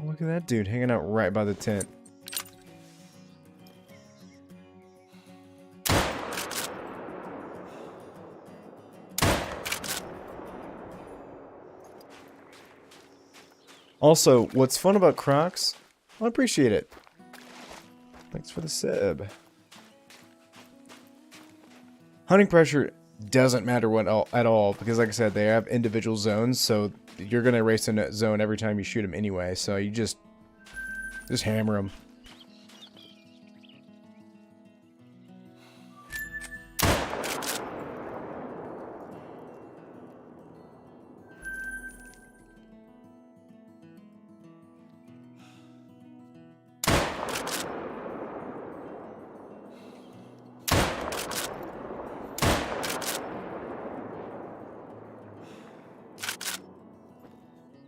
Look at that dude hanging out right by the tent. Also, what's fun about Crocs? I appreciate it. Thanks for the sub. Hunting pressure doesn't matter at all because, like I said, they have individual zones, so you're gonna erase a zone every time you shoot them anyway. So you just hammer them.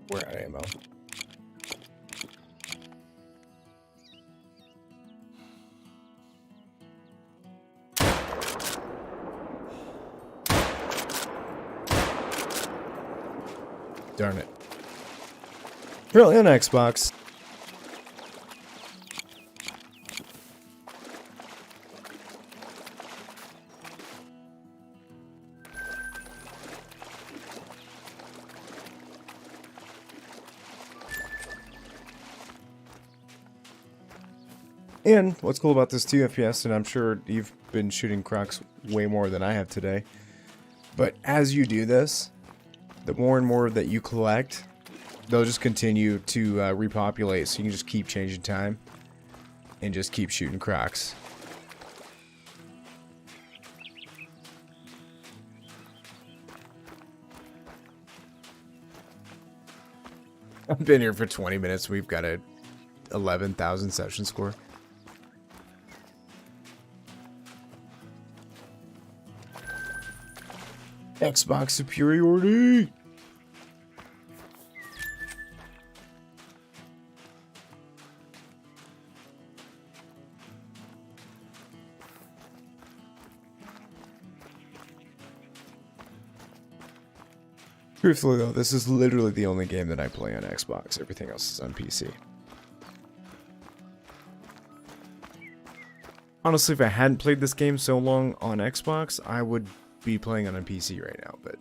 We're out of ammo. Darn it. Currently on Xbox. And what's cool about this 2 FPS, and I'm sure you've been shooting crocs way more than I have today, but as you do this, the more and more that you collect, they'll just continue to repopulate, so you can just keep changing time and just keep shooting crocs. I've been here for 20 minutes. We've got a 11,000 session score. Xbox superiority. Truthfully though, this is literally the only game that I play on Xbox. Everything else is on PC. Honestly, if I hadn't played this game so long on Xbox, I would be playing on a PC right now, but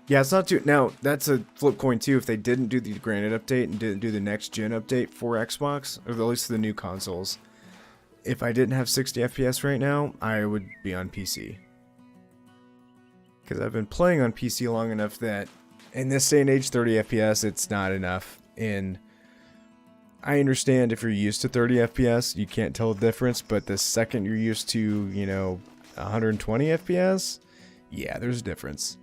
yeah, it's not too... Now, that's a flip coin too. If they didn't do the Granite update and didn't do the next gen update for Xbox, or at least the new consoles, if I didn't have 60 FPS right now, I would be on PC. Because I've been playing on PC long enough that in this day and age, 30 FPS, it's not enough. And I understand if you're used to 30 FPS, you can't tell the difference, but the second you're used to, you know, 120 FPS, yeah, there's a difference.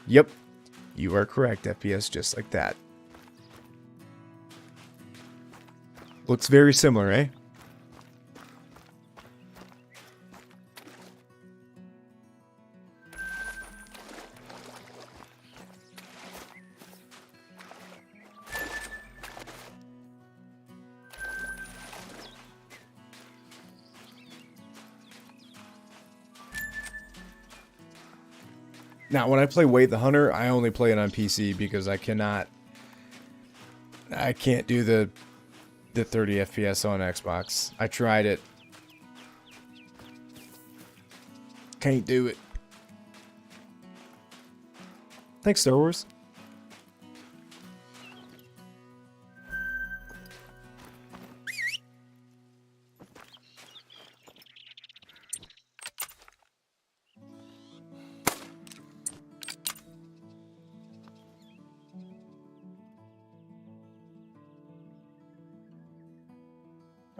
Yep, you are correct, FPS just like that. Looks very similar, eh? Now, when I play Thehunter, I only play it on PC because I can't do the 30 FPS on Xbox. I tried it. Can't do it. Thanks, Star Wars.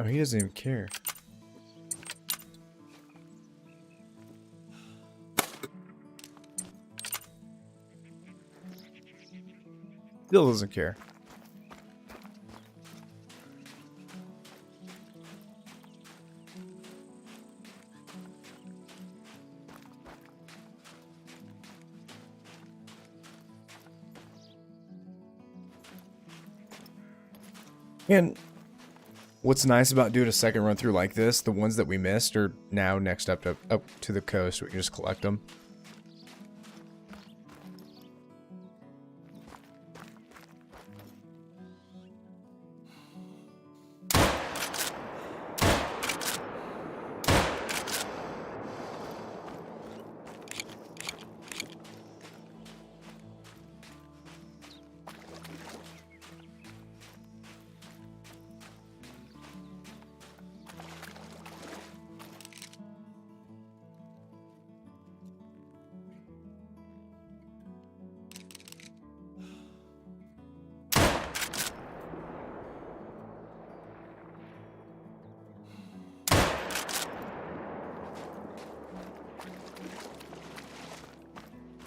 Oh, he doesn't even care. Still doesn't care. And what's nice about doing a second run through like this, the ones that we missed are now next up to the coast. We can just collect them.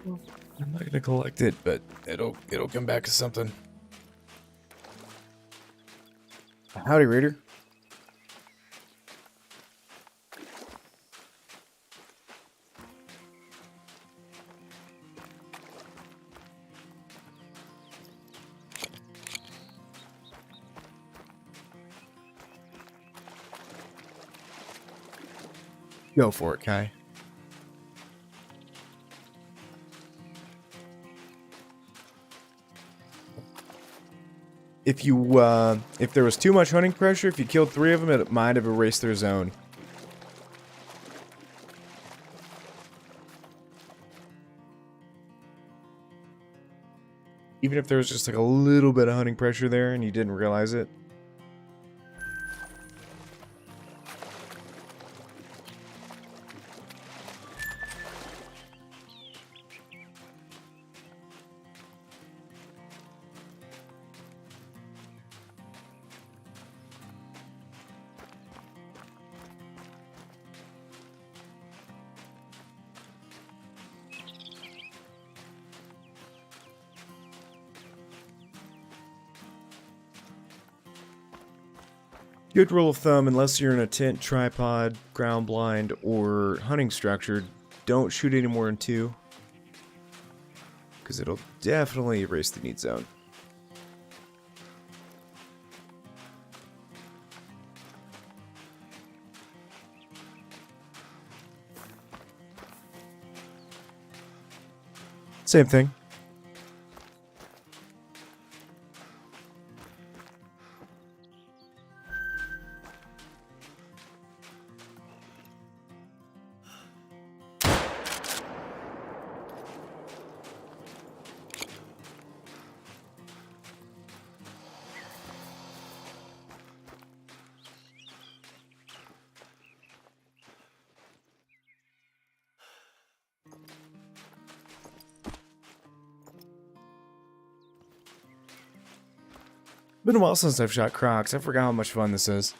I'm not gonna collect it, but it'll come back as something. Howdy, Raider. Go for it, Kai. If there was too much hunting pressure, if you killed 3 of them, it might have erased their zone. Even if there was just like a little bit of hunting pressure there and you didn't realize it. Good rule of thumb, unless you're in a tent, tripod, ground blind, or hunting structure, don't shoot any more than 2. Because it'll definitely erase the need zone. Same thing. Been a while since I've shot crocs. I forgot how much fun this is.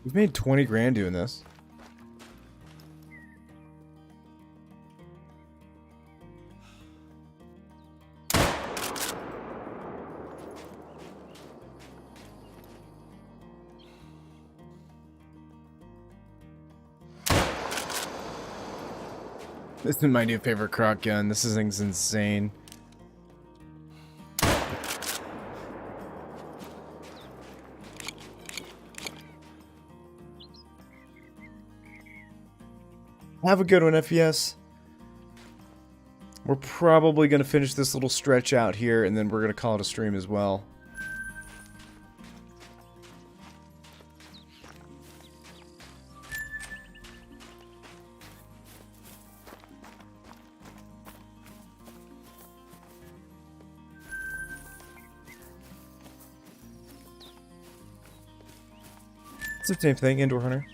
We've made 20 grand doing this. This is my new favorite croc gun. This thing's insane. Have a good one, FES. We're probably going to finish this little stretch out here, and then we're going to call it a stream as well. It's the same thing, Indoor Hunter.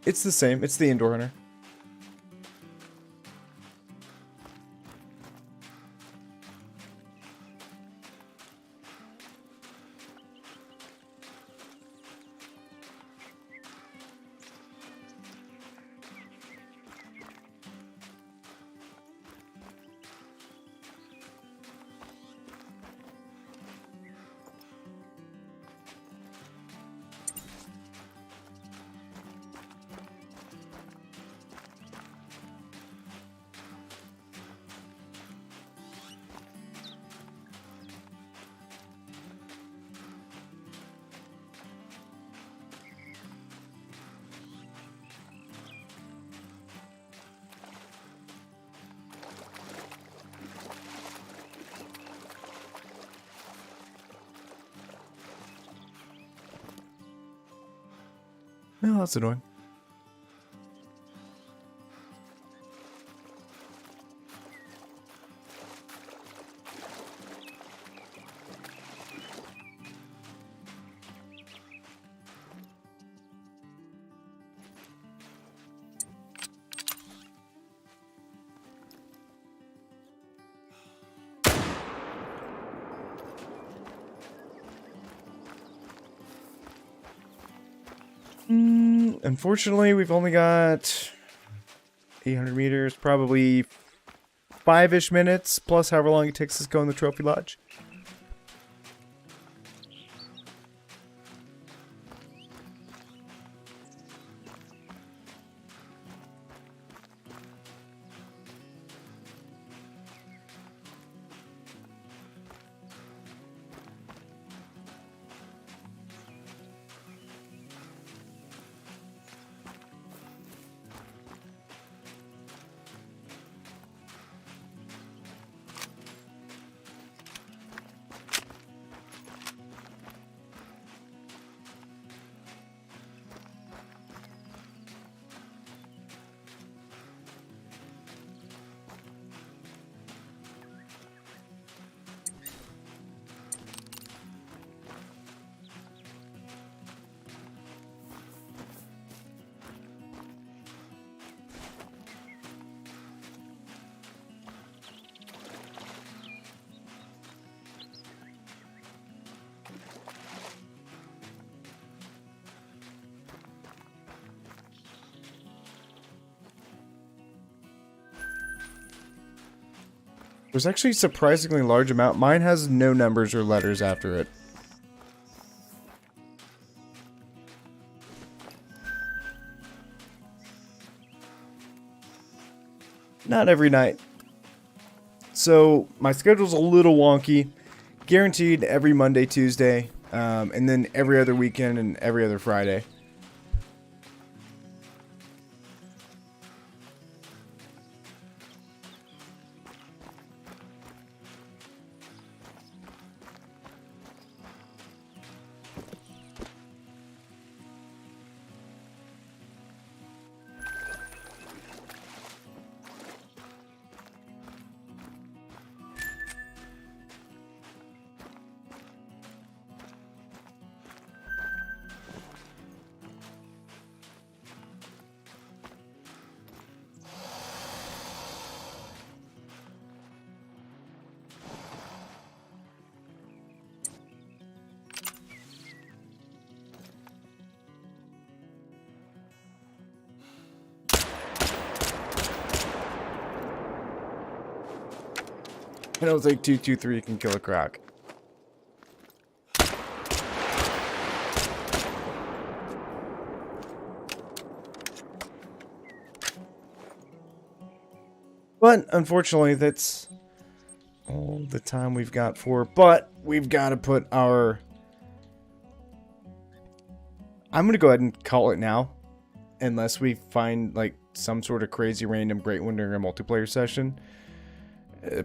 It's the same. It's the indoor hunter. Well, that's annoying. Unfortunately, we've only got 800 meters, probably 5-ish minutes, plus however long it takes us to go in the trophy lodge. There's actually a surprisingly large amount. Mine has no numbers or letters after it. Not every night. So my schedule's a little wonky. Guaranteed every Monday, Tuesday, and then every other weekend and every other Friday. I know it's like 223 can kill a croc. But unfortunately, that's all the time we've got for. But we've got to put our. I'm gonna go ahead and call it now, unless we find like some sort of crazy random great one during a multiplayer session.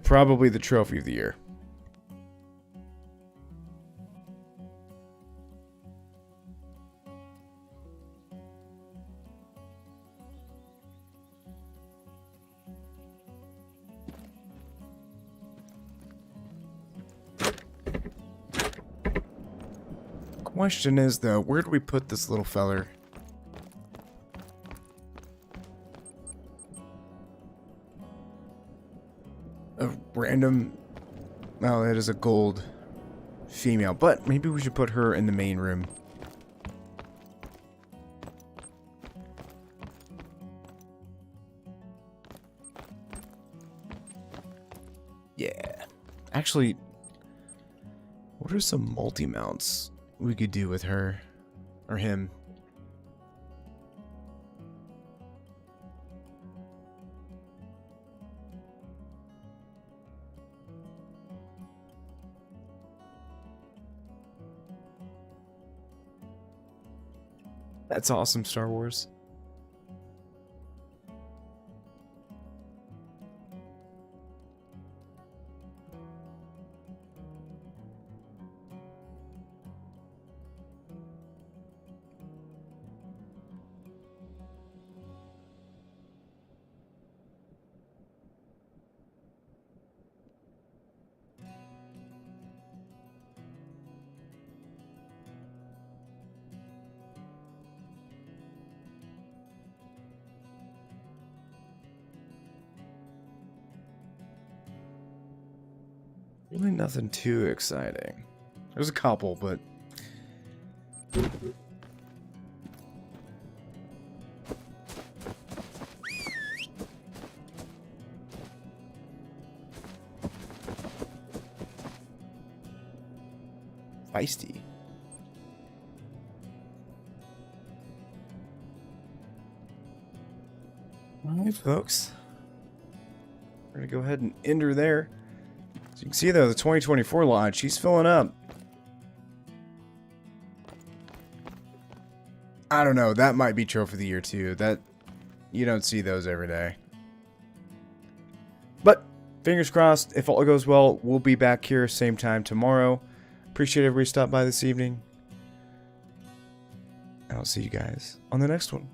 Probably the trophy of the year. Question is though, where do we put this little feller? random... Oh, that is a gold female. But maybe we should put her in the main room. Yeah. Actually, what are some multi-mounts we could do with her? Or him? That's awesome, Star Wars. Really nothing too exciting. There's a couple, but... feisty. Alright, folks. We're gonna go ahead and end her there. So you can see though, the 2024 launch, she's filling up. I don't know, that might be Trophy of the Year too. That, you don't see those every day. But, fingers crossed, if all goes well, we'll be back here same time tomorrow. Appreciate everybody stopped by this evening. And I'll see you guys on the next one.